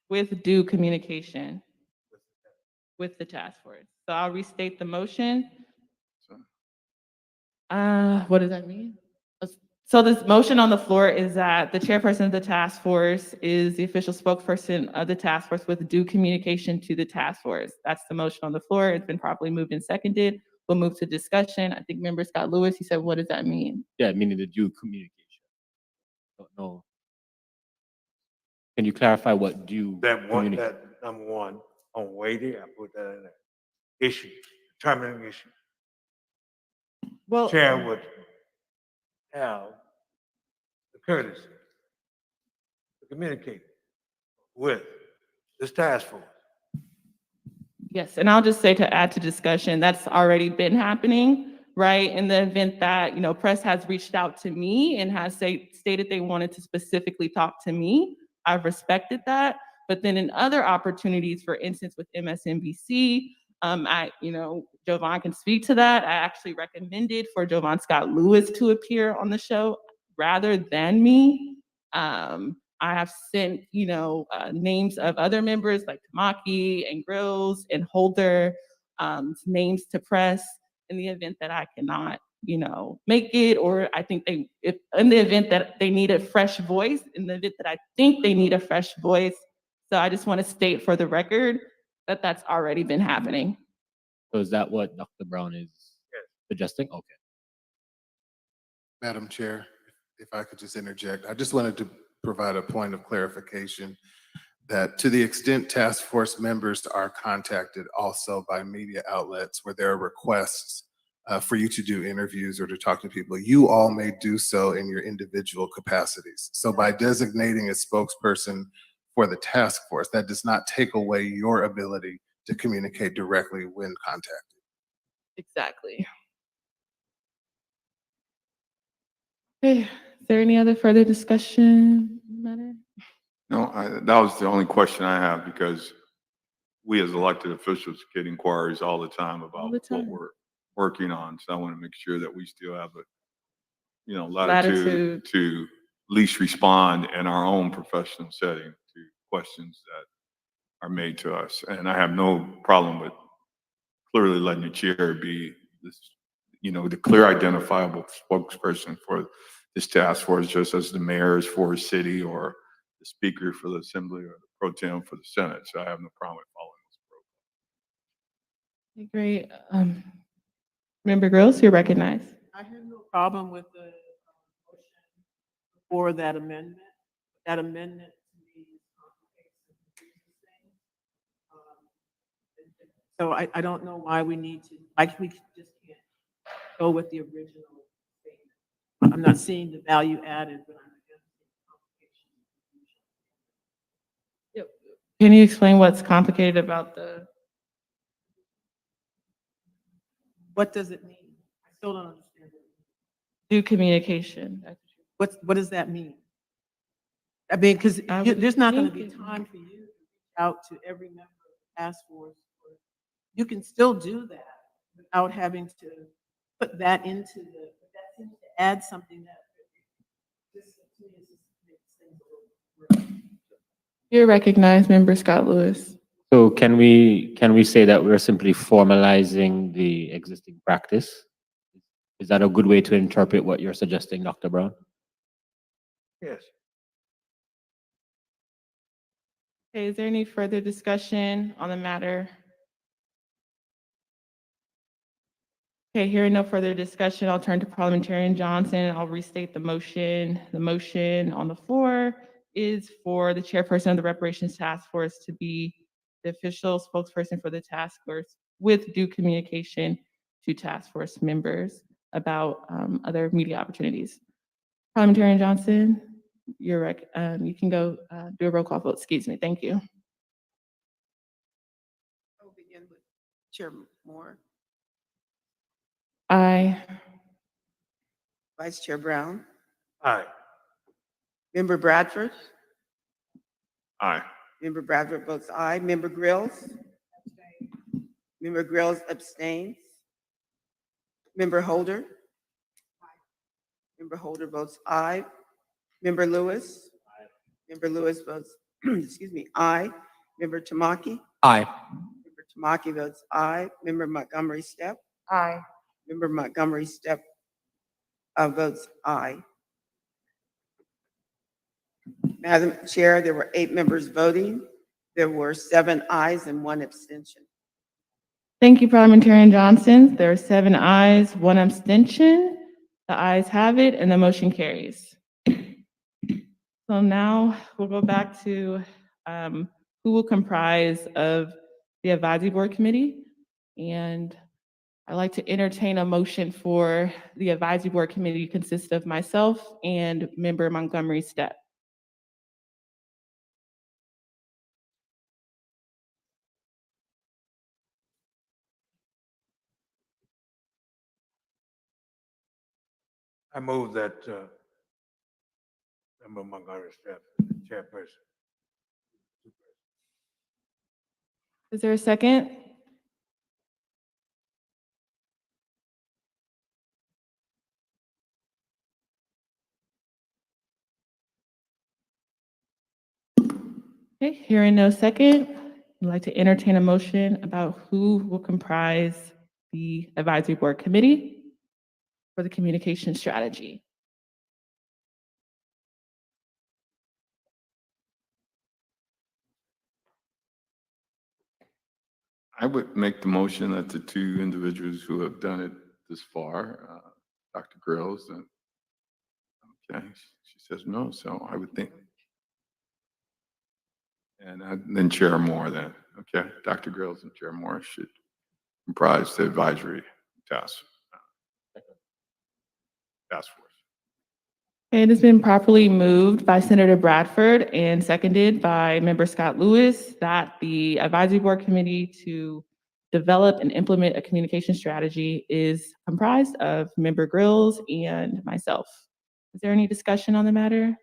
With due communication with the task force. So I'll restate the motion. What does that mean? So this motion on the floor is that the chairperson of the task force is the official spokesperson of the task force with due communication to the task force. That's the motion on the floor. It's been properly moved and seconded. We'll move to discussion. I think member Scott Lewis, he said, what does that mean? Yeah, meaning the due communication. Don't know. Can you clarify what due That communication? that number one, on weighty, I put that in there. Issue, determining issue. Well, Chair would have the courtesy to communicate with this task force. yes, and I'll just say to add to discussion, that's already been happening, right? In the event that, you know, press has reached out to me and has stated they wanted to specifically talk to me, I've respected that. But then in other opportunities, for instance, with MSNBC, Jovan can speak to that. I actually recommended for Jovan Scott Lewis to appear on the show rather than me. I have sent, names of other members like Tamaki and Grills and Holder, names to press in the event that I cannot, make it, or I think if in the event that they need a fresh voice, in the event that I think they need a fresh voice. So I just want to state for the record that that's already been happening. So is that what Dr. Brown is suggesting? Okay. Madam Chair, if I could just interject, I just wanted to provide a point of clarification that to the extent task force members are contacted also by media outlets where there are requests for you to do interviews or to talk to people, you all may do so in your individual capacities. So by designating a spokesperson for the task force, that does not take away your ability to communicate directly when contacted. Exactly. Okay, is there any other further discussion matter? No, that was the only question I have, because we as elected officials get inquiries all the time about what we're working on. So I want to make sure that we still have a, latitude to at least respond in our own professional setting to questions that are made to us. And I have no problem with clearly letting the chair be this, the clear identifiable spokesperson for this task force, just as the mayor is for a city or the speaker for the assembly or the pro tem for the Senate. So I have no problem with following this program. Great. Member Grills, you're recognized. I have no problem with the motion for that amendment. That amendment to me is complicated. So I don't know why we need to, we just can't go with the original statement. I'm not seeing the value added, but I'm against the complication. Can you explain what's complicated about the? What does it mean? I still don't understand it. Due communication. What does that mean? I mean, because there's not going to be time for you to reach out to every member of the task force. You can still do that without having to put that into the, that seems to add something that just makes things a little. You're recognized, Member Scott Lewis. So can we say that we're simply formalizing the existing practice? Is that a good way to interpret what you're suggesting, Dr. Brown? Yes. Okay, is there any further discussion on the matter? Okay, hearing no further discussion, I'll turn to Parliamentarian Johnson. I'll restate the motion. The motion on the floor is for the chairperson of the Reparations Task Force to be the official spokesperson for the task force with due communication to task force members about other media opportunities. Parliamentarian Johnson, you can go do a roll call vote. Excuse me. Thank you. I'll begin with Chair Moore. Aye. Vice Chair Brown. Aye. Member Bradford. Aye. Member Bradford votes aye. Member Grills. Member Grills abstains. Member Holder. Member Holder votes aye. Member Lewis? Member Lewis votes, excuse me, aye. Member Tamaki? Aye. Member Tamaki votes aye. Member Montgomery Steppe? Aye. Member Montgomery Steppe votes aye. Madam Chair, there were 8 members voting. There were 7 ayes and 1 abstention. Thank you, Parliamentarian Johnson. There are 7 ayes, 1 abstention. The ayes have it, and the motion carries. So now we'll go back to who will comprise of the advisory board committee. And I'd like to entertain a motion for the advisory board committee to consist of myself and member Montgomery Steppe. I move that Member Montgomery Steppe, chairperson. Is there a second? Okay, hearing no second, I'd like to entertain a motion about who will comprise the advisory board committee for the communication strategy. I would make the motion that the 2 individuals who have done it this far, Dr. Grills, and okay, she says no, so I would think. And then Chair Moore then, okay, Dr. Grills and Chair Moore should comprise the advisory task force. It has been properly moved by Senator Bradford and seconded by Member Scott Lewis that the advisory board committee to develop and implement a communication strategy is comprised of Member Grills and myself. Is there any discussion on the matter?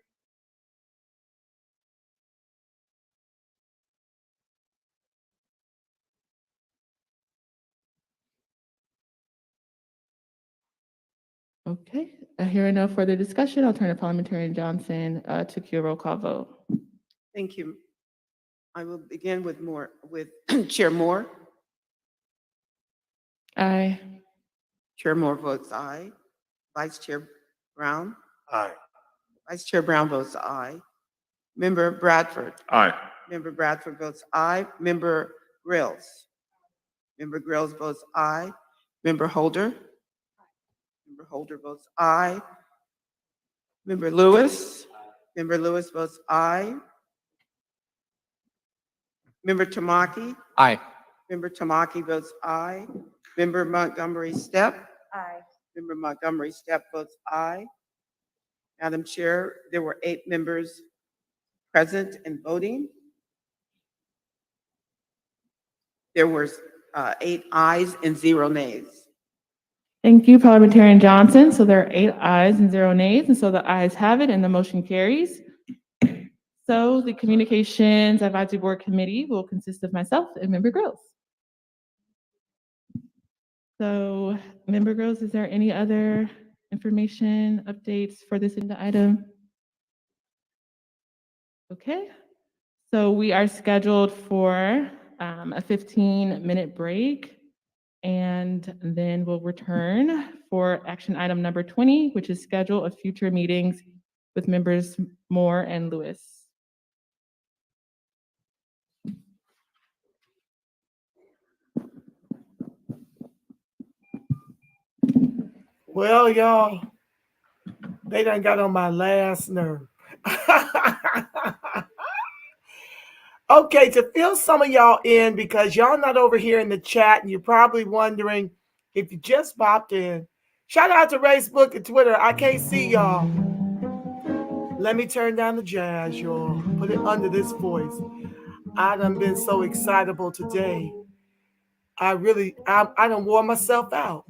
Okay, hearing no further discussion, I'll turn to Parliamentarian Johnson to cue a roll call vote. Thank you. I will begin with Chair Moore. Aye. Chair Moore votes aye. Vice Chair Brown? Aye. Vice Chair Brown votes aye. Member Bradford? Aye. Member Bradford votes aye. Member Grills? Member Grills votes aye. Member Holder? Member Holder votes aye. Member Lewis? Member Lewis votes aye. Member Tamaki? Aye. Member Tamaki votes aye. Member Montgomery Steppe? Aye. Member Montgomery Steppe votes aye. Madam Chair, there were 8 members present and voting. There were 8 ayes and 0 nays. Thank you, Parliamentarian Johnson. So there are 8 ayes and 0 nays, and so the ayes have it and the motion carries. So the Communications Advisory Board Committee will consist of myself and Member Grills. So Member Grills, is there any other information, updates for this agenda item? Okay, so we are scheduled for a 15-minute break. And then we'll return for action item number 20, which is schedule of future meetings with members Moore and Lewis. Well, y'all, they done got on my last nerve. Okay, to fill some of y'all in, because y'all not over here in the chat, and you're probably wondering if you just popped in. Shout out to Facebook and Twitter. I can't see y'all. Let me turn down the jazz, y'all. Put it under this voice. I done been so excitable today. I done wore myself out.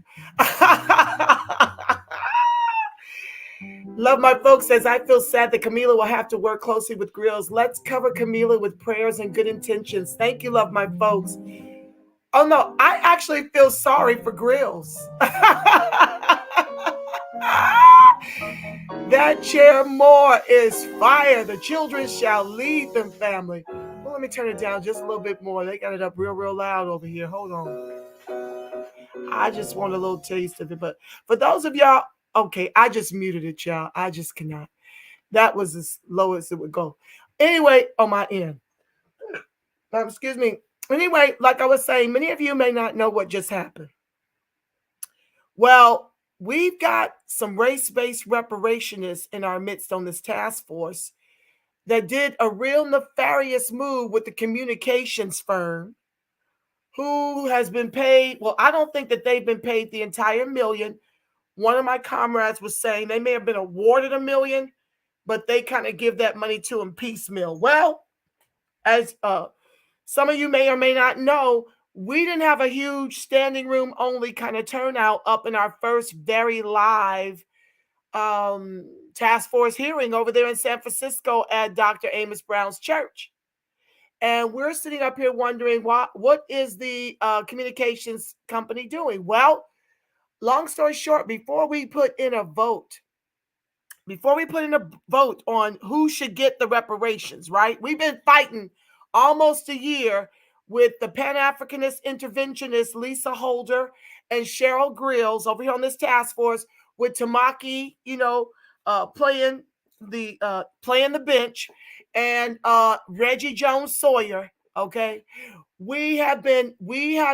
Love my folks says, I feel sad that Camila will have to work closely with Grills. Let's cover Camila with prayers and good intentions. Thank you, love my folks. Oh no, I actually feel sorry for Grills. That Chair Moore is fire. The children shall lead them, family. Well, let me turn it down just a little bit more. They got it up real loud over here. Hold on. I just want a little taste of it. But for those of y'all, okay, I just muted it, y'all. I just cannot. That was as low as it would go. Anyway, on my end. Excuse me. Anyway, like I was saying, many of you may not know what just happened. Well, we've got some race-based reparationists in our midst on this task force that did a real nefarious move with the communications firm who has been paid. Well, I don't think that they've been paid the entire $1 million. One of my comrades was saying they may have been awarded $1 million, but they kind of give that money to them piecemeal. Well, as some of you may or may not know, we didn't have a huge standing room only kind of turnout up in our first very live task force hearing over there in San Francisco at Dr. Amos Brown's church. And we're sitting up here wondering what is the communications company doing? Well, long story short, before we put in a vote on who should get the reparations, right? We've been fighting almost a year with the Pan-Africanist interventionist Lisa Holder and Cheryl Grills over here on this task force with Tamaki, playing the bench, and Reggie Jones Sawyer. Okay, we have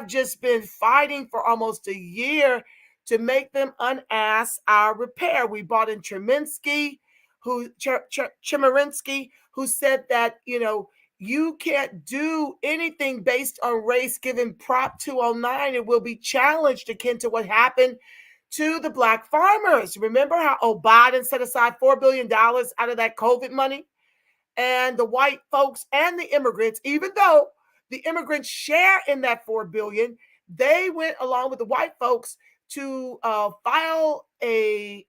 just been fighting for almost a year to make them unask our repair. We brought in Chemerinsky, who said that, you can't do anything based on race given Prop 209. It will be challenged akin to what happened to the Black farmers. Remember how Biden set aside $4 billion out of that COVID money? And the white folks and the immigrants, even though the immigrants share in that $4 billion, they went along with the white folks to file a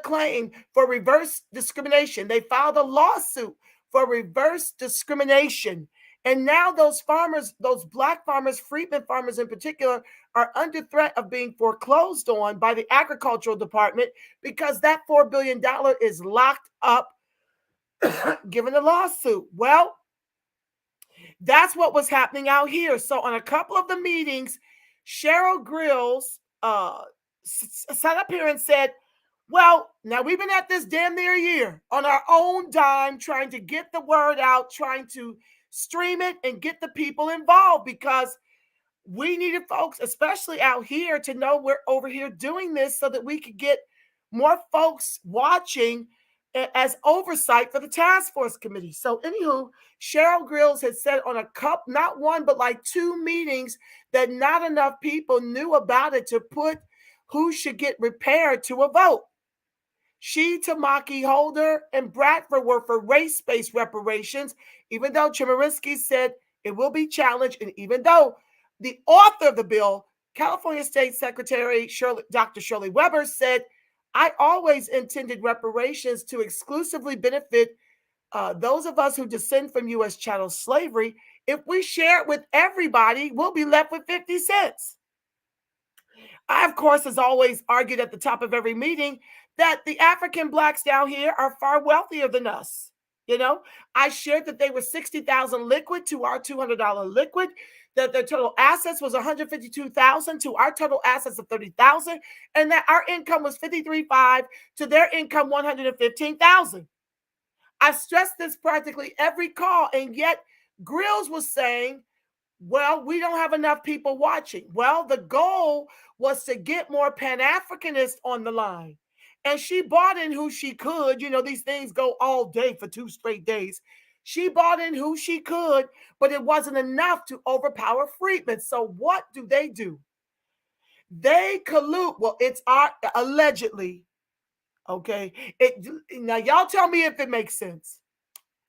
claim for reverse discrimination. They filed a lawsuit for reverse discrimination. And now those farmers, those Black farmers, Freedmen farmers in particular, are under threat of being foreclosed on by the agricultural department because that $4 billion is locked up given the lawsuit. Well, that's what was happening out here. So on a couple of the meetings, Cheryl Grills sat up here and said, well, now we've been at this damn near a year on our own dime, trying to get the word out, trying to stream it and get the people involved, because we needed folks, especially out here, to know we're over here doing this so that we could get more folks watching as oversight for the task force committee. So anywho, Cheryl Grills had said on not one, but like 2 meetings that not enough people knew about it to put who should get repaired to a vote. She, Tamaki, Holder, and Bradford were for race-based reparations, even though Chemerinsky said it will be challenged, and even though the author of the bill, California State Secretary Dr. Shirley Weber, said, I always intended reparations to exclusively benefit those of us who descend from U.S. chattel slavery. If we share it with everybody, we'll be left with 50 cents. I, of course, as always, argued at the top of every meeting that the African Blacks down here are far wealthier than us. I shared that they were $60,000 liquid to our $200 liquid, that their total assets was $152,000 to our total assets of $30,000, and that our income was $53,500 to their income $115,000. I stressed this practically every call, and yet Grills was saying, well, we don't have enough people watching. Well, the goal was to get more Pan-Africanists on the line. And she bought in who she could. These things go all day for 2 straight days. She bought in who she could, but it wasn't enough to overpower Freedmen. So what do? They collude. Well, it's allegedly, okay? Now, y'all tell me if it makes sense.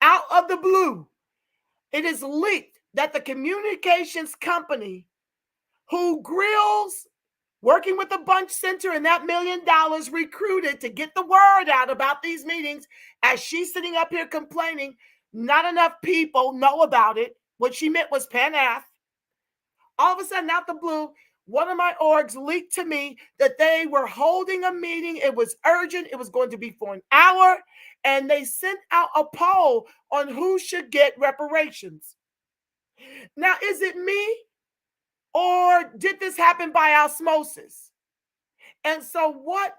Out of the blue, it is leaked that the communications company who Grills, working with the Bunch Center and that $1 million recruited to get the word out about these meetings, as she's sitting up here complaining, not enough people know about it. What she meant was Pan-Af. All of a sudden, out the blue, one of my orgs leaked to me that they were holding a meeting. It was urgent. It was going to be for an hour. And they sent out a poll on who should get reparations. Now, is it me or did this happen by osmosis? And so what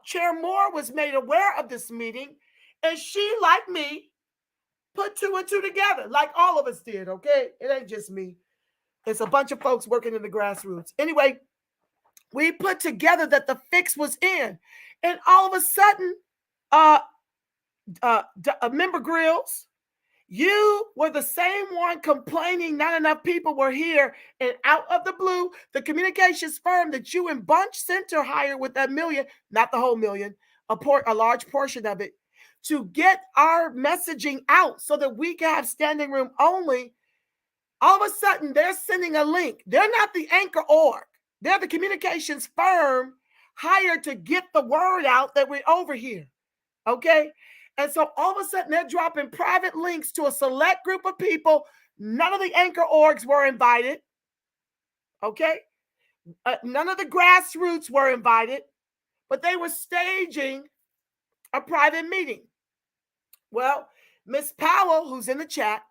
Chair Moore was made aware of this meeting, and she, like me, put 2 and 2 together, like all of us did, okay? It ain't just me. It's a bunch of folks working in the grassroots. Anyway, we put together that the fix was in. And all of a sudden, Member Grills, you were the same one complaining not enough people were here. And out of the blue, the communications firm that you and Bunch Center hired with that million, not the whole million, a large portion of it, to get our messaging out so that we can have standing room only. All of a sudden, they're sending a link. They're not the anchor org. They're the communications firm hired to get the word out that we're over here, okay? And so all of a sudden, they're dropping private links to a select group of people. None of the anchor orgs were invited, okay? None of the grassroots were invited, but they were staging a private meeting. Well, Miss Powell, who's in the chat,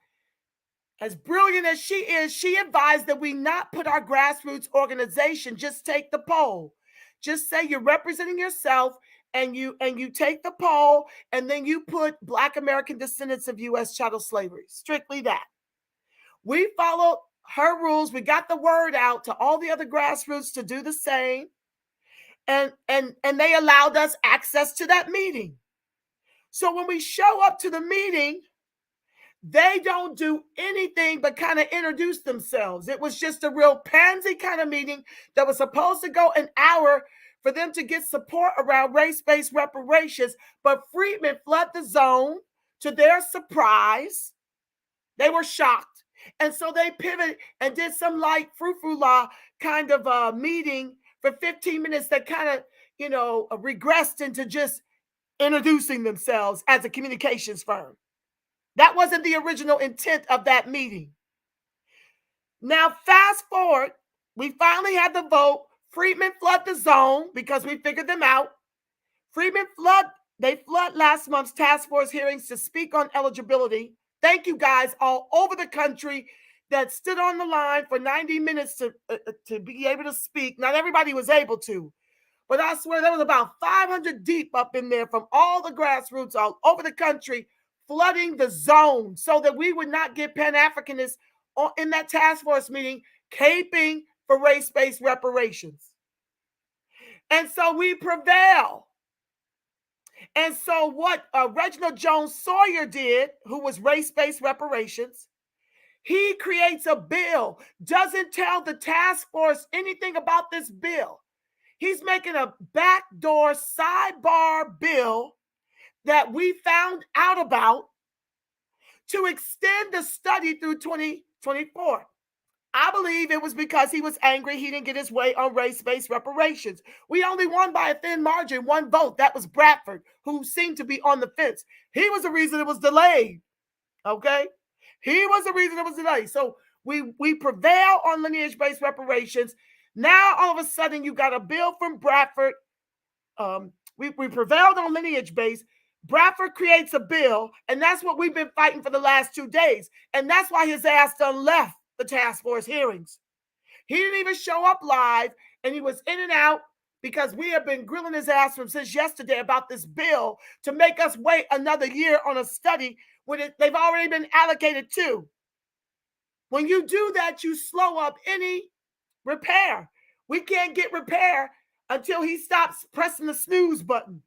as brilliant as she is, she advised that we not put our grassroots organization, just take the poll. Just say you're representing yourself and you take the poll, and then you put Black American descendants of U.S. chattel slavery. Strictly that. We followed her rules. We got the word out to all the other grassroots to do the same. And they allowed us access to that meeting. So when we show up to the meeting, they don't do anything but kind of introduce themselves. It was just a real pansy kind of meeting that was supposed to go an hour for them to get support around race-based reparations. But Freedmen fled the zone. To their surprise, they were shocked. And so they pivoted and did some light frou-frou-la kind of meeting for 15 minutes that kind of, regressed into just introducing themselves as a communications firm. That wasn't the original intent of that meeting. Now, fast forward, we finally had the vote. Freedmen flood the zone because we figured them out. Freedmen flood last month's task force hearings to speak on eligibility. Thank you guys all over the country that stood on the line for 90 minutes to be able to speak. Not everybody was able to, but I swear there was about 500 deep up in there from all the grassroots all over the country, flooding the zone so that we would not get Pan-Africanists in that task force meeting caping for race-based reparations. And so we prevail. And so what Reginald Jones Sawyer did, who was race-based reparations, he creates a bill, doesn't tell the task force anything about this bill. He's making a backdoor sidebar bill that we found out about to extend the study through 2024. I believe it was because he was angry he didn't get his way on race-based reparations. We only won by a thin margin, 1 vote. That was Bradford, who seemed to be on the fence. He was the reason it was delayed, okay? He was the reason it was delayed. So we prevail on lineage-based reparations. Now, all of a sudden, you got a bill from Bradford. We prevailed on lineage-based. Bradford creates a bill, and that's what we've been fighting for the last 2 days. And that's why his ass done left the task force hearings. He didn't even show up live, and he was in and out because we have been grilling his ass since yesterday about this bill to make us wait another year on a study when they've already been allocated to. When you do that, you slow up any repair. We can't get repair until he stops pressing the snooze button.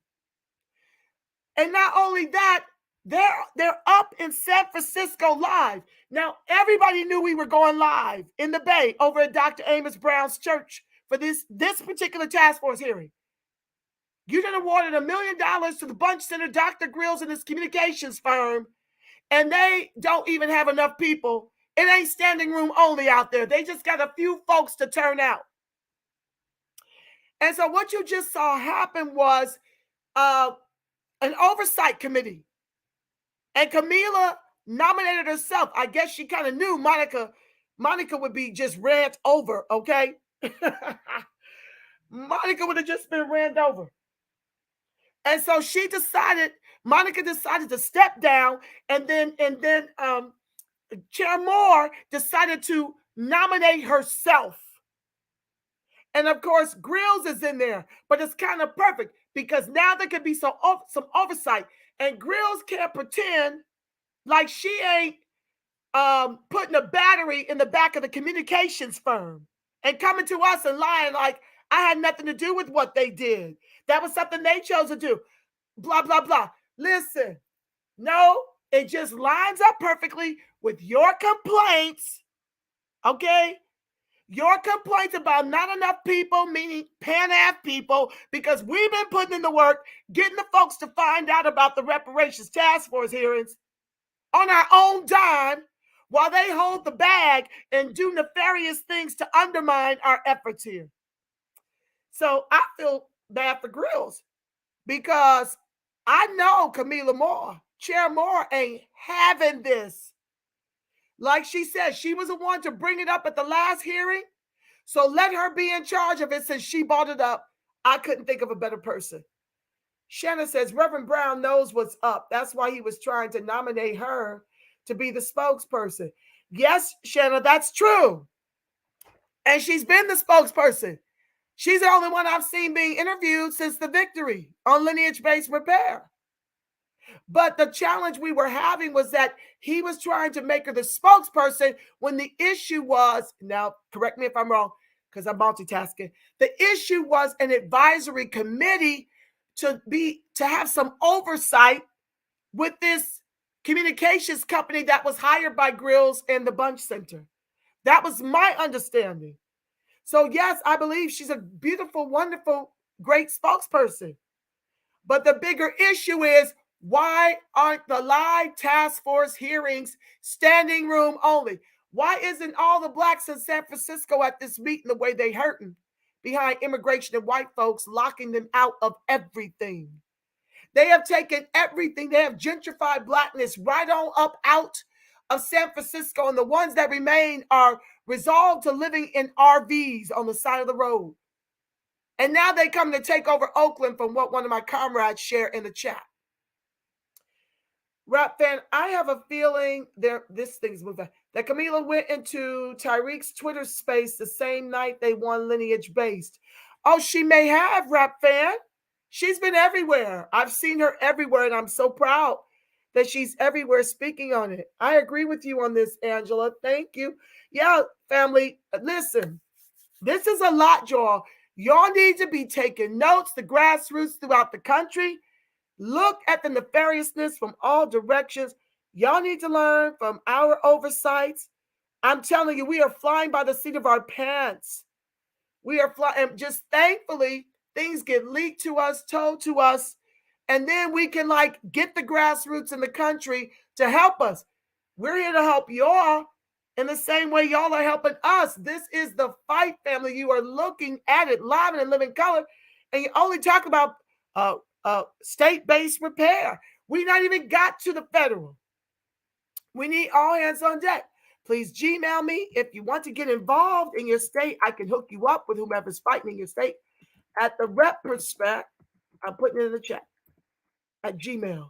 And not only that, they're up in San Francisco live. Now, everybody knew we were going live in the Bay over at Dr. Amos Brown's church for this particular task force hearing. You done awarded $1 million to the Bunch Center, Dr. Grills and his communications firm, and they don't even have enough people. It ain't standing room only out there. They just got a few folks to turn out. And so what you just saw happen was an oversight committee. And Camila nominated herself. I guess she kind of knew Monica would be just rant over, okay? Monica would have just been ran over. And so Monica decided to step down, and then Chair Moore decided to nominate herself. And of course, Grills is in there, but it's kind of perfect because now there could be some oversight, and Grills can't pretend like she ain't putting a battery in the back of the communications firm and coming to us and lying like I had nothing to do with what they did. That was something they chose to do. Blah, blah, blah. Listen, no, it just lines up perfectly with your complaints, okay? Your complaints about not enough people, meaning Pan-Af people, because we've been putting in the work, getting the folks to find out about the reparations task force hearings on our own dime while they hold the bag and do nefarious things to undermine our efforts here. So I feel bad for Grills because I know Camila Moore, Chair Moore, ain't having this. Like she said, she was the one to bring it up at the last hearing. So let her be in charge of it since she brought it up. I couldn't think of a better person. Shanna says, Reverend Brown knows what's up. That's why he was trying to nominate her to be the spokesperson. Yes, Shanna, that's true. And she's been the spokesperson. She's the only one I've seen being interviewed since the victory on lineage-based repair. But the challenge we were having was that he was trying to make her the spokesperson when the issue was, now correct me if I'm wrong, because I'm multitasking. The issue was an advisory committee to have some oversight with this communications company that was hired by Grills and the Bunch Center. That was my understanding. So yes, I believe she's a beautiful, wonderful, great spokesperson. But the bigger issue is, why aren't the live task force hearings standing room only? Why isn't all the blacks in San Francisco at this meeting the way they hurting behind immigration and white folks, locking them out of everything? They have taken everything. They have gentrified blackness right on up out of San Francisco, and the ones that remain are resolved to living in RVs on the side of the road. And now they come to take over Oakland, from what one of my comrades shared in the chat. Rap fan, I have a feeling this thing's moving, that Camila went into Tyreek's Twitter space the same night they won lineage based. Oh, she may have, Rap fan. She's been everywhere. I've seen her everywhere, and I'm so proud that she's everywhere speaking on it. I agree with you on this, Angela. Thank you. Yeah, family, listen, this is a lot, y'all. Y'all need to be taking notes, the grassroots throughout the country. Look at the nefariousness from all directions. Y'all need to learn from our oversights. I'm telling you, we are flying by the seat of our pants. We are flying, and just thankfully, things get leaked to us, told to us, and then we can get the grassroots in the country to help us. We're here to help y'all in the same way y'all are helping us. This is the fight, family. You are looking at it live and in living color, and you only talk about state-based repair. We not even got to the federal. We need all hands on deck. Please Gmail me if you want to get involved in your state. I can hook you up with whomever's fighting in your state at the rep respect. I'm putting it in the chat at Gmail.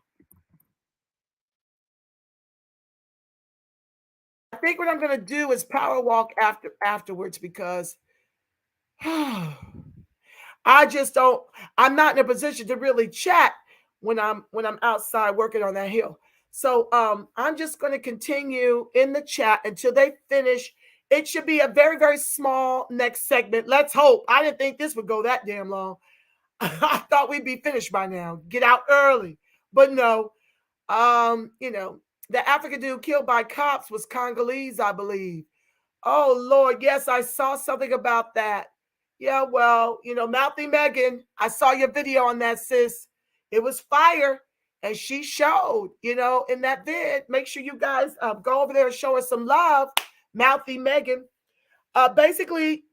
I think what I'm going to do is power walk afterwards because I'm not in a position to really chat when I'm outside working on that hill. So I'm just going to continue in the chat until they finish. It should be a very, very small next segment. Let's hope. I didn't think this would go that damn long. I thought we'd be finished by now. Get out early. But no. The African dude killed by cops was Congolese, I believe. Oh, Lord. Yes, I saw something about that. Yeah, well, Mouthy Megan, I saw your video on that, sis. It was fire. And she showed, in that vid. Make sure you guys go over there and show her some love. Mouthy Megan. Basically,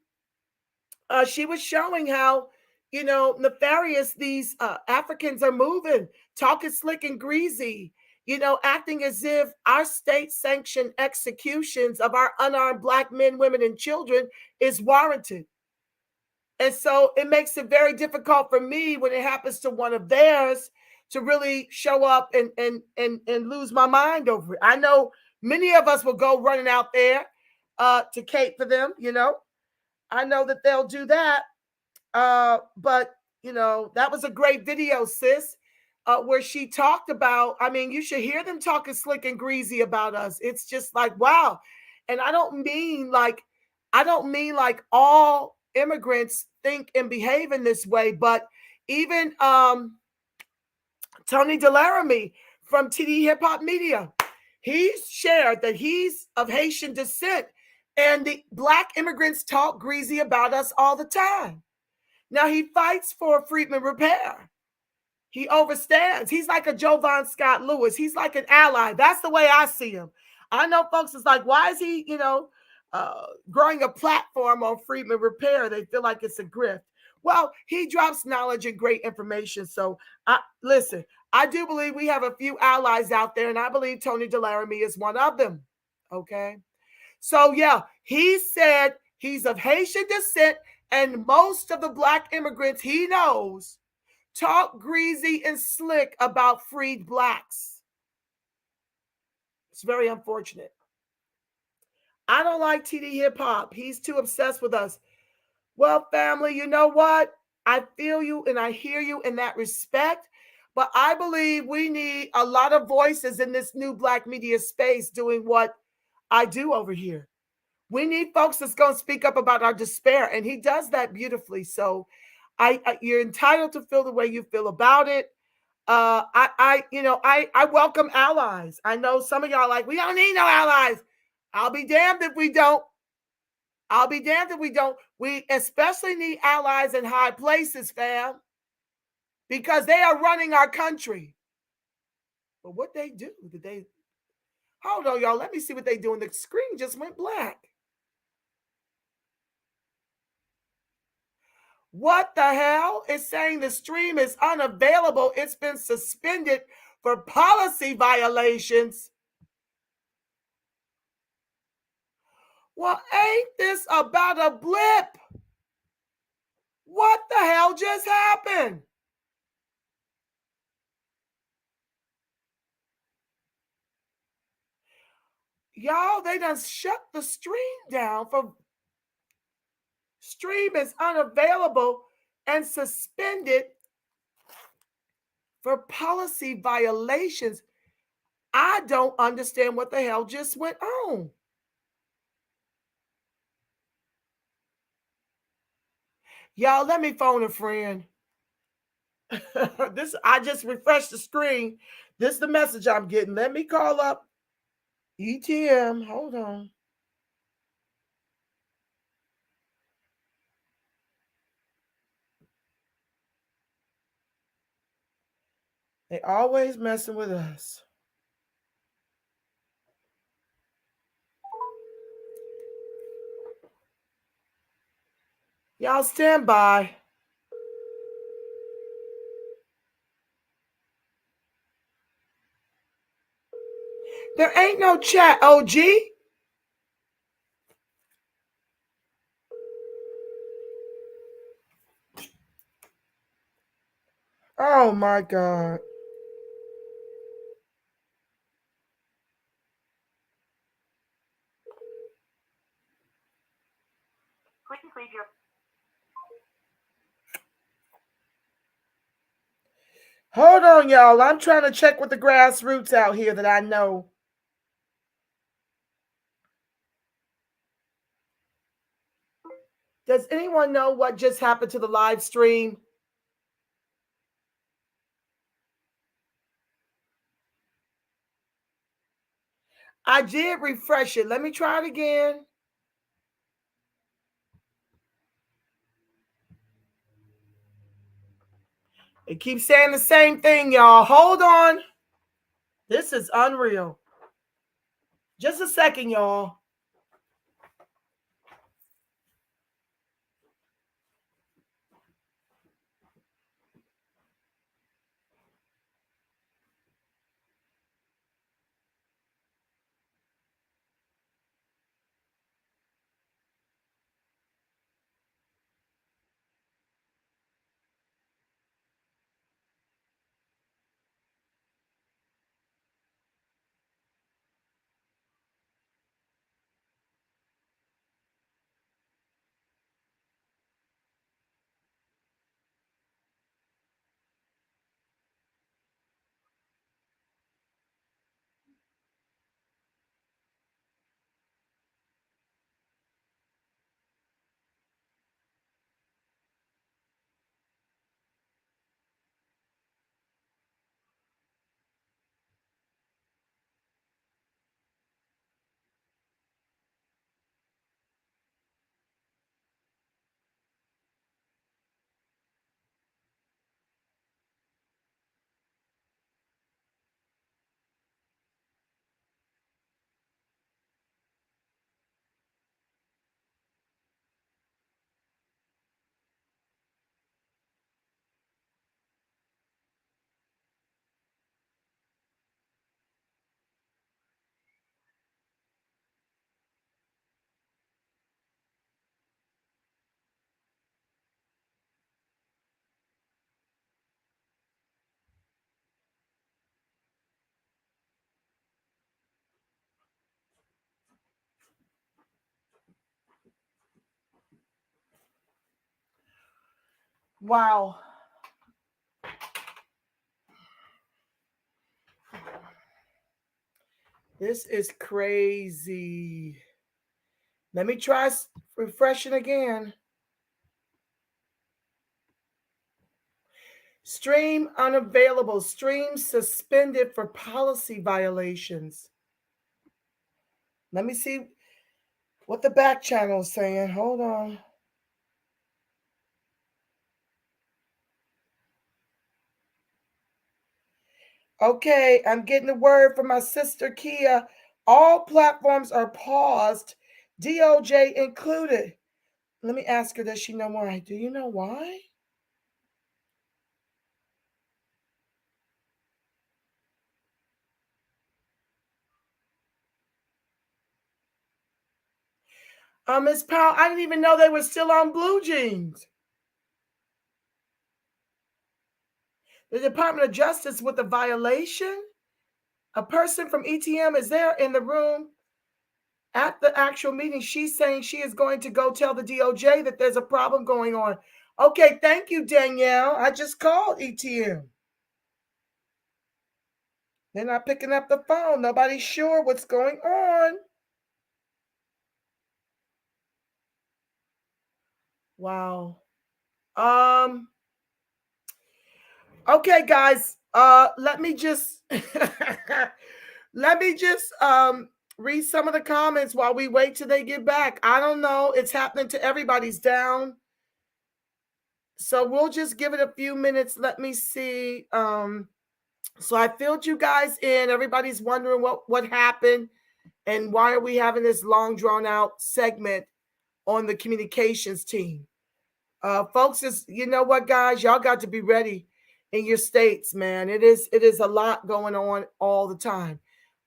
she was showing how, nefarious these Africans are moving, talking slick and greasy, acting as if our state-sanctioned executions of our unarmed Black men, women, and children is warranted. And so it makes it very difficult for me when it happens to one of theirs to really show up and lose my mind over it. I know many of us will go running out there to cape for them, you know. I know that they'll do that. But, you know, that was a great video, sis, where she talked about, I mean, you should hear them talking slick and greasy about us. It's just like, wow. And I don't mean like all immigrants think and behave in this way, but even Tony Delaramie from TD Hip Hop Media, he's shared that he's of Haitian descent, and the Black immigrants talk greasy about us all the time. Now he fights for Freedmen Repair. He overstands. He's like a Jovan Scott Lewis. He's like an ally. That's the way I see him. I know folks is like, why is he, you know, growing a platform on Freedmen Repair? They feel like it's a grift. Well, he drops knowledge and great information. So listen, I do believe we have a few allies out there, and I believe Tony Delaramie is one of them. Okay. So yeah, he said he's of Haitian descent, and most of the Black immigrants he knows talk greasy and slick about freed Blacks. It's very unfortunate. I don't like TD Hip Hop. He's too obsessed with us. Well, family, you know what? I feel you and I hear you in that respect. But I believe we need a lot of voices in this new Black media space doing what I do over here. We need folks that's going to speak up about our despair, and he does that beautifully. So you're entitled to feel the way you feel about it. I welcome allies. I know some of y'all are like, we don't need no allies. I'll be damned if we don't. I'll be damned if we don't. We especially need allies in high places, fam, because they are running our country. But what they do? Hold on, y'all. Let me see what they do. And the screen just went black. What the hell? It's saying the stream is unavailable. It's been suspended for policy violations. Well, ain't this about a blip? What the hell just happened? Y'all, they done shut the stream down for stream is unavailable and suspended for policy violations. I don't understand what the hell just went on. Y'all, let me phone a friend. I just refreshed the screen. This is the message I'm getting. Let me call up ETM. Hold on. They always messing with us. Y'all stand by. There ain't no chat, OG. Oh my God. Hold on, y'all. I'm trying to check with the grassroots out here that I know. Does anyone know what just happened to the live stream? I did refresh it. Let me try it again. It keeps saying the same thing, y'all. Hold on. This is unreal. Just a second, y'all. Wow. This is crazy. Let me try refreshing again. Stream unavailable. Stream suspended for policy violations. Let me see what the back channel is saying. Hold on. Okay, I'm getting a word from my sister Kia. All platforms are paused, DOJ included. Let me ask her, does she know why? Do you know why? Ms. Powell, I didn't even know they were still on Blue Jeans. The Department of Justice with a violation? A person from ETM is there in the room at the actual meeting. She's saying she is going to go tell the DOJ that there's a problem going on. Okay, thank you, Danielle. I just called ETM. They're not picking up the phone. Nobody's sure what's going on. Wow. Okay, guys. Let me just read some of the comments while we wait till they get back. I don't know. It's happening to everybody's down. So we'll just give it a few minutes. Let me see. So I filled you guys in. Everybody's wondering what happened and why are we having this long drawn out segment on the communications team. Folks, you know what, guys, y'all got to be ready in your states, man. It is a lot going on all the time.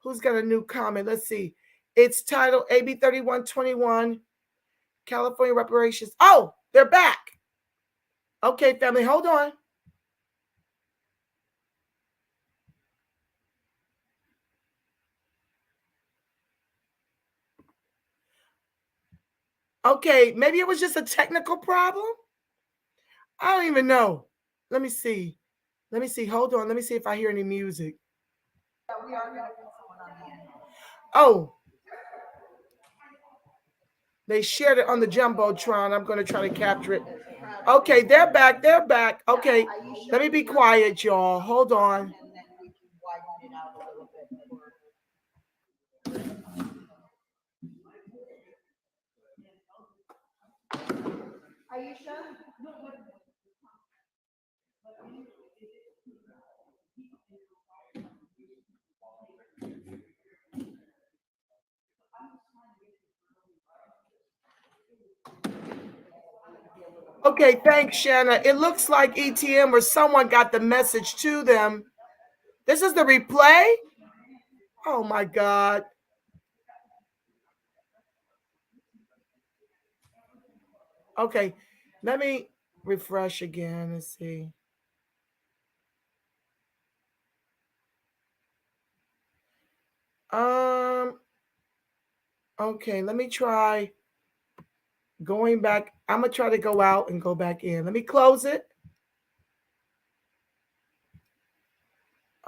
Who's got a new comment? Let's see. It's titled AB 3121, California Reparations. Oh, they're back. Okay, family, hold on. Okay, maybe it was just a technical problem. I don't even know. Let me see. Hold on. Let me see if I hear any music. Oh, they shared it on the Jumbotron. I'm going to try to capture it. Okay, they're back. Okay, let me be quiet, y'all. Hold on. Okay, thanks, Shanna. It looks like ETM or someone got the message to them. This is the replay? Oh, my God. Okay, let me refresh again and see. Okay, let me try going back. I'm going to try to go out and go back in. Let me close it.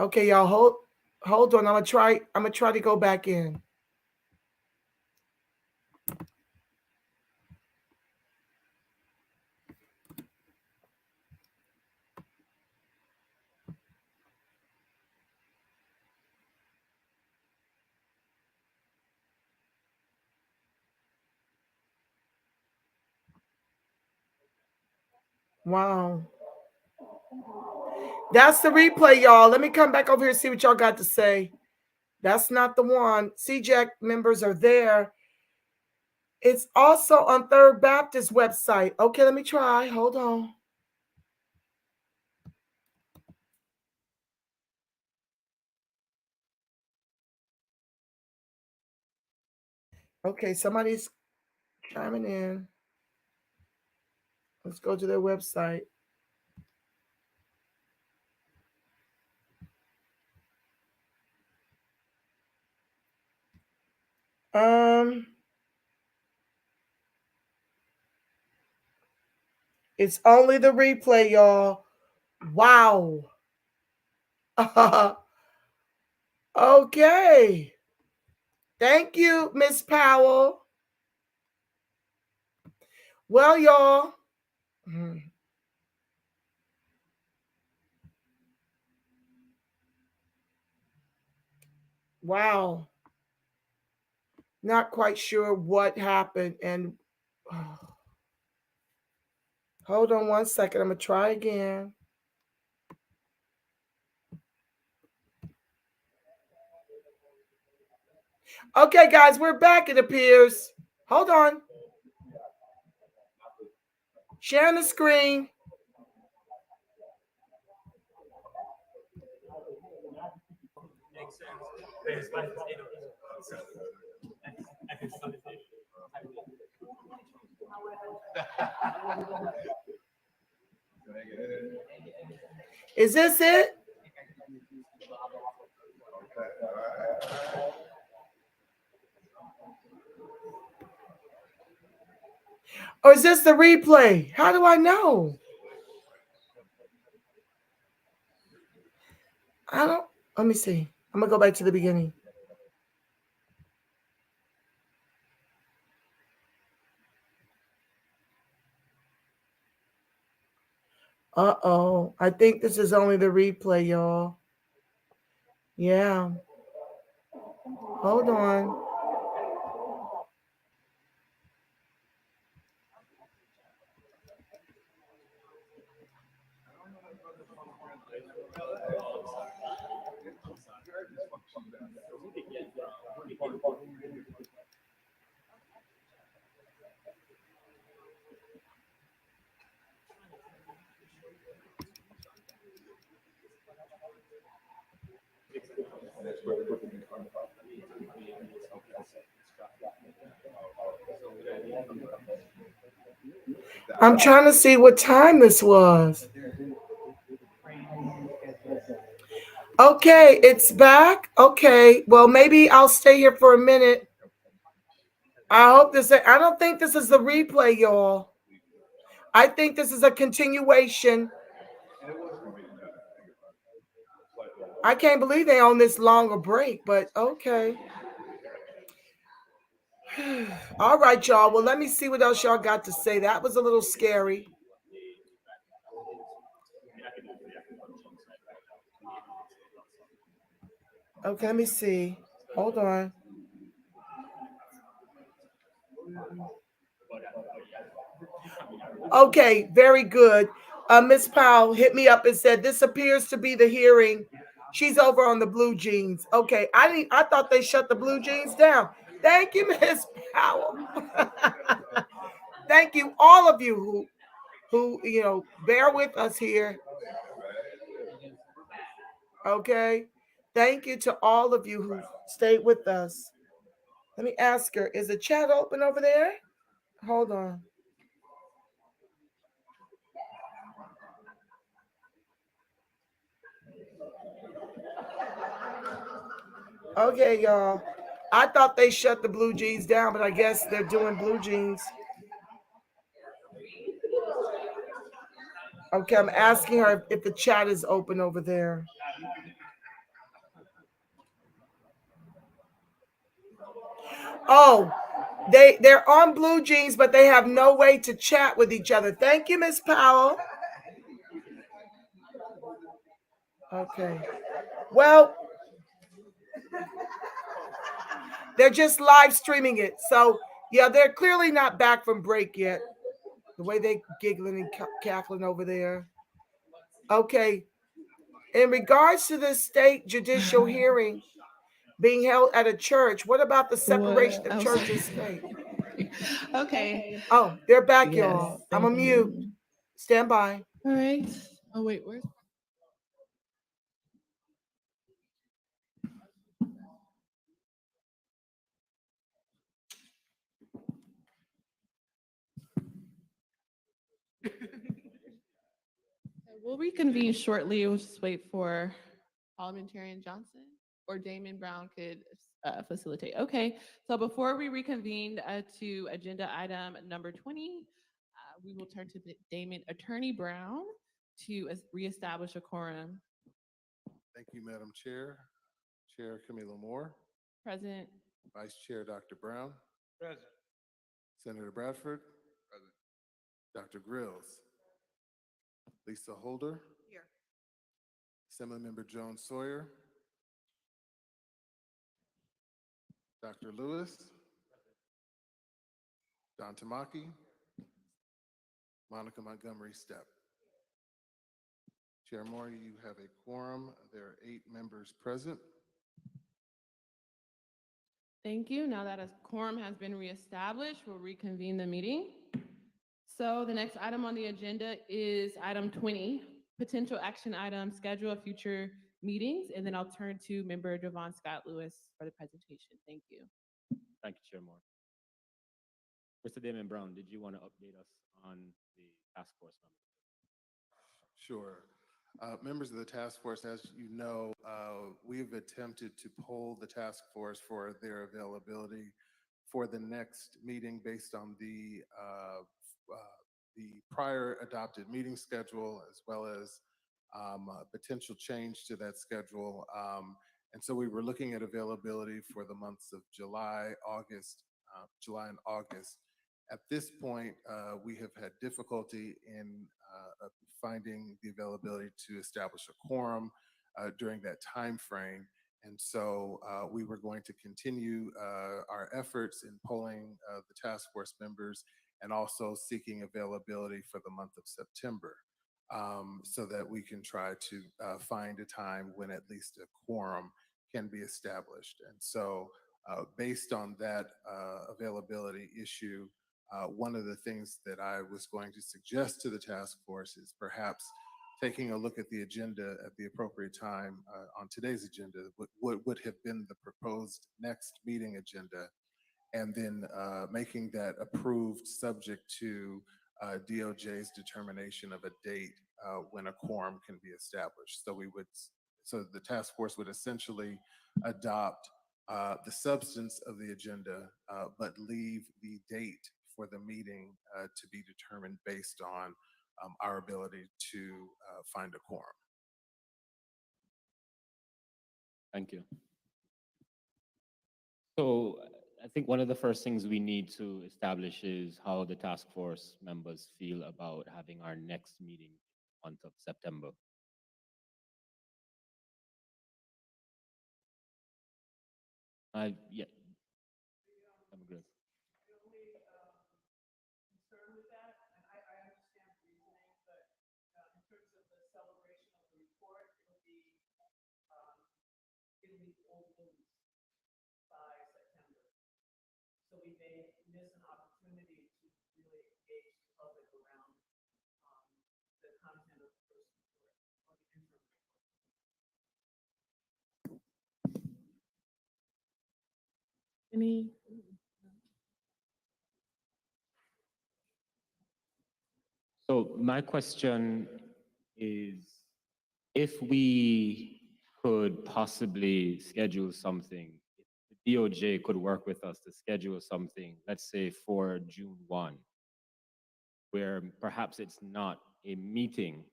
Okay, y'all, hold on. I'm gonna try to go back in. Wow. That's the replay, y'all. Let me come back over here and see what y'all got to say. That's not the one. CJAC members are there. It's also on Third Baptist website. Okay, let me try. Hold on. Okay, somebody's chiming in. Let's go to their website. It's only the replay, y'all. Wow. Okay. Thank you, Miss Powell. Well, y'all. Wow. Not quite sure what happened. And hold on one second. I'm going to try again. Okay, guys, we're back, it appears. Hold on. Sharing the screen. Is this it? Or is this the replay? How do I know? I don't. Let me see. I'm going to go back to the beginning. Uh-oh. I think this is only the replay, y'all. Yeah. Hold on. I'm trying to see what time this was. Okay, it's back. Okay, well, maybe I'll stay here for a minute. I hope this. I don't think this is the replay, y'all. I think this is a continuation. I can't believe they on this long a break, but okay. All right, y'all. Well, let me see what else y'all got to say. That was a little scary. Okay, let me see. Hold on. Okay, very good. Miss Powell hit me up and said, this appears to be the hearing. She's over on the blue jeans. Okay, I thought they shut the blue jeans down. Thank you, Miss Powell. Thank you, all of you who bear with us here. Okay. Thank you to all of you who stayed with us. Let me ask her, is the chat open over there? Hold on. Okay, y'all. I thought they shut the blue jeans down, but I guess they're doing blue jeans. Okay, I'm asking her if the chat is open over there. Oh, they're on blue jeans, but they have no way to chat with each other. Thank you, Miss Powell. Okay. Well, they're just live streaming it. So, yeah, they're clearly not back from break yet. The way they giggling and cackling over there. Okay. In regards to the state judicial hearing being held at a church, what about the separation of church and state? Okay. Oh, they're back, Yes, y'all. I'm a thank mute. you. Stand by. All right. Oh, wait, where's... We'll reconvene shortly. We'll just wait for Parliamentarian Johnson, or Damon Brown could facilitate. Okay, so before we reconvene to agenda item number 20, we will turn to Damon Attorney Brown to reestablish a quorum. Thank you, Madam Chair. Chair Camila Moore, Present. Vice Chair Dr. Brown, Present. Senator Bradford, Dr. Grills, Lisa Holder, Here. Assemblymember Jones Sawyer, Dr. Lewis, Don Tamaki, Monica Montgomery Stepp. Chair Moore, you have a quorum. There are 8 members present. Thank you. Now that a quorum has been reestablished, we'll reconvene the meeting. So the next item on the agenda is item 20, potential action item, schedule of future meetings, and then I'll turn to member Devon Scott Lewis for the presentation. Thank you. Thank you, Chair Moore. Mr. Damon Brown, did you want to update us on the task force member? Sure. Members of the task force, as you know, we've attempted to poll the task force for their availability for the next meeting based on the prior adopted meeting schedule, as well as potential change to that schedule. And so we were looking at availability for the months of July and August. At this point, we have had difficulty in finding the availability to establish a quorum during that time frame. And so we were going to continue our efforts in polling the task force members and also seeking availability for the month of September, so that we can try to find a time when at least a quorum can be established. And so based on that availability issue, one of the things that I was going to suggest to the task force is perhaps taking a look at the agenda at the appropriate time on today's agenda, what would have been the proposed next meeting agenda, and then making that approved subject to DOJ's determination of a date when a quorum can be established. So the task force would essentially adopt the substance of the agenda, but leave the date for the meeting to be determined based on our ability to find a quorum. Thank you. So I think one of the first things we need to establish is how the task force members feel about having our next meeting month of September. Yeah. I'm good. So we may miss an opportunity to really engage the public around the content of the first report or the interim report. Any? So my question is, if we could possibly schedule something, if the DOJ could work with us to schedule something, let's say for June 1, where perhaps it's not a meeting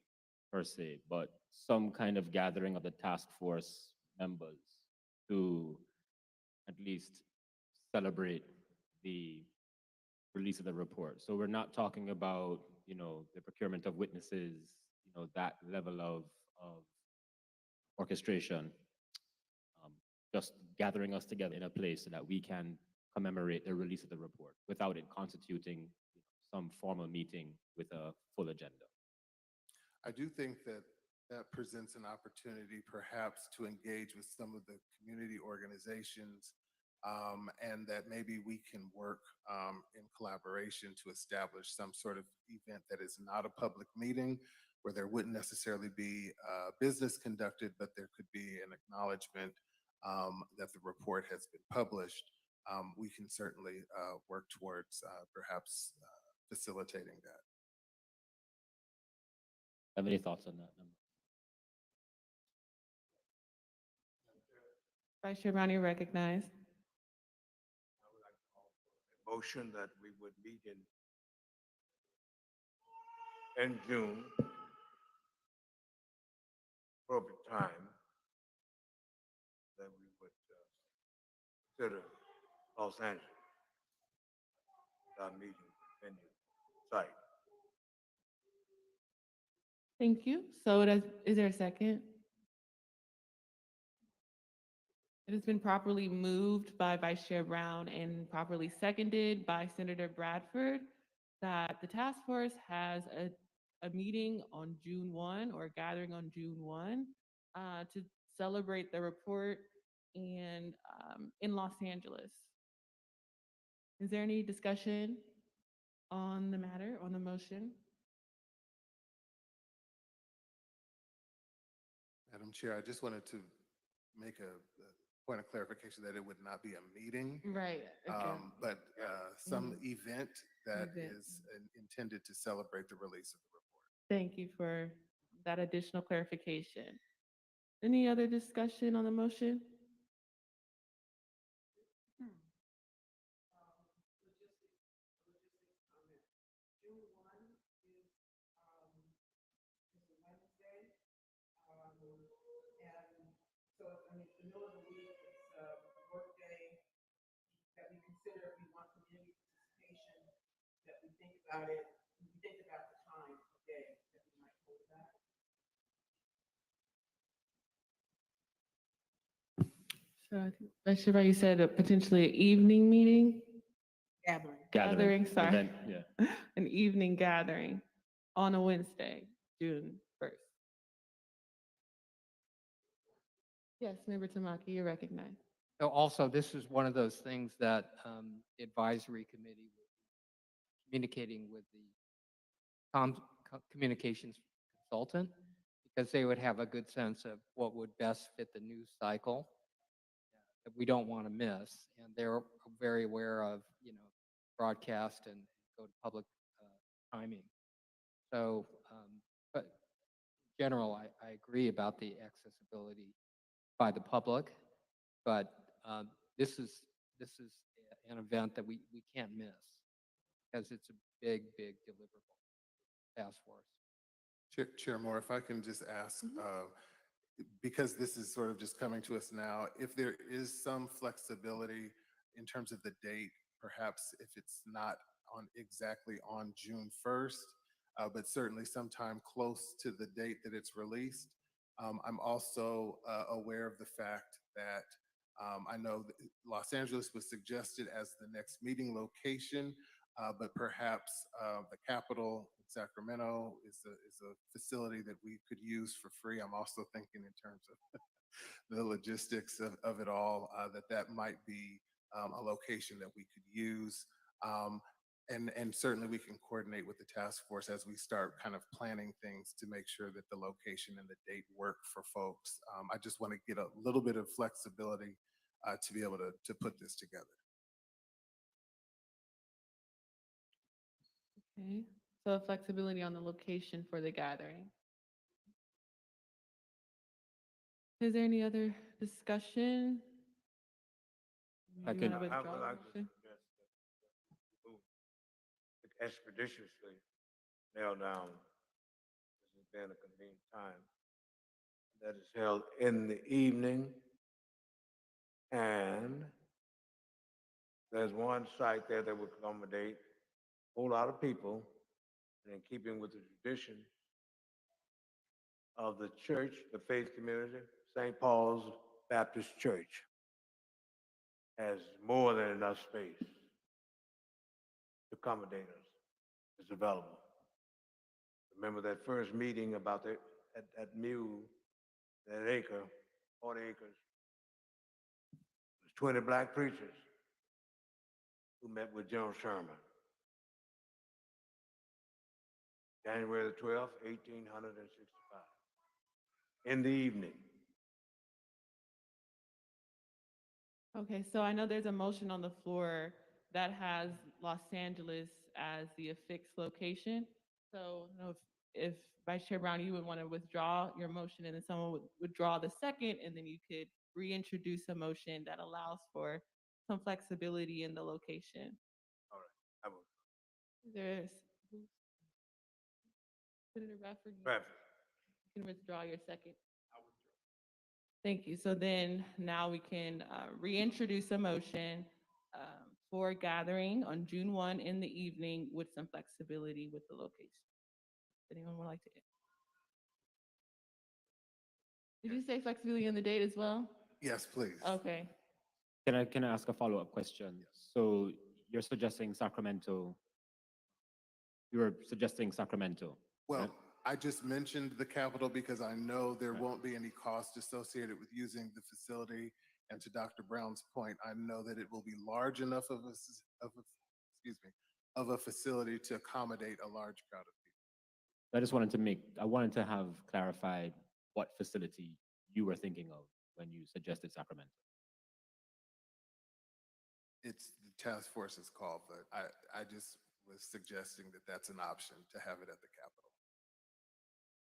per se, but some kind of gathering of the task force members to at least celebrate the release of the report. So we're not talking about, the procurement of witnesses, that level of orchestration, just gathering us together in a place so that we can commemorate the release of the report without it constituting some formal meeting with a full agenda. I do think that that presents an opportunity perhaps to engage with some of the community organizations, and that maybe we can work in collaboration to establish some sort of event that is not a public meeting, where there wouldn't necessarily be business conducted, but there could be an acknowledgement that the report has been published. We can certainly work towards perhaps facilitating that. Have any thoughts on that? Vice Chair Brown, you're recognized. Motion that we would meet in in June, appropriate time, that we would consider Los Angeles our meeting venue site. Thank you. So is there a second? It has been properly moved by Vice Chair Brown and properly seconded by Senator Bradford that the task force has a meeting on June 1 or a gathering on June 1 to celebrate the report and in Los Angeles. Is there any discussion on the matter, on the motion? Madam Chair, I just wanted to make a point of clarification that it would not be a meeting. Right. Okay. But some event that is intended to celebrate the release of the report. Thank you for that additional clarification. Any other discussion on the motion? About it, we think about the time of day that we might hold that. So I think, Vice Chair, you said a potentially evening meeting? Gathering. Sorry. Event, yeah. An evening gathering on a Wednesday, June 1st. Yes, Member Tamaki, you're recognized. So also, this is one of those things that the advisory committee will be communicating with the communications consultant, because they would have a good sense of what would best fit the news cycle that we don't want to miss. And they're very aware of, broadcast and go to public timing. So, but in general, I agree about the accessibility by the public, but this is an event that we can't miss because it's a big deliverable task force. Chair Moore, if I can just ask, because this is sort of just coming to us now, if there is some flexibility in terms of the date, perhaps if it's not exactly on June 1st, but certainly sometime close to the date that it's released. I'm also aware of the fact that I know that Los Angeles was suggested as the next meeting location, but perhaps the Capitol in Sacramento is a facility that we could use for free. I'm also thinking in terms of the logistics of it all, that might be a location that we could use. And certainly we can coordinate with the task force as we start kind of planning things to make sure that the location and the date work for folks. I just want to get a little bit of flexibility to be able to put this together. Okay, so flexibility on the location for the gathering. Is there any other discussion? I You would wanna withdraw the like to motion? suggest that we move expeditiously nail down, this has been a convenient time, that is held in the evening, and there's one site there that would accommodate a whole lot of people, and in keeping with the tradition of the church, the faith community, St. Paul's Baptist Church has more than enough space to accommodate us. It's available. Remember that first meeting about that mule, that acre, 40 acres. There's 20 black preachers who met with General Sherman. January the 12th, 1865. In the evening. Okay, so I know there's a motion on the floor that has Los Angeles as the affixed location. So I don't know if Vice Chair Brown, you would want to withdraw your motion and then someone would withdraw the second, and then you could reintroduce a motion that allows for some flexibility in the location. All right, I will. There's Senator Bradford, Bradford. you can withdraw your second. Thank you. So then now we can reintroduce a motion for gathering on June 1 in the evening with some flexibility with the location. Anyone would like to? Did you say flexibility in the date as well? Yes, please. Okay. Can I ask a follow-up question? So you're suggesting Sacramento? You were suggesting Sacramento? Well, right? I just mentioned the capital because I know there Right. won't be any cost associated with using the facility. And to Dr. Brown's point, I know that it will be large enough of a facility to accommodate a large crowd of people. I wanted to have clarified what facility you were thinking of when you suggested Sacramento. It's the task force's call, but I just was suggesting that that's an option to have it at the Capitol.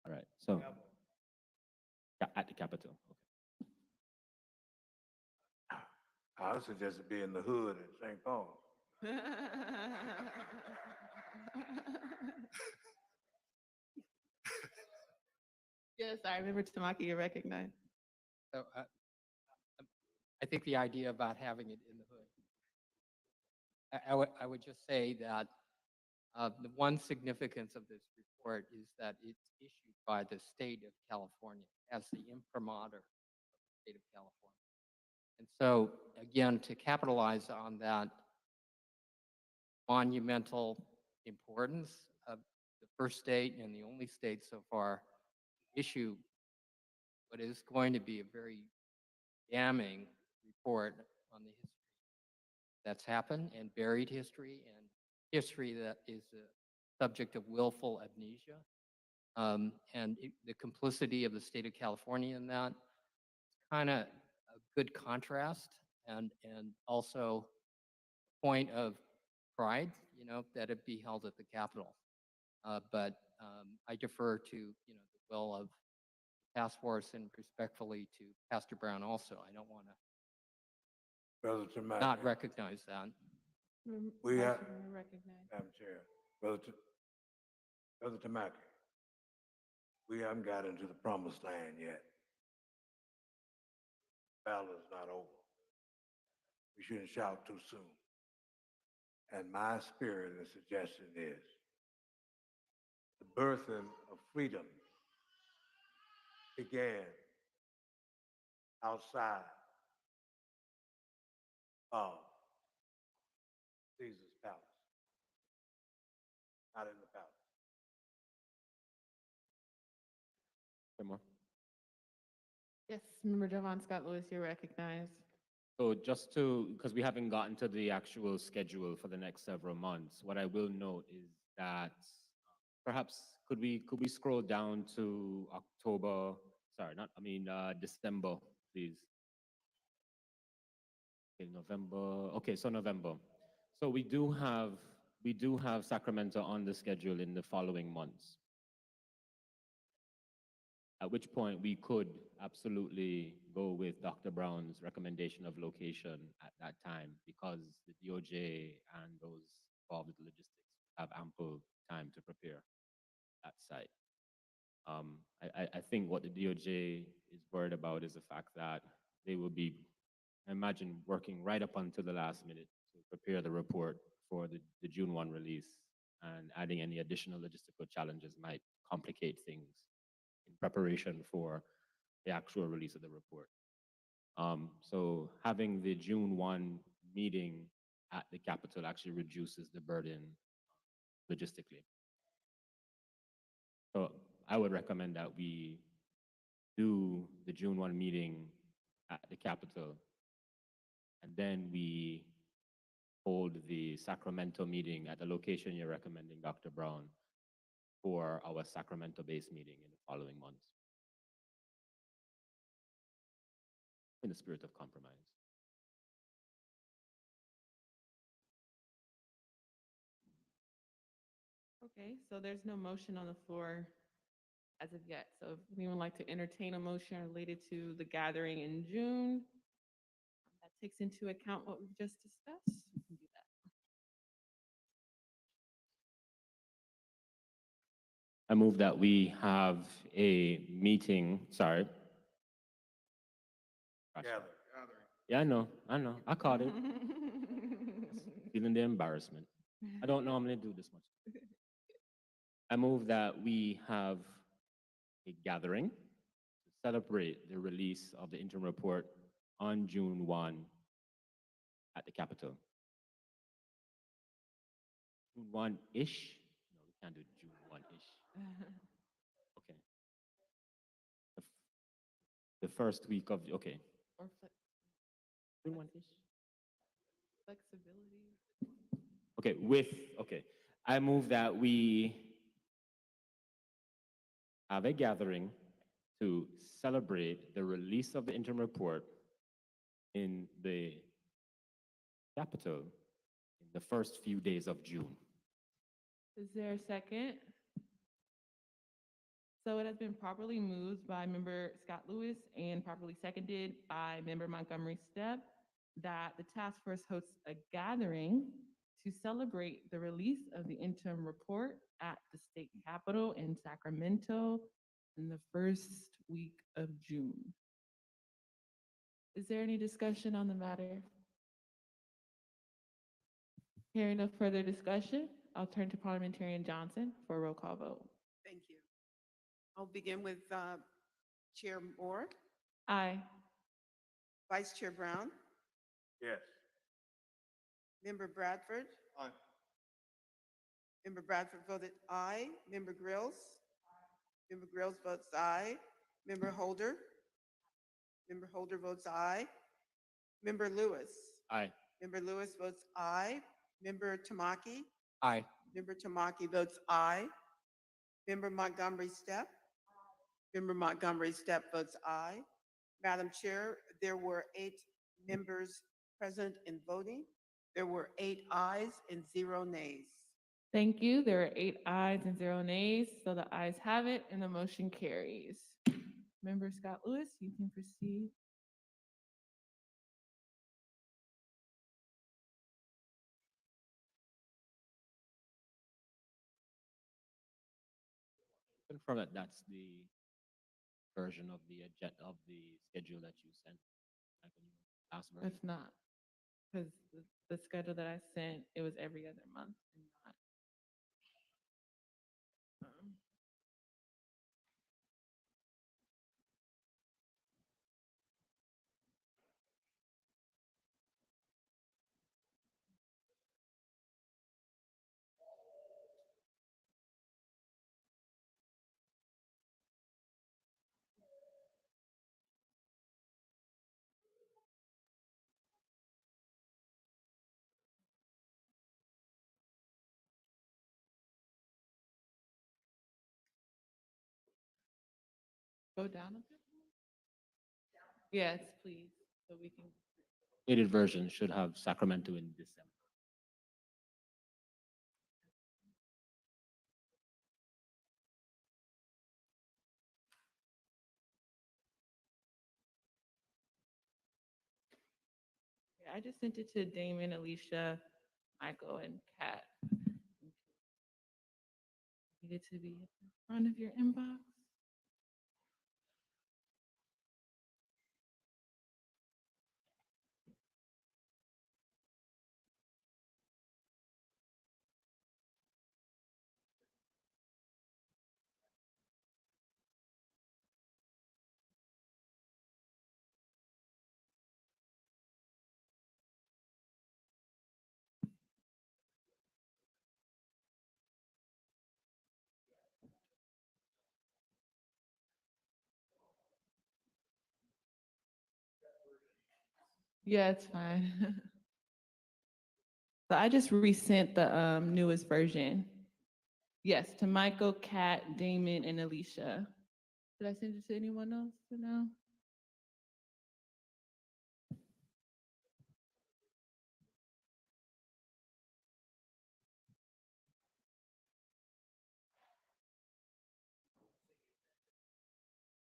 All right, so at the Capitol. Okay. I would suggest it be in the hood at St. Paul. Yes, I remember Tamaki, you're recognized. So I think the idea about having it in the hood, I would just say that the one significance of this report is that it's issued by the state of California as the imprimatur of the state of California. And so again, to capitalize on that monumental importance of the first state and the only state so far to issue what is going to be a very damning report on the history that's happened and buried history and history that is a subject of willful amnesia, the complicity of the state of California in that. It's kind of a good contrast and also a point of pride, that it be held at the Capitol. But I defer to the will of the task force and respectfully to Pastor Brown also. I don't want to not recognize that. We have, recognized. Madam Chair, Brother Tamaki, we haven't got into the promised land yet. The battle is not over. We shouldn't shout too soon. And my spirit and suggestion is the birthing of freedom began outside of Caesar's palace, not in the palace. One more. Yes, Member Javon Scott Lewis, you're recognized. So just because we haven't gotten to the actual schedule for the next several months, what I will note is that perhaps could we scroll down to December, please. Okay, November. Okay, so November. So we do have Sacramento on the schedule in the following months. At which point we could absolutely go with Dr. Brown's recommendation of location at that time because the DOJ and those involved with the logistics have ample time to prepare that site. I think what the DOJ is worried about is the fact that they will be, I imagine, working right up until the last minute to prepare the report for the June 1 release, and adding any additional logistical challenges might complicate things in preparation for the actual release of the report. So having the June 1 meeting at the Capitol actually reduces the burden logistically. So I would recommend that we do the June 1 meeting at the Capitol, and then we hold the Sacramento meeting at the location you're recommending, Dr. Brown, for our Sacramento-based meeting in the following months, in the spirit of compromise. Okay, so there's no motion on the floor as of yet. So if anyone would like to entertain a motion related to the gathering in June, that takes into account what we've just discussed, we can do that. I move that we have a meeting, sorry. Gosh. Yeah, I know, I caught it. Feeling the embarrassment. I don't normally do this much. I move that we have a gathering to celebrate the release of the interim report on June 1 at the Capitol. June 1-ish? No, we can't do June 1-ish. Okay. The first week of, okay. Or June 1-ish? flexibility. Okay, I move that we have a gathering to celebrate the release of the interim report in the Capitol in the first few days of June. Is there a second? So it has been properly moved by Member Scott Lewis and properly seconded by Member Montgomery Stepp that the task force hosts a gathering to celebrate the release of the interim report at the state capitol in Sacramento in the first week of June. Is there any discussion on the matter? Hearing no further discussion, I'll turn to Parliamentarian Johnson for a roll call vote. Thank you. I'll begin with Chair Moore, Aye. Vice Chair Brown, Yes. Member Bradford. Aye. Member Bradford voted aye. Member Grills. Member Grills votes aye. Member Holder. Member Holder votes aye. Member Lewis. Aye. Member Lewis votes aye. Member Tamaki. Aye. Member Tamaki votes aye. Member Montgomery Stepp. Member Montgomery Stepp votes aye. Madam Chair, there were 8 members present and voting. There were 8 ayes and 0 nays. Thank you. There are 8 ayes and 0 nays, so the ayes have it and the motion carries. Member Scott Lewis, you can proceed. Confirm that that's the version of the agenda of the schedule that you sent. Like when you last version. It's not, because the schedule that I sent, it was every other month and not. Go down a bit. Yes, please, so we can. Updated version should have Sacramento in December. Yeah, I just sent it to Damon, Alicia, Michael, and Kat. Need it to be at the front of your inbox. Yeah, it's fine. So I just resent the newest version. Yes, to Michael, Kat, Damon, and Alicia. Did I send it to anyone else for now?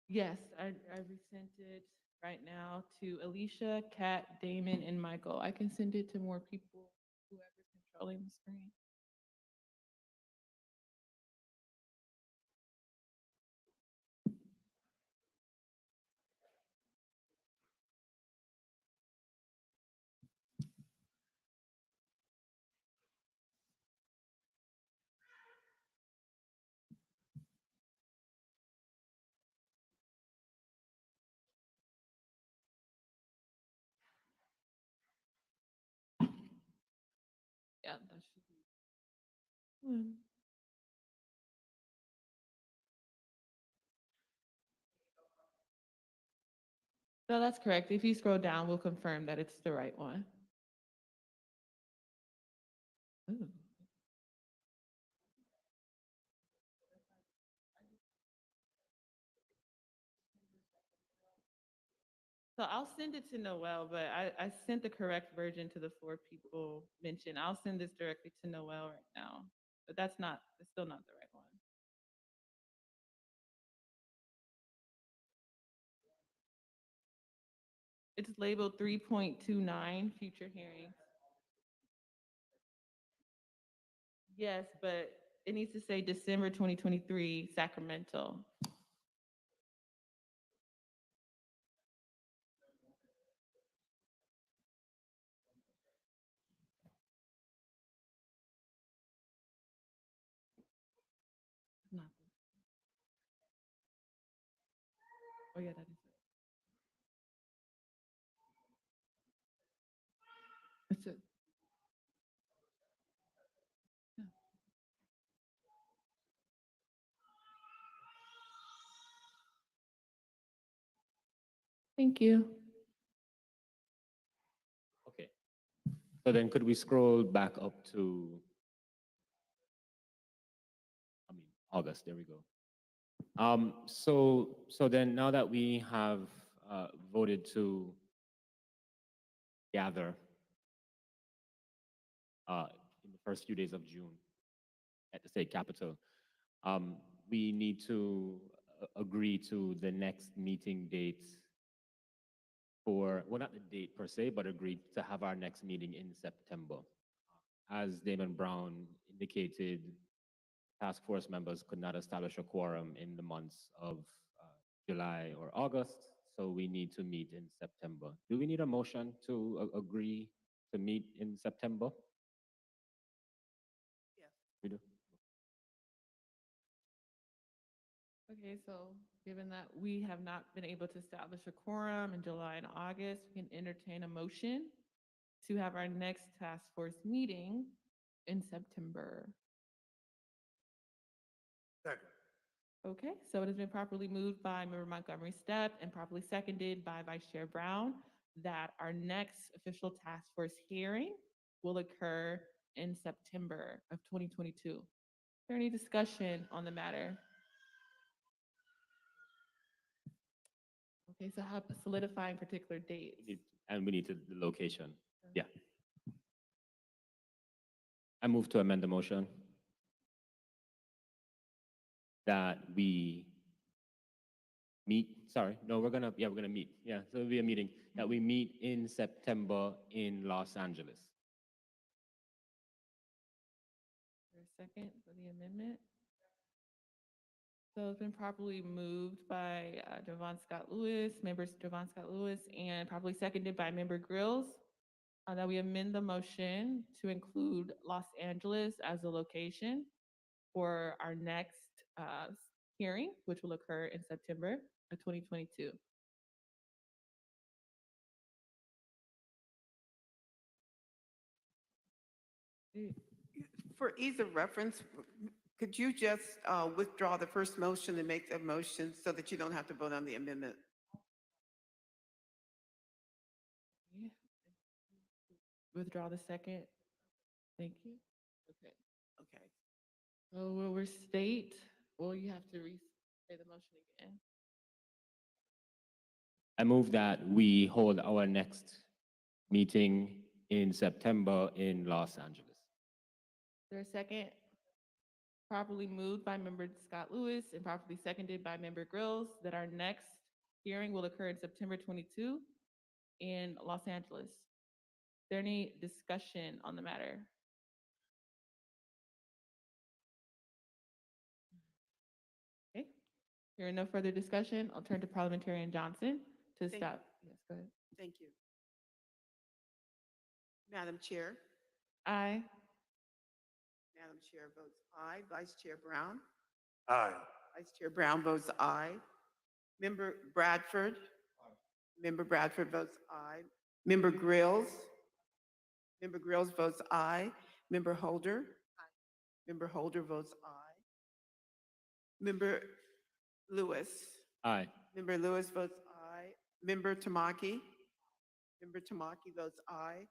Yes, I resent it right now to Alicia, Kat, Damon, and Michael. I can send it to more people, whoever's controlling the screen. Yeah, that should be. No, that's correct. If you scroll down, we'll confirm that it's the right one. Ooh. So I'll send it to Noel, but I sent the correct version to the 4 people mentioned. I'll send this directly to Noel right now, but it's still not the right one. It's labeled 3.29 future hearings. Yes, but it needs to say December 2023 Sacramento. Not. Oh yeah, that is it. It's it. Yeah. Thank you. Okay. So then could we scroll back up to, August, there we go. So then now that we have voted to gather in the first few days of June at the state capitol, we need to agree to the next meeting dates for, well, not the date per se, but agree to have our next meeting in September. As Damon Brown indicated, task force members could not establish a quorum in the months of July or August, so we need to meet in September. Do we need a motion to agree to meet in September? Yes. We do. Okay, so given that we have not been able to establish a quorum in July and August, we can entertain a motion to have our next task force meeting in September. Second. Okay, so it has been properly moved by Member Montgomery Stepp and properly seconded by Vice Chair Brown that our next official task force hearing will occur in September of 2022. Is there any discussion on the matter? Okay, so how solidifying particular dates? And we need the location. Yeah. I move to amend the motion that we meet, we're gonna meet. Yeah, so it'll be a meeting that we meet in September in Los Angeles. For a second for the amendment. So it's been properly moved by Devon Scott Lewis, members Devon Scott Lewis, and properly seconded by member Grills, that we amend the motion to include Los Angeles as a location for our next hearing, which will occur in September of 2022. For ease of reference, could you just withdraw the first motion and make the motion so that you don't have to vote on the amendment? Yeah. Withdraw the second. Thank you. Okay. Okay. So we'll restate, well, you have to say the motion again. I move that we hold our next meeting in September in Los Angeles. Is there a second? Properly moved by member Scott Lewis and properly seconded by member Grills that our next hearing will occur in September 22 in Los Angeles. Is there any discussion on the matter? Okay, hearing no further discussion, I'll turn to Parliamentarian Johnson to stop. Yes, go ahead. Thank you. Madam Chair. Aye. Madam Chair votes aye. Vice Chair Brown. Aye. Vice Chair Brown votes aye. Member Bradford. Member Bradford votes aye. Member Grills. Member Grills votes aye. Member Holder? Member Holder votes aye. Member Lewis? Aye. Member Lewis votes aye. Member Tamaki? Member Tamaki votes aye.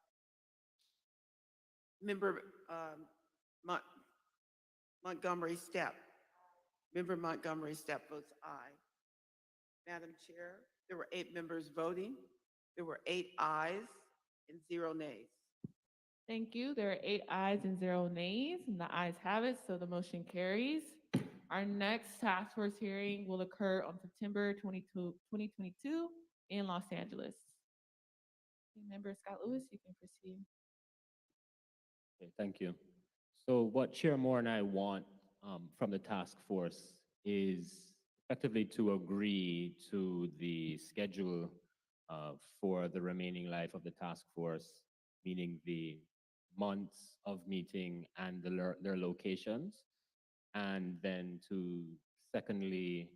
Member Montgomery Stepp? Member Montgomery Stepp votes aye. Madam Chair, there were 8 members voting. There were 8 ayes and 0 nays. Thank you. There are 8 ayes and 0 nays, and the ayes have it, so the motion carries. Our next task force hearing will occur on September 22, 2022 in Los Angeles. Member Scott Lewis, you can proceed. Okay, thank you. So what Chair Moore and I want from the task force is effectively to agree to the schedule for the remaining life of the task force, meaning the months of meeting and their locations, and then to secondly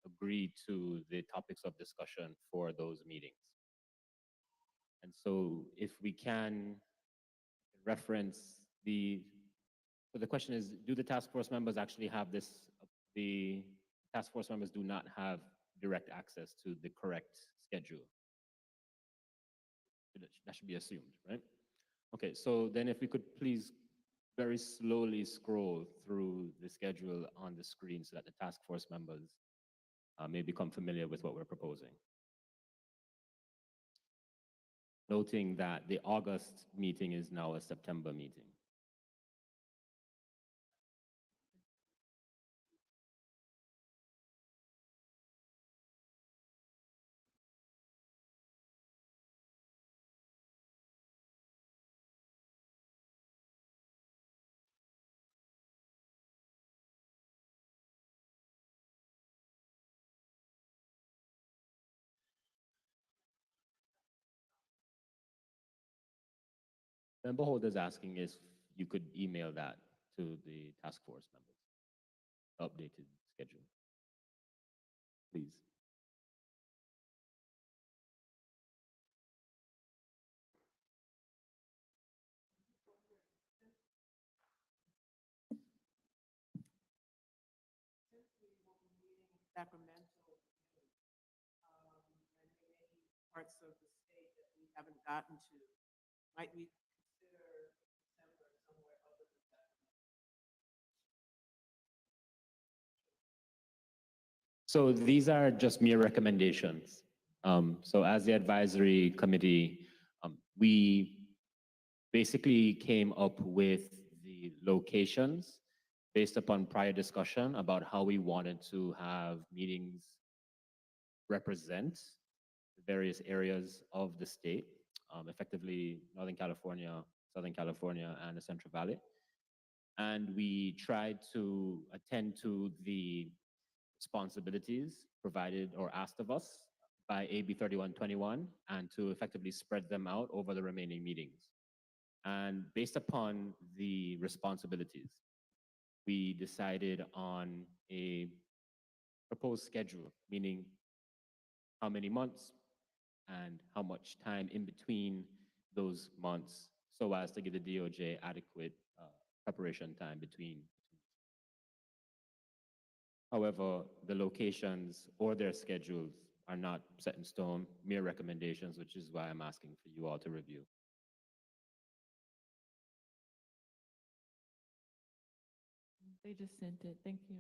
agree to the topics of discussion for those meetings. And so if we can reference so the question is, do the task force members actually have this? The task force members do not have direct access to the correct schedule. That should be assumed, right? Okay, so then if we could please very slowly scroll through the schedule on the screen so that the task force members may become familiar with what we're proposing. Noting that the August meeting is now a September meeting. Member Holder is asking if you could email that to the task force members, updated schedule, please. Sacramento, parts of the state that we haven't gotten to. Might we consider December somewhere other than that? So these are just mere recommendations. So as the advisory committee, we basically came up with the locations based upon prior discussion about how we wanted to have meetings represent the various areas of the state, effectively Northern California, Southern California, and the Central Valley. And we tried to attend to the responsibilities provided or asked of us by AB 3121 and to effectively spread them out over the remaining meetings. And based upon the responsibilities, we decided on a proposed schedule, meaning how many months and how much time in between those months so as to give the DOJ adequate preparation time between. However, the locations or their schedules are not set in stone, mere recommendations, which is why I'm asking for you all to review. They just sent it. Thank you.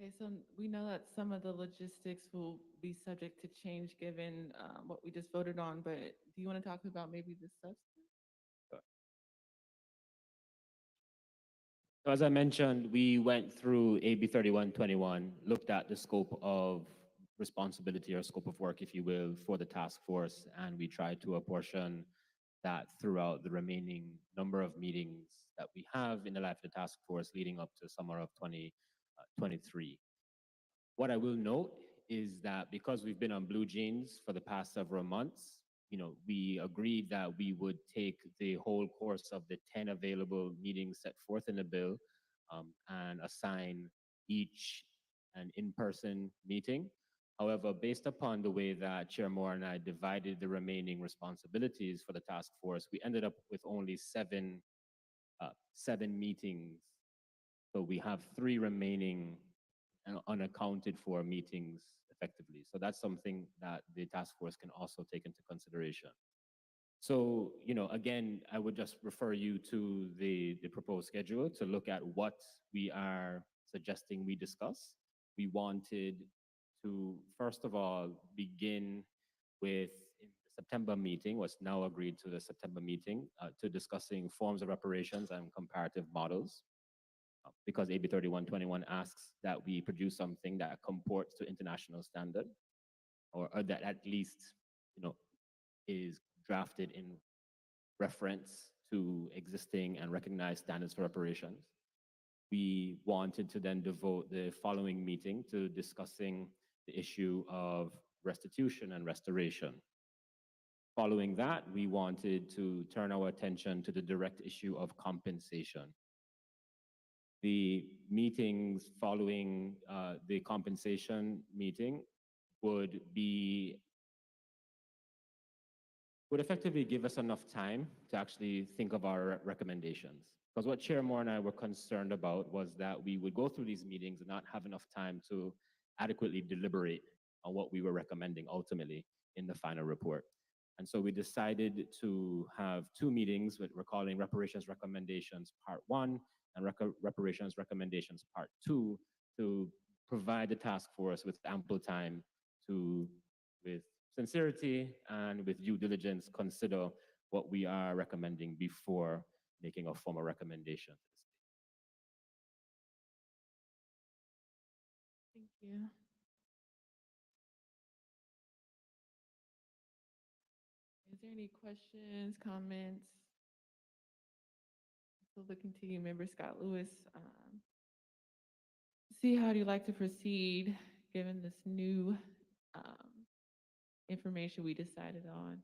Okay, so we know that some of the logistics will be subject to change given what we just voted on, but do you want to talk about maybe the substance? So as I mentioned, we went through AB 3121, looked at the scope of responsibility or scope of work, if you will, for the task force, and we tried to apportion that throughout the remaining number of meetings that we have in the life of the task force leading up to summer of 2023. What I will note is that because we've been on blue jeans for the past several months, we agreed that we would take the whole course of the 10 available meetings set forth in the bill and assign each an in-person meeting. However, based upon the way that Chair Moore and I divided the remaining responsibilities for the task force, we ended up with only seven meetings. So we have 3 remaining unaccounted for meetings effectively. So that's something that the task force can also take into consideration. So, again, I would just refer you to the proposed schedule to look at what we are suggesting we discuss. We wanted to, first of all, begin with in the September meeting, what's now agreed to the September meeting, to discussing forms of reparations and comparative models. Because AB 3121 asks that we produce something that comports to international standard, or that at least, is drafted in reference to existing and recognized standards for reparations. We wanted to then devote the following meeting to discussing the issue of restitution and restoration. Following that, we wanted to turn our attention to the direct issue of compensation. The meetings following the compensation meeting would effectively give us enough time to actually think of our recommendations. Because what Chair Moore and I were concerned about was that we would go through these meetings and not have enough time to adequately deliberate on what we were recommending ultimately in the final report. And so we decided to have 2 meetings, what we're calling Reparations Recommendations Part 1 and Reparations Recommendations Part 2, to provide the task force with ample time to, with sincerity and with due diligence, consider what we are recommending before making a formal recommendation. Thank you. Is there any questions, comments? So looking to you, Member Scott Lewis. See, how do you like to proceed given this new information we decided on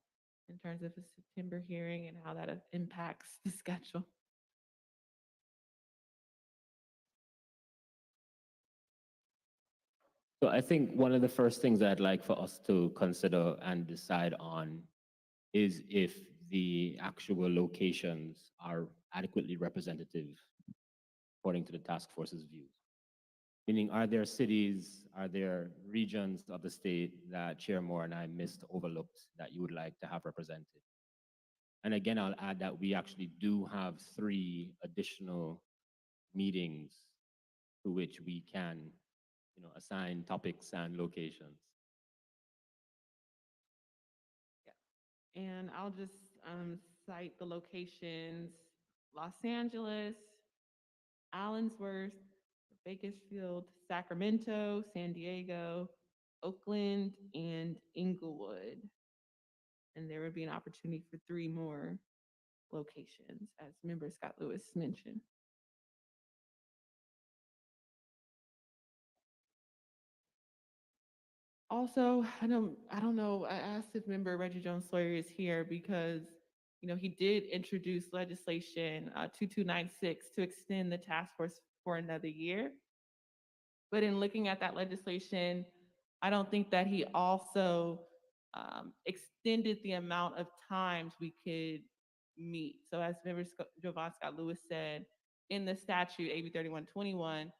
in terms of the September hearing and how that impacts the schedule? So I think one of the first things I'd like for us to consider and decide on is if the actual locations are adequately representative according to the task force's views. Meaning, are there cities, are there regions of the state that Chair Moore and I missed, overlooked, that you would like to have represented? And again, I'll add that we actually do have 3 additional meetings to which we can, assign topics and locations. Yeah. And I'll just cite the locations: Los Angeles, Allensworth, Bakersfield, Sacramento, San Diego, Oakland, and Inglewood. And there would be an opportunity for 3 more locations, as Member Scott Lewis mentioned. Also, I don't know, I asked if Member Reggie Jones Sawyer is here because, he did introduce legislation 2296 to extend the task force for another year. But in looking at that legislation, I don't think that he also extended the amount of times we could meet. So as Member Jovan Scott Lewis said, in the statute, AB 3121,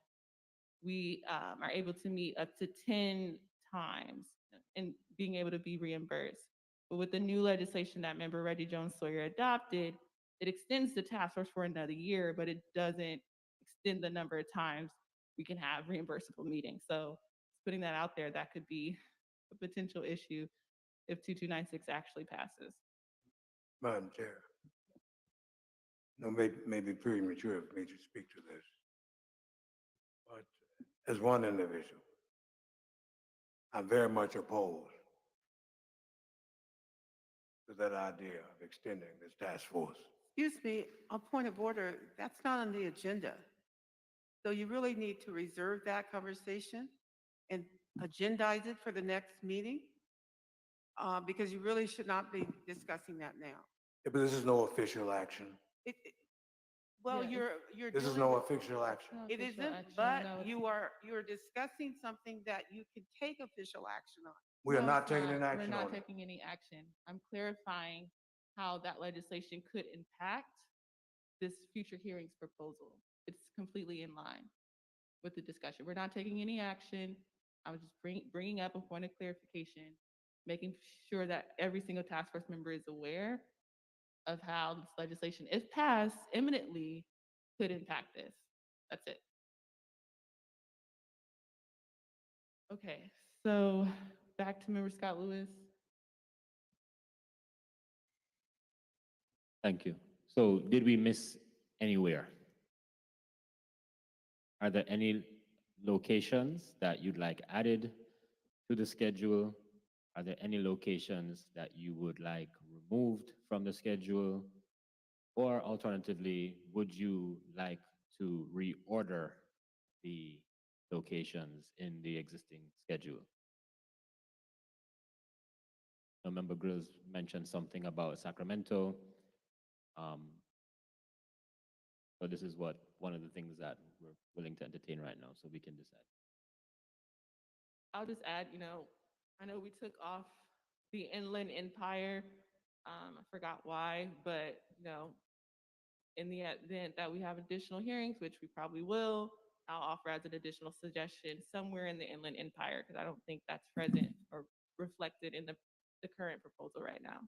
we are able to meet up to 10 times and being able to be reimbursed. But with the new legislation that Member Reggie Jones Sawyer adopted, it extends the task force for another year, but it doesn't extend the number of times we can have reimbursable meetings. So putting that out there, that could be a potential issue if 2296 actually passes. Madam Chair. No, may be premature for me to speak to this. But as one individual, I'm very much opposed to that idea of extending this task force. Excuse me, a point of order, that's not on the agenda. So you really need to reserve that conversation and agendize it for the next meeting. because you really should not be discussing that now. Yeah, but this is no official action. Well, Yeah, you're This is dealing no with- official action. No It official isn't, action, but no, it's- you're discussing something that you can take official action on. We are No, not it's taking an not. action We're on not it. taking any action. I'm clarifying how that legislation could impact this future hearings proposal. It's completely in line with the discussion. We're not taking any action. I was just bringing up a point of clarification, making sure that every single task force member is aware of how this legislation, if passed imminently, could impact this. That's it. Okay, so back to Member Scott Lewis. Thank you. So did we miss anywhere? Are there any locations that you'd like added to the schedule? Are there any locations that you would like removed from the schedule? Or alternatively, would you like to reorder the locations in the existing schedule? Now, Member Grills mentioned something about Sacramento. So this is one of the things that we're willing to entertain right now, so we can decide. I'll just add, I know we took off the Inland Empire. I forgot why, but, in the event that we have additional hearings, which we probably will, I'll offer as an additional suggestion somewhere in the Inland Empire, because I don't think that's present or reflected in the current proposal right now.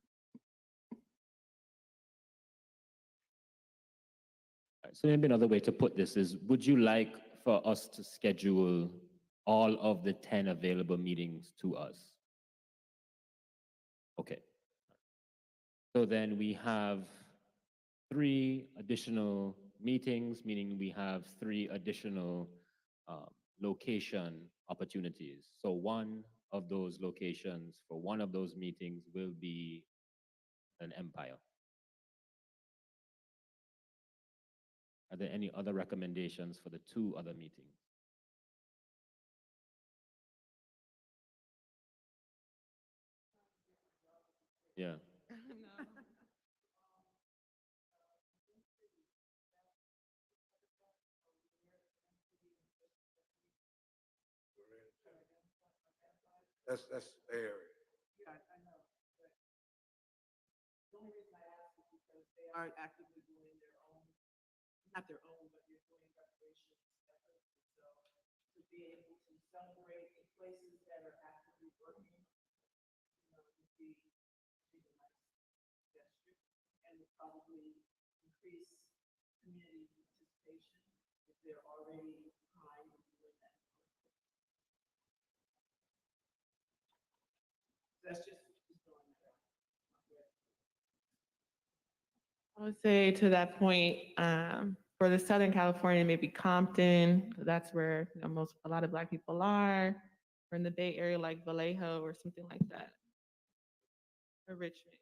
So maybe another way to put this is, would you like for us to schedule all of the 10 available meetings to us? Okay. So then we have 3 additional meetings, meaning we have 3 additional location opportunities. So one of those locations for one of those meetings will be an empire. Are there any other recommendations for the 2 other meetings? Yeah. That's the area. The only reason I ask is because they are actively doing their own, not their own, but they're doing reparations efforts. So to be able to celebrate in places that are actively working, would be a nice gesture, and would probably increase community participation if they're already behind and doing that. That's just throwing that out. I would say to that point, for the Southern California, maybe Compton, that's where a lot of Black people are, or in the Bay Area, like Vallejo or something like that, or Richmond.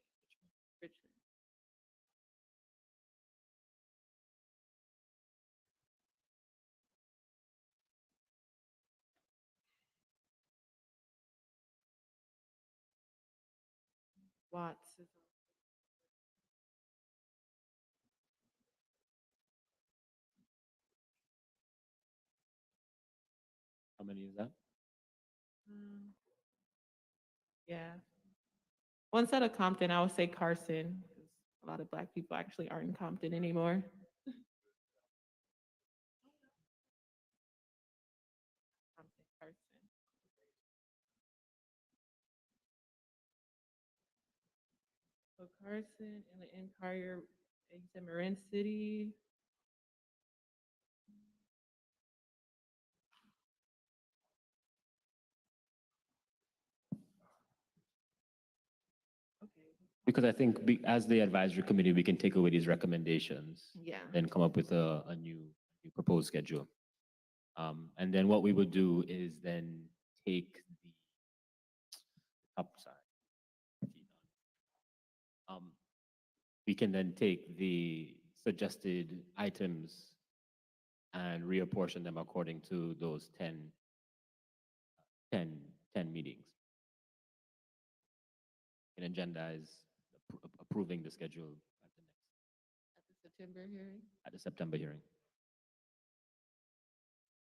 Watts is How many is that? Yeah. Well, instead of Compton, I would say Carson, because a lot of Black people actually aren't in Compton anymore. Compton, Carson. So Carson and the Empire, Marin City. Because I think as the advisory committee, we can take away these recommendations. Yeah. Then come up with a new proposed schedule. And then what we would do is then take the top side. We can then take the suggested items and reapportion them according to those 10 meetings. can agendize approving the schedule at At the September hearing? the September hearing.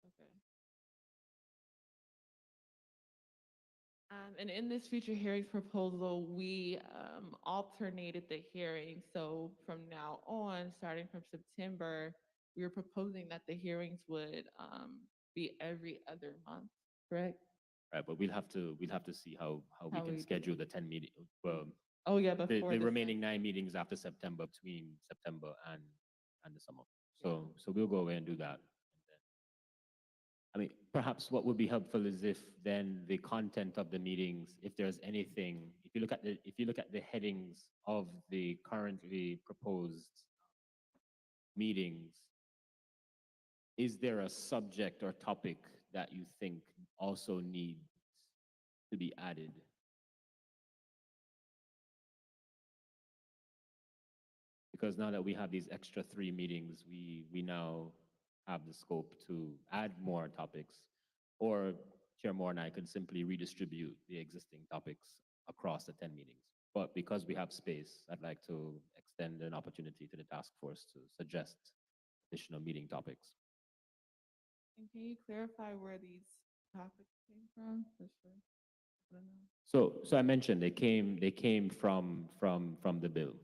Okay. And in this future hearings proposal, we alternated the hearing. So from now on, starting from September, we were proposing that the hearings would be every other month, correct? Right, but we'll have to see how we How can we schedule the 10 meeting, Oh, yeah, the before the remaining 9 meetings after September, between September and the summer. So we'll go away and do that. I mean, perhaps what would be helpful is if then the content of the meetings, if there's anything, if you look at the headings of the currently proposed meetings, is there a subject or topic that you think also needs to be added? Because now that we have these extra 3 meetings, we now have the scope to add more topics, or Chair Moore and I could simply redistribute the existing topics across the 10 meetings. But because we have space, I'd like to extend an opportunity to the task force to suggest additional meeting topics. And can you clarify where these topics came from? I don't know. So I mentioned they came from the bill.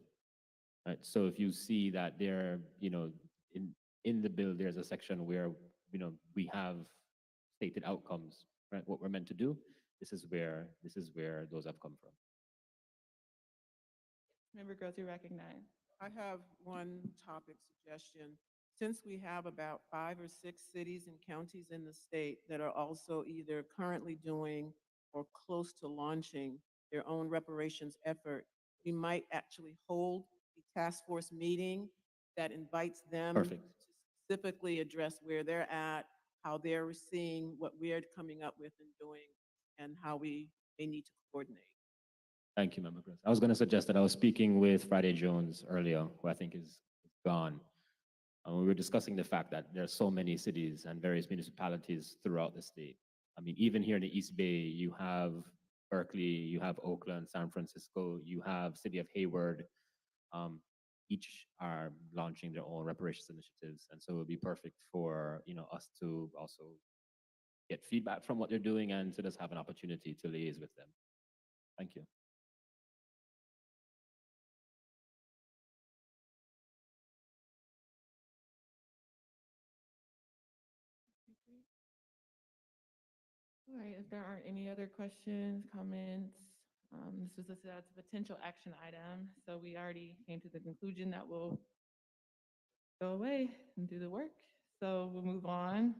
Right. So if you see that there, in the bill, there's a section where, we have stated outcomes, right? What we're meant to do. This is where those have come from. Member Gross, you recognize. I have one topic suggestion. Since we have about 5 or 6 cities and counties in the state that are also either currently doing or close to launching their own reparations effort, we might actually hold a task force meeting that invites them Perfect. to specifically address where they're at, how they're seeing what we're coming up with and doing, and how we may need to coordinate. Thank you, Member Gross. I was going to suggest that I was speaking with Friday Jones earlier, who I think is gone. We were discussing the fact that there are so many cities and various municipalities throughout the state. I mean, even here in the East Bay, you have Berkeley, you have Oakland, San Francisco, you have City of Hayward. Each are launching their own reparations initiatives, and so it would be perfect for us to also get feedback from what they're doing and to just have an opportunity to liaise with them. Thank you. All right, if there aren't any other questions, comments, this was listed as a potential action item. So we already came to the conclusion that we'll go away and do the work. So we'll move on.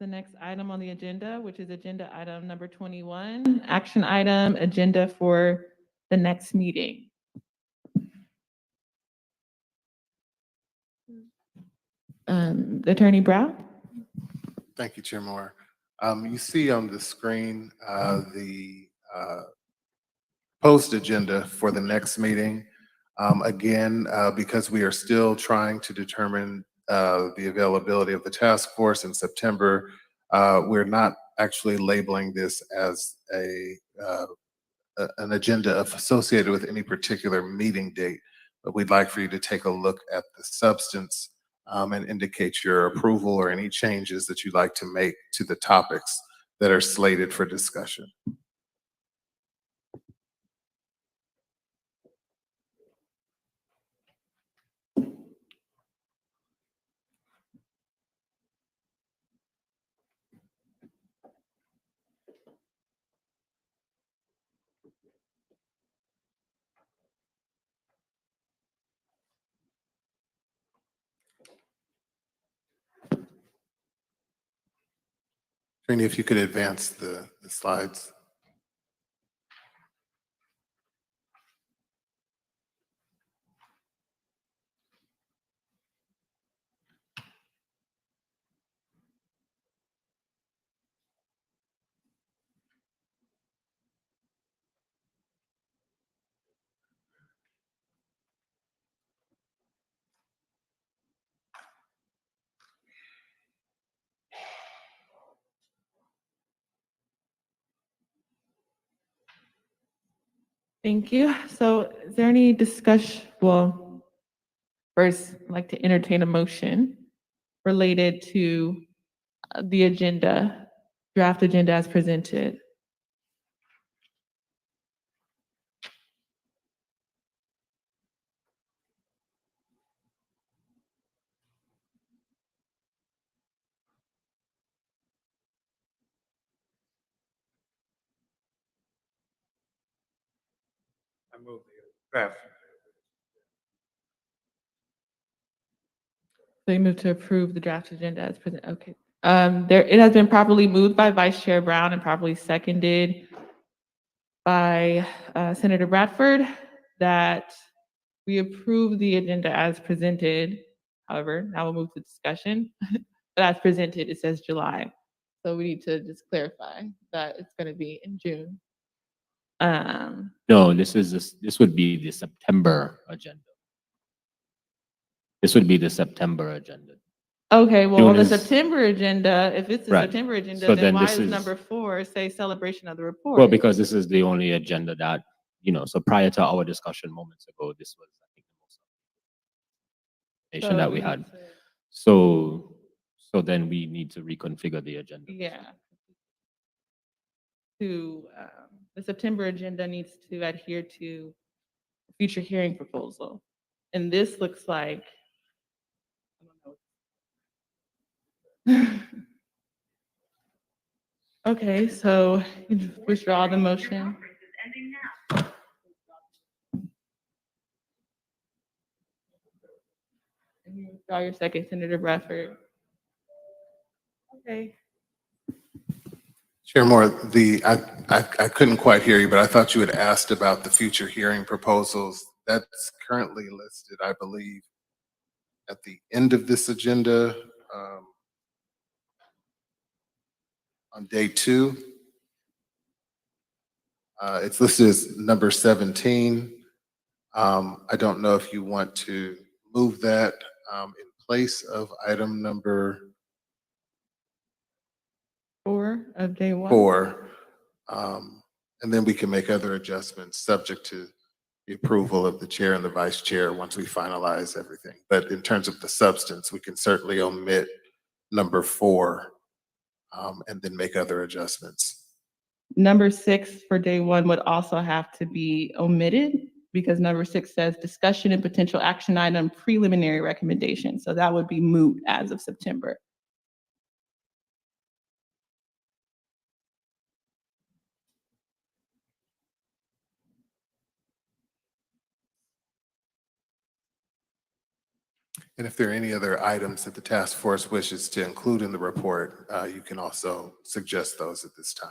The next item on the agenda, which is agenda item number 21, action item, agenda for the next meeting. Attorney Brown? Thank you, Chair Moore. You see on the screen the post agenda for the next meeting. Again, because we are still trying to determine the availability of the task force in September, we're not actually labeling this as an agenda associated with any particular meeting date, but we'd like for you to take a look at the substance and indicate your approval or any changes that you'd like to make to the topics that are slated for discussion. Trini, if you could advance the slides. Thank you. So is there any discussion? Well, first, I'd like to entertain a motion related to the agenda, draft agenda as presented. I move the draft. So you move to approve the draft agenda as presented. Okay. It has been properly moved by Vice Chair Brown and properly seconded by Senator Bradford that we approve the agenda as presented. However, now we'll move to discussion. But as presented, it says July. So we need to just clarify that it's going to be in June. No, this would be the September agenda. This would be the September agenda. Okay, well, June on the is- September agenda, if it's the Right. September agenda, So then then why this is is- number 4 say celebration of the report? Well, because this is the only agenda that, so prior to our discussion moments ago, this was, I think, the most information that we need had. to- So then we need to reconfigure the agenda. Yeah. The September agenda needs to adhere to future hearing proposal. And this looks like, I don't know. Okay, so you just withdraw the motion. And you withdraw your second, Senator Bradford. Okay. Chair Moore, I couldn't quite hear you, but I thought you had asked about the future hearing proposals. That's currently listed, I believe, at the end of this agenda, on day 2. It's listed as number 17. I don't know if you want to move that in place of item number 4 of day 1. 4. And then we can make other adjustments subject to the approval of the chair and the vice chair once we finalize everything. But in terms of the substance, we can certainly omit number 4 and then make other adjustments. Number 6 for day 1 would also have to be omitted because number 6 says discussion and potential action item preliminary recommendation. So that would be moot as of September. And if there are any other items that the task force wishes to include in the report, you can also suggest those at this time.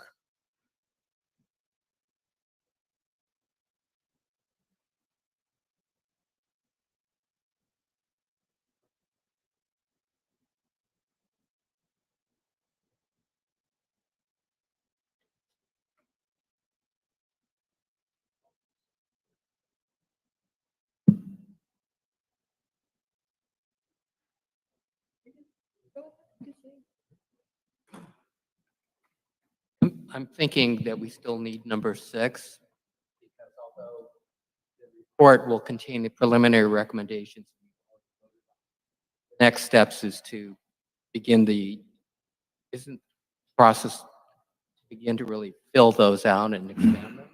I'm thinking that we still need number 6, because although the report will contain the preliminary recommendations, next steps is to begin isn't process to begin to really fill those out and expand them.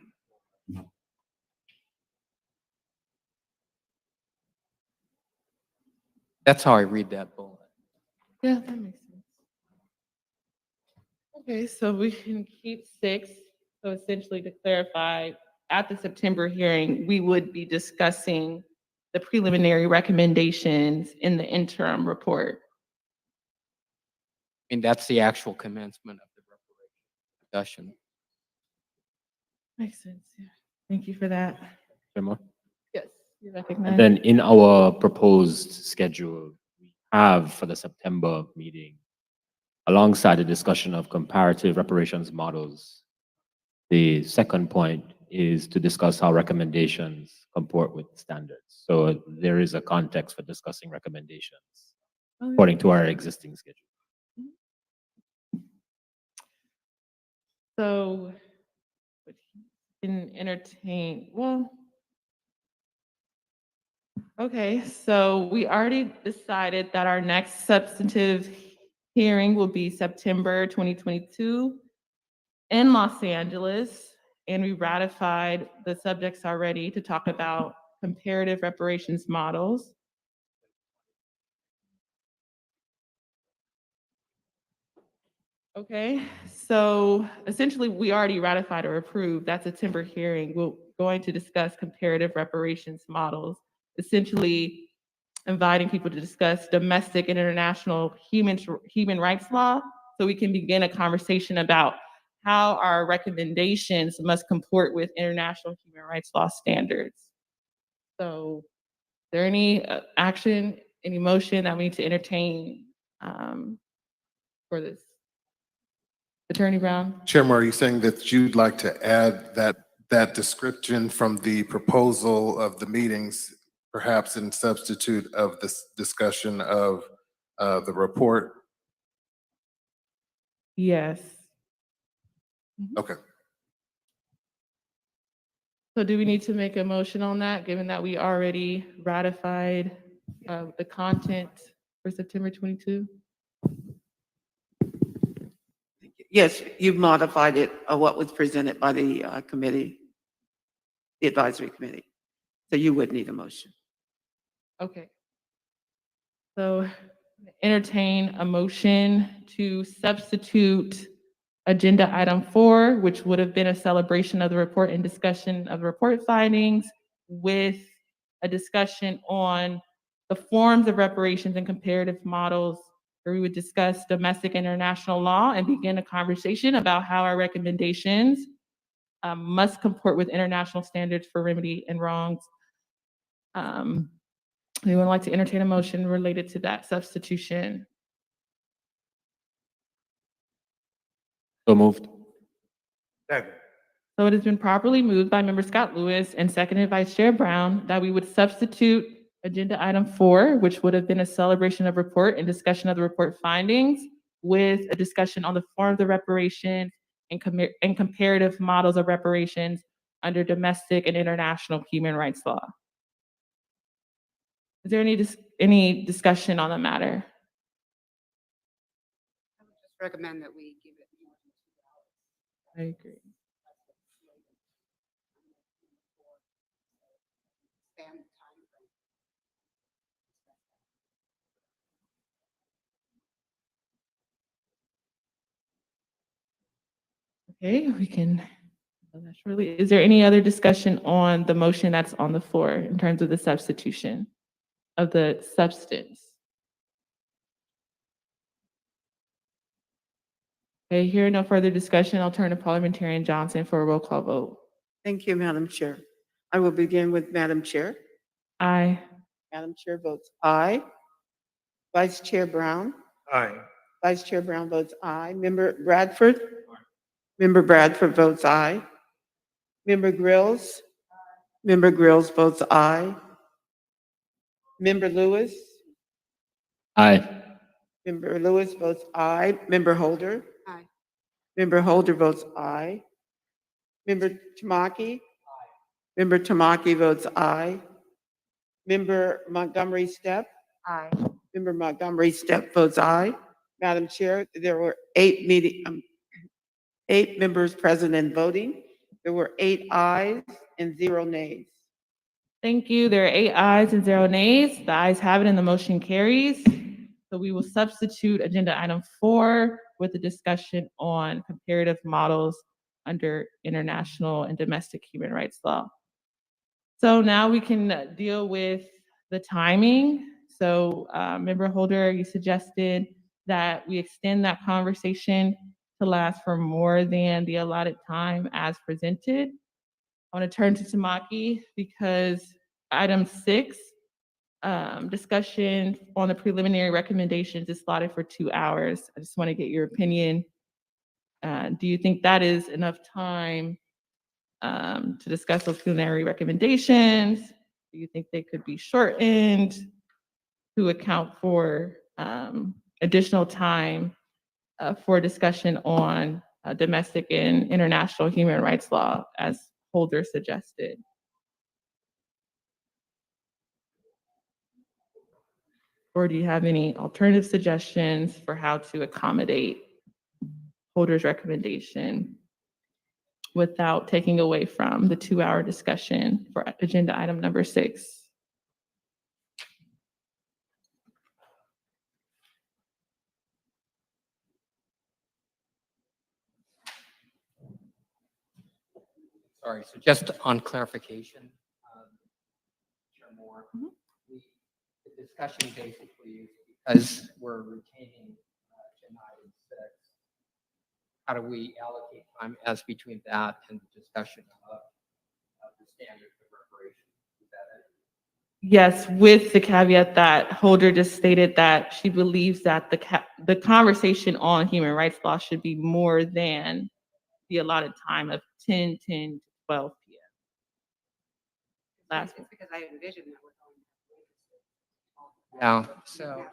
That's how I read that bullet. Yeah, that makes sense. Okay, so we can keep 6. So essentially to clarify, at the September hearing, we would be discussing the preliminary recommendations in the interim report. I mean, that's the actual commencement of the reparation discussion. Makes sense, yeah. Thank you for that. Chair Moore? Yes, you recognize. And then in our proposed schedule, we have for the September meeting, alongside the discussion of comparative reparations models, the second point is to discuss how recommendations comport with standards. So there is a context for discussing recommendations according to our existing schedule. So can entertain, well, okay, so we already decided that our next substantive hearing will be September 2022 in Los Angeles, and we ratified the subjects already to talk about comparative reparations models. Okay, so essentially we already ratified or approved that September hearing. We're going to discuss comparative reparations models, essentially inviting people to discuss domestic and international human rights law, so we can begin a conversation about how our recommendations must comport with international human rights law standards. So, is there any action, any motion that we need to entertain for this? Attorney Brown? Chairman, are you saying that you'd like to add that description from the proposal of the meetings, perhaps in substitute of this discussion of the report? Yes. Okay. So do we need to make a motion on that, given that we already ratified the content for September 22? Yes, you've modified it, what was presented by the committee, the advisory committee. So you would need a motion. Okay. So entertain a motion to substitute agenda item 4, which would have been a celebration of the report and discussion of the report findings, with a discussion on the forms of reparations and comparative models, where we would discuss domestic and international law and begin a conversation about how our recommendations must comport with international standards for remedy and wrongs. Anyone like to entertain a motion related to that substitution? So moved. Second. So it has been properly moved by Member Scott Lewis and seconded by Chair Brown that we would substitute agenda item 4, which would have been a celebration of report and discussion of the report findings, with a discussion on the form of the reparation and comparative models of reparations under domestic and international human rights law. Is there any discussion on the matter? I would just recommend that we give it more than 2 hours. I agree. Expand the time frame. Okay, we can. Is there any other discussion on the motion that's on the floor in terms of the substitution of the substance? Okay, hearing no further discussion, I'll turn to Parliamentarian Johnson for a roll call vote. Thank you, Madam Chair. I will begin with Madam Chair. Aye. Madam Chair votes aye. Vice Chair Brown. Aye. Vice Chair Brown votes aye. Member Bradford. Member Bradford votes aye. Member Grills. Member Grills votes aye. Member Lewis. Aye. Member Lewis votes aye. Member Holder. Aye. Member Holder votes aye. Member Tamaki. Member Tamaki votes aye. Member Montgomery Stepp. Aye. Member Montgomery Stepp votes aye. Madam Chair, there were 8 members present and voting. There were 8 ayes and 0 nays. Thank you. There are 8 ayes and 0 nays. The ayes have it and the motion carries. So we will substitute agenda item 4 with a discussion on comparative models under international and domestic human rights law. So now we can deal with the timing. So Member Holder, you suggested that we extend that conversation to last for more than the allotted time as presented. I want to turn to Tamaki because item 6, discussion on the preliminary recommendations, is slotted for 2 hours. I just want to get your opinion. Do you think that is enough time to discuss those preliminary recommendations? Do you think they could be shortened to account for additional time for discussion on domestic and international human rights law as Holder suggested. Or do you have any alternative suggestions for how to accommodate Holder's recommendation without taking away from the 2-hour discussion for agenda item number 6? Sorry, so just on clarification, Chair Moore, the discussion basically is because we're retaining agenda item 6, how do we allocate time as between that and the discussion of the standards of reparations? Is that it? Yes, with the caveat that Holder just stated that she believes that the conversation on human rights law should be more than the allotted time of 10 to 12 p.m. Last It's because I envisioned that we're going Yeah, so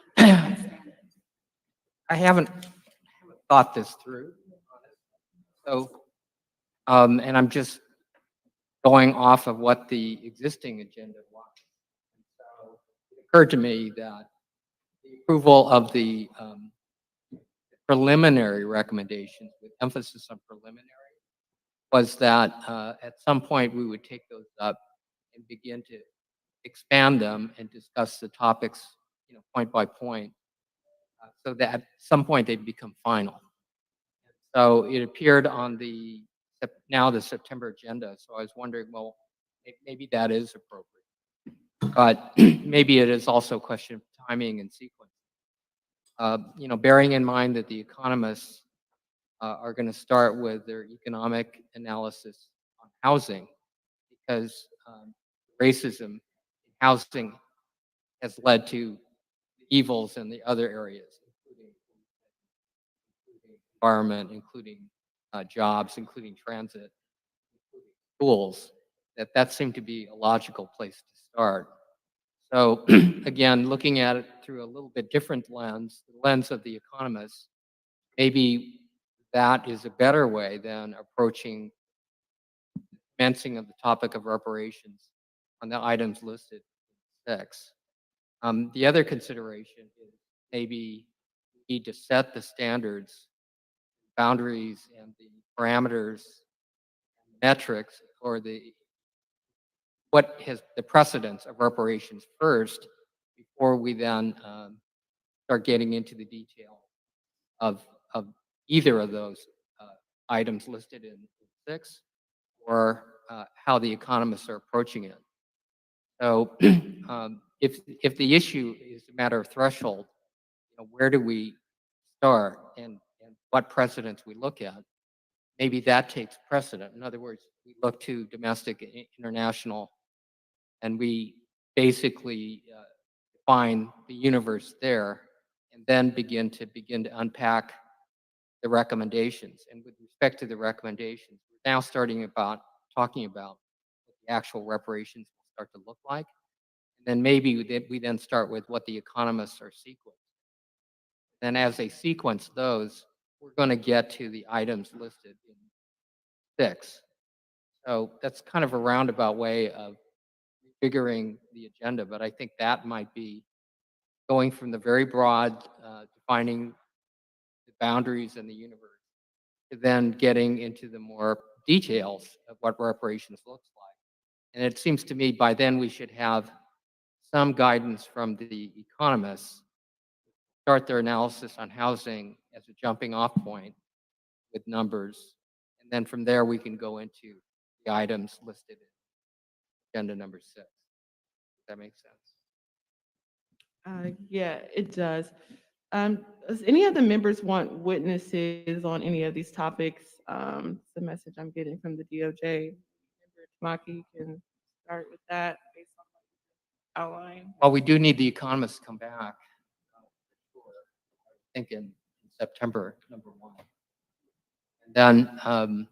I haven't thought this through. So, and I'm just going off of what the existing agenda was. So it occurred to me that the approval of the preliminary recommendations, with emphasis on preliminary, was that at some point we would take those up and begin to expand them and discuss the topics, point by point, so that at some point they'd become final. So it appeared on the September agenda. So I was wondering, well, maybe that is appropriate, but maybe it is also a question of timing and sequence. Bearing in mind that the economists are going to start with their economic analysis on housing, because racism in housing has led to evils in the other areas, including environment, including jobs, including transit, including schools, that seemed to be a logical place to start. So again, looking at it through a little bit different lens, the lens of the economists, maybe that is a better way than approaching commencing of the topic of reparations on the items listed in 6. The other consideration is maybe we need to set the standards, boundaries, and the parameters, metrics, or what has the precedence of reparations first before we then start getting into the detail of either of those items listed in 6, or how the economists are approaching it. So if the issue is a matter of threshold, where do we start and what precedents we look at? Maybe that takes precedent. In other words, we look to domestic and international, and we basically define the universe there, and then begin to unpack the recommendations. And with respect to the recommendations, we're now talking about what the actual reparations will start to look like. And then maybe we then start with what the economists are sequencing. Then as they sequence those, we're going to get to the items listed in 6. So that's kind of a roundabout way of figuring the agenda, but I think that might be going from the very broad, defining the boundaries in the universe, to then getting into the more details of what reparations looks like. And it seems to me by then we should have some guidance from the economists, start their analysis on housing as a jumping off point with numbers. And then from there, we can go into the items listed in agenda number 6. Does that make sense? Yeah, it does. Does any of the members want witnesses on any of these topics? The message I'm getting from the DOJ. Member Tamaki can start with that based on what you outlined. Well, we do need the economists to come back. I think in September, number 1. And then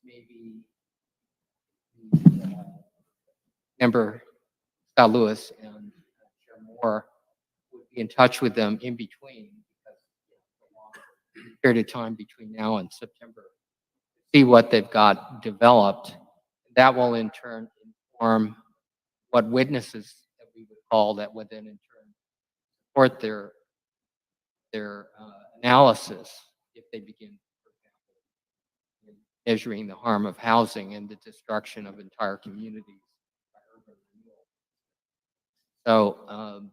maybe member Scott Lewis and Chair Moore would be in touch with them in between, because a long period of time between now and September, see what they've got developed. That will in turn inform what witnesses that we would call that would then in turn support their analysis if they begin, for example, measuring the harm of housing and the destruction of entire communities by urban renewal. So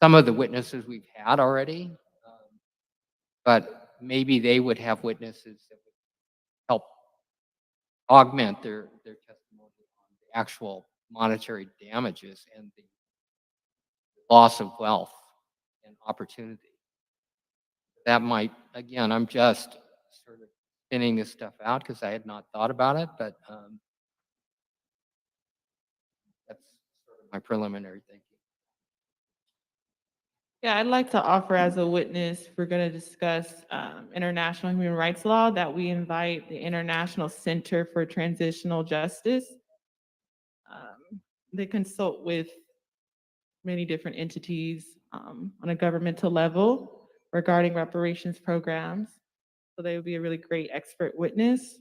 some of the witnesses we've had already, but maybe they would have witnesses that would help augment their testimony on the actual monetary damages and the loss of wealth and opportunity. That might, again, I'm just sort of spinning this stuff out because I had not thought about it, but that's sort of my preliminary thinking. Yeah, I'd like to offer as a witness, we're going to discuss international human rights law, that we invite the International Center for Transitional Justice. They consult with many different entities on a governmental level regarding reparations programs. So they would be a really great expert witness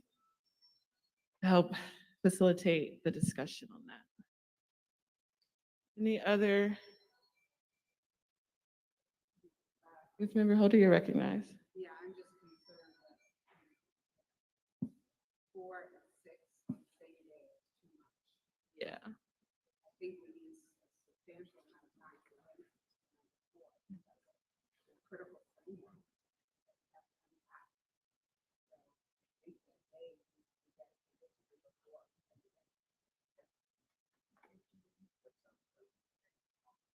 to help facilitate the discussion on that. Any other? Ms. Member Holder, you're recognized. Yeah, I'm just concerned that 4 and 6 same day is too much. Yeah. I think we need a substantial amount of time to wait. Critical framework.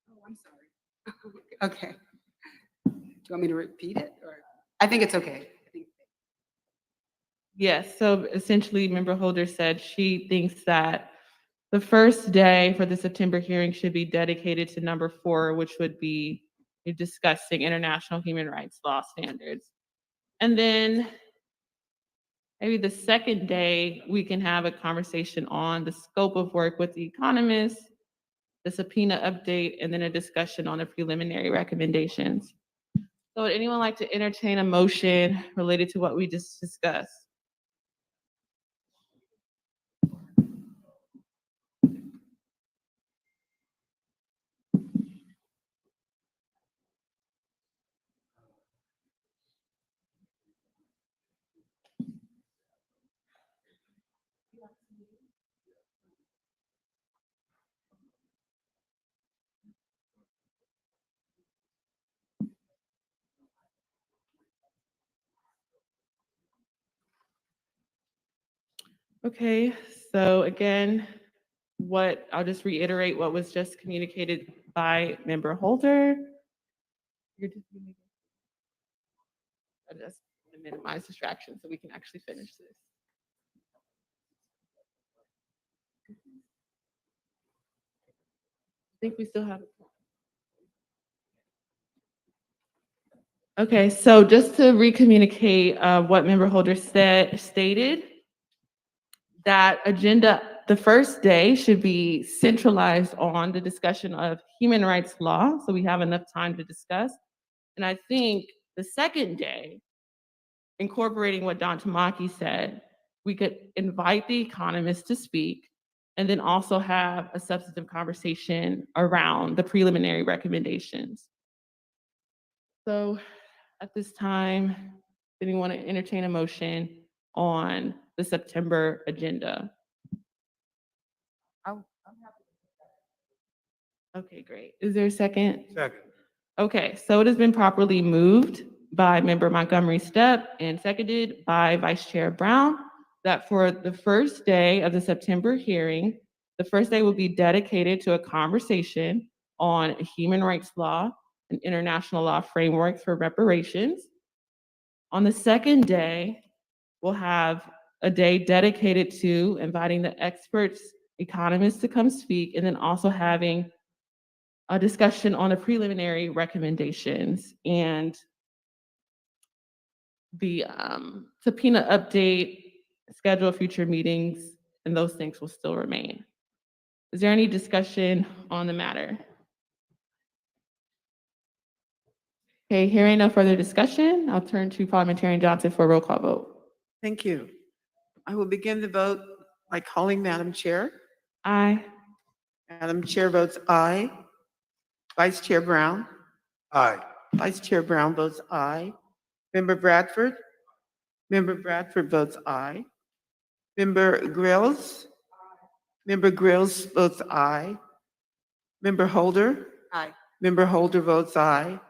Oh, I'm sorry. Okay. Do you want me to repeat it, or? I think it's okay. I think Yes, so essentially, Member Holder said she thinks that the first day for the September hearing should be dedicated to number 4, which would be discussing international human rights law standards. And then maybe the second day, we can have a conversation on the scope of work with the economists, the subpoena update, and then a discussion on the preliminary recommendations. So would anyone like to entertain a motion related to what we just discussed? Okay, so again, I'll just reiterate what was just communicated by Member Holder. I just want to minimize distractions so we can actually finish this. I think we still have. Okay, so just to recommunicate what Member Holder stated, that agenda, the first day should be centralized on the discussion of human rights law, so we have enough time to discuss. And I think the second day, incorporating what Don Tamaki said, we could invite the economists to speak and then also have a substantive conversation around the preliminary recommendations. So at this time, anyone want to entertain a motion on the September agenda? I'm happy. Okay, great. Is there a second? Second. Okay, so it has been properly moved by Member Montgomery Stepp and seconded by Vice Chair Brown that for the first day of the September hearing, the first day will be dedicated to a conversation on human rights law and international law frameworks for reparations. On the second day, we'll have a day dedicated to inviting the experts, economists to come speak, and then also having a discussion on the preliminary recommendations and the subpoena update, schedule of future meetings, and those things will still remain. Is there any discussion on the matter? Okay, hearing no further discussion, I'll turn to Parliamentarian Johnson for a roll call vote. Thank you. I will begin the vote by calling Madam Chair. Aye. Madam Chair votes aye. Vice Chair Brown. Aye. Vice Chair Brown votes aye. Member Bradford. Member Bradford votes aye. Member Grills. Member Grills votes aye. Member Holder. Aye. Member Holder votes aye.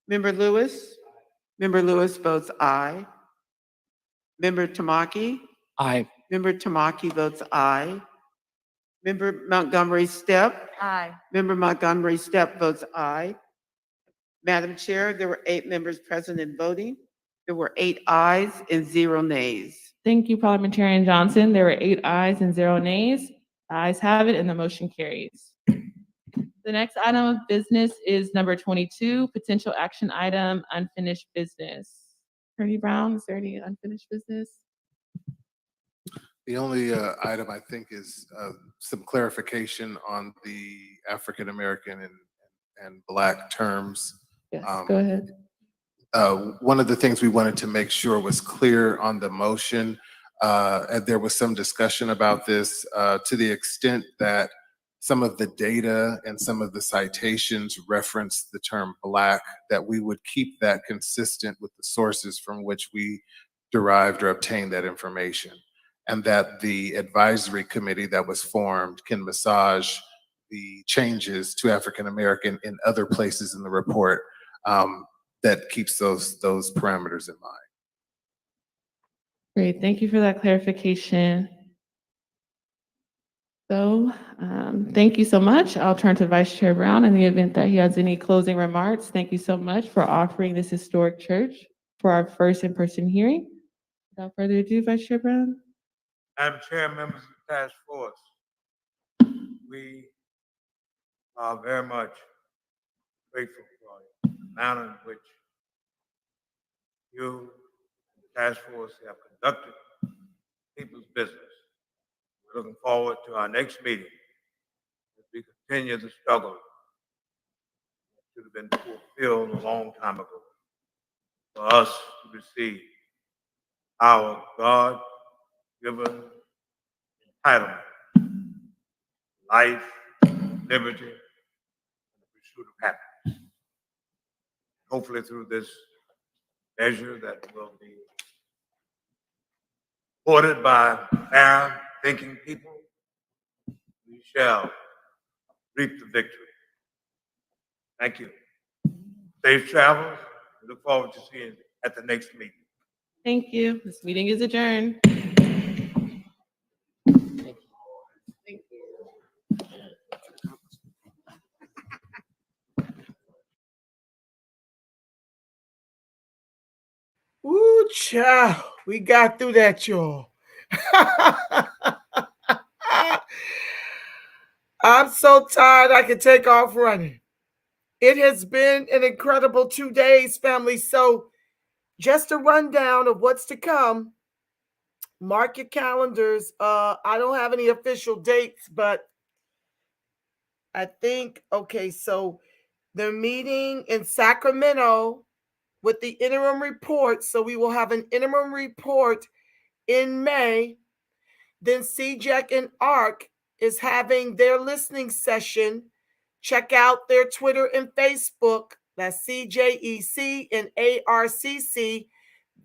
Member Lewis. Member Lewis votes aye. Member Tamaki. Aye. Member Tamaki votes aye. Member Montgomery Stepp. Aye. Member Montgomery Stepp votes aye. Madam Chair, there were 8 members present and voting. There were 8 ayes and 0 nays. Thank you, Parliamentarian Johnson. There were 8 ayes and 0 nays. The ayes have it and the motion carries. The next item of business is number 22, potential action item, unfinished business. Attorney Brown, is there any unfinished business? The only item I think is some clarification on the African American and Black terms. Yes, go ahead. One of the things we wanted to make sure was clear on the motion, and there was some discussion about this to the extent that some of the data and some of the citations reference the term Black, that we would keep that consistent with the sources from which we derived or obtained that information, and that the advisory committee that was formed can massage the changes to African American in other places in the report that keeps those parameters in mind. Great, thank you for that clarification. So, thank you so much. I'll turn to Vice Chair Brown in the event that he has any closing remarks. Thank you so much for offering this historic church for our first in-person hearing. Without further ado, Vice Chair Brown. Madam Chair, members of the task force, we are very much grateful for the manner in which you, the task force, have conducted people's business. We're looking forward to our next meeting as we continue the struggle that should have been fulfilled a long time ago for us to receive our God-given entitlement, life, liberty, and the pursuit of happiness. Hopefully through this measure that will be supported by fair thinking people, we shall reap the victory. Thank you. Safe travels. We look forward to seeing you at the next meeting. Thank you. This meeting is adjourned. Ooh, child, we got through that, y'all. I'm so tired I can take off running. It has been an incredible 2 days, family. So just a rundown of what's to come. Mark your calendars. I don't have any official dates, but I think, okay, so they're meeting in Sacramento with the interim report. So we will have an interim report in May. Then CJEC and ARC is having their listening session. Check out their Twitter and Facebook. That's CJEC and ARCC.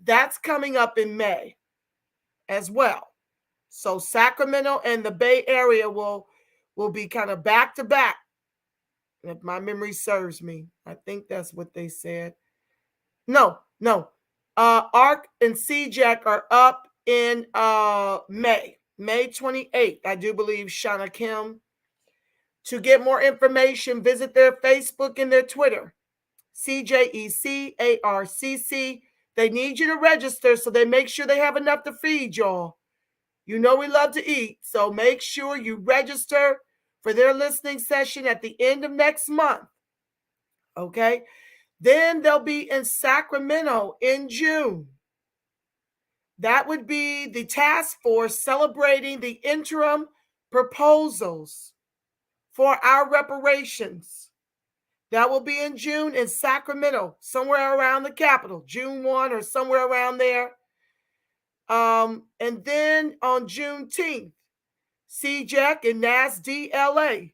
That's coming up in May as well. So Sacramento and the Bay Area will be kind of back to back. If my memory serves me, I think that's what they said. No. ARC and CJEC are up in May 28th, I do believe, Shana Kim. To get more information, visit their Facebook and their Twitter, CJEC, ARCC. They need you to register so they make sure they have enough to feed y'all. You know we love to eat, so make sure you register for their listening session at the end of next month. Okay? Then they'll be in Sacramento in June. That would be the task force celebrating the interim proposals for our reparations. That will be in June in Sacramento, somewhere around the Capitol, June 1 or somewhere around there. And then on Juneteenth, CJAC and NASDLA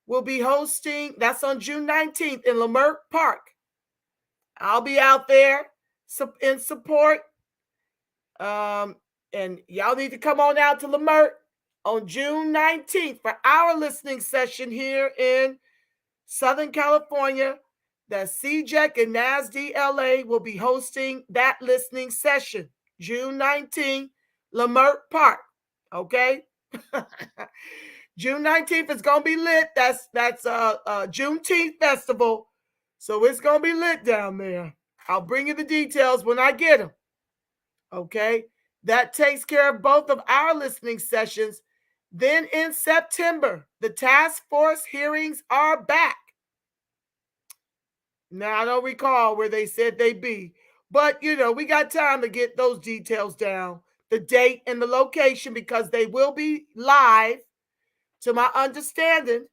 will be hosting, that's on June 19th in Leimert Park. I'll be out there in support. And y'all need to come on out to Leimert on June 19th for our listening session here in Southern California. The CJAC and NASDLA will be hosting that listening session, June 19th, Leimert Park. Okay? June 19th is gonna be lit. That's Juneteenth festival. So it's gonna be lit down there. I'll bring you the details when I get them. Okay? That takes care of both of our listening sessions. Then in September, the task force hearings are back. Now, I don't recall where they said they'd be, but we got time to get those details down, the date and the location, because they will be live, to my understanding.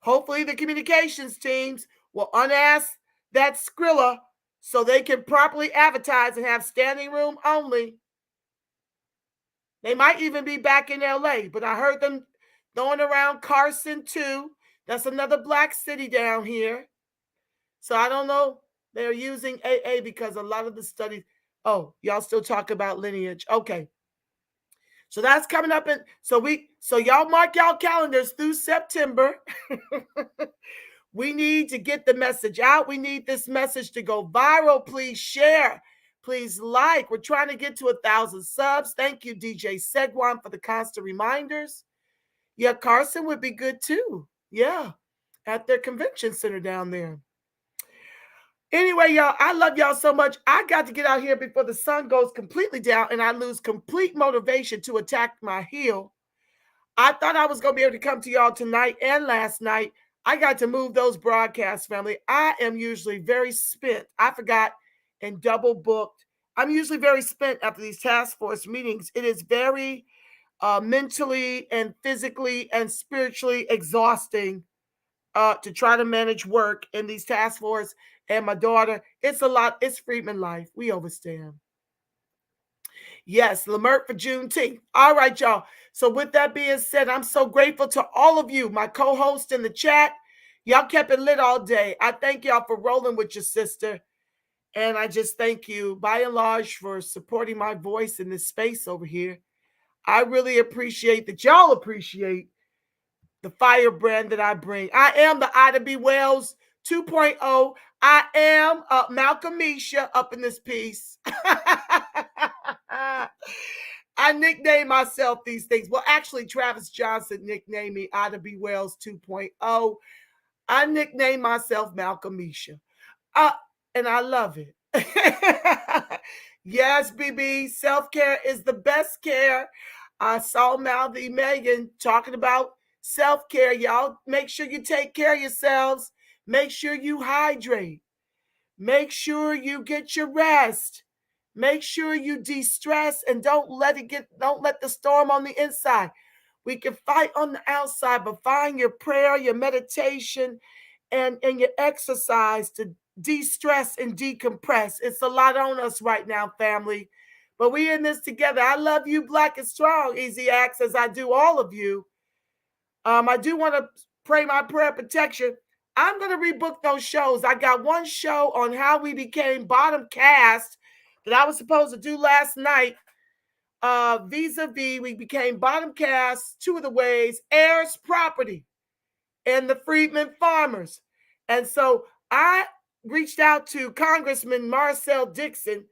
Hopefully the communications teams will unask that Skrilla so they can properly advertise and have standing room only. They might even be back in LA, but I heard them throwing around Carson too. That's another black city down here. So I don't know. They're using AA because a lot of the studies. Oh, y'all still talk about lineage. Okay. So that's coming up. So y'all mark y'all calendars through September. We need to get the message out. We need this message to go viral. Please share. Please like. We're trying to get to 1,000 subs. Thank you, DJ Segwan, for the constant reminders. Yeah, Carson would be good too. Yeah, at their convention center down there. Anyway, y'all, I love y'all so much. I got to get out here before the sun goes completely down and I lose complete motivation to attack my heel. I thought I was going to be able to come to y'all tonight and last night. I got to move those broadcasts, family. I am usually very spent. I forgot and double booked. I'm usually very spent after these task force meetings. It is very mentally and physically and spiritually exhausting to try to manage work in these task force and my daughter. It's a lot. It's Freedmen life. We overstand. Yes, Leimert for Juneteenth. All right, y'all. So with that being said, I'm so grateful to all of you, my co-host in the chat. Y'all kept it lit all day. I thank y'all for rolling with your sister. And I just thank you, by and large, for supporting my voice in this space over here. I really appreciate that y'all appreciate the firebrand that I bring. I am the Ida B. Wells 2.0. I am Malcolm Misha up in this piece. I nickname myself these things. Well, actually, Travis Johnson nicknamed me Ida B. Wells 2.0. I nickname myself Malcolm Misha. And I love it. Yes, BB, self-care is the best care. I saw Mouthy Megan talking about self-care. Y'all make sure you take care of yourselves. Make sure you hydrate. Make sure you get your rest. Make sure you de-stress and don't let the storm on the inside. We can fight on the outside, but find your prayer, your meditation, and your exercise to de-stress and decompress. It's a lot on us right now, family. But we in this together. I love you, Black and Strong, Easy Acts, as I do all of you. I do want to pray my prayer of protection. I'm going to rebook those shows. I got one show on how we became bottom caste that I was supposed to do last night. Vis-a-vis, we became bottom caste, two of the ways, heirs property and the freedmen farmers. And so I reached out to Congressman Marcel Dixon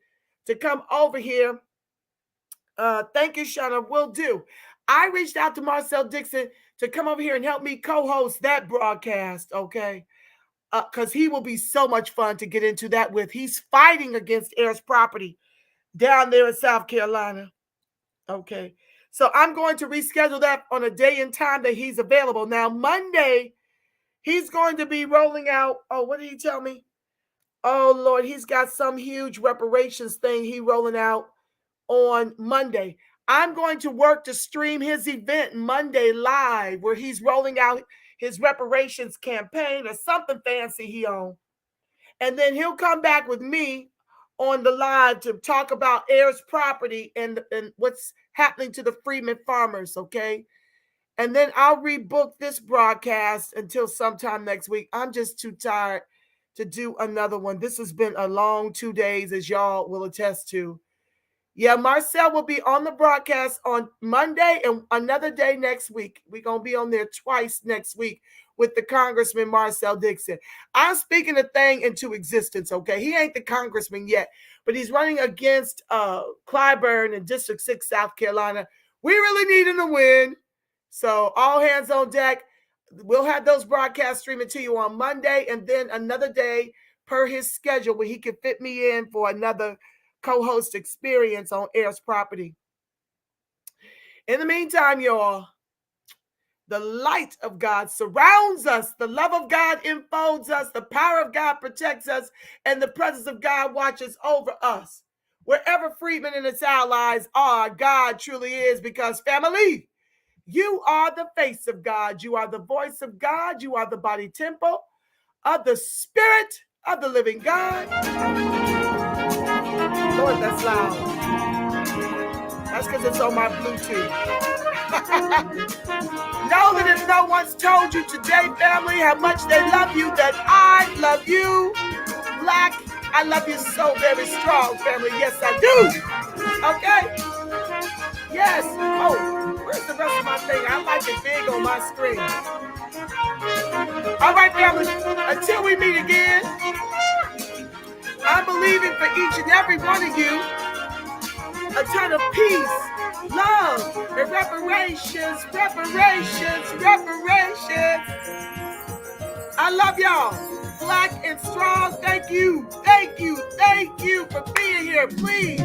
to come over here. Thank you, Shauna. Will do. I reached out to Marcel Dixon to come over here and help me co-host that broadcast, okay? Because he will be so much fun to get into that with. He's fighting against heirs property down there in South Carolina. Okay. So I'm going to reschedule that on a day and time that he's available. Now, Monday, he's going to be rolling out. Oh, what did he tell me? Oh, Lord, he's got some huge reparations thing he rolling out on Monday. I'm going to work to stream his event Monday live where he's rolling out his reparations campaign or something fancy he owns. And then he'll come back with me on the line to talk about heirs property and what's happening to the Freedmen farmers, okay? And then I'll rebook this broadcast until sometime next week. I'm just too tired to do another one. This has been a long 2 days, as y'all will attest to. Yeah, Marcel will be on the broadcast on Monday and another day next week. We're going to be on there twice next week with the Congressman Marcel Dixon. I'm speaking a thing into existence, okay? He ain't the congressman yet, but he's running against Clyburn in District 6, South Carolina. We really need him to win. So all hands on deck. We'll have those broadcasts streaming to you on Monday and then another day per his schedule where he can fit me in for another co-host experience on heirs property. In the meantime, y'all, the light of God surrounds us. The love of God enfolds us. The power of God protects us. And the presence of God watches over us. Wherever Freedmen and its allies are, God truly is, because family, you are the face of God. You are the voice of God. You are the body temple of the Spirit of the living God. Lord, that's loud. That's because it's on my Bluetooth. Know that if no one's told you today, family, how much they love you, that I love you. Black, I love you so very strong, family. Yes, I do. Okay? Yes. Oh, where's the rest of my thing? I like it big on my screen. All right, family. Until we meet again, I'm believing for each and every one of you a ton of peace, love, and reparations. I love y'all. Black and strong. Thank you for being here. Please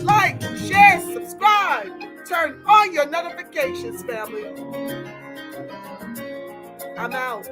like, share, subscribe. Turn on your notifications, family. I'm out.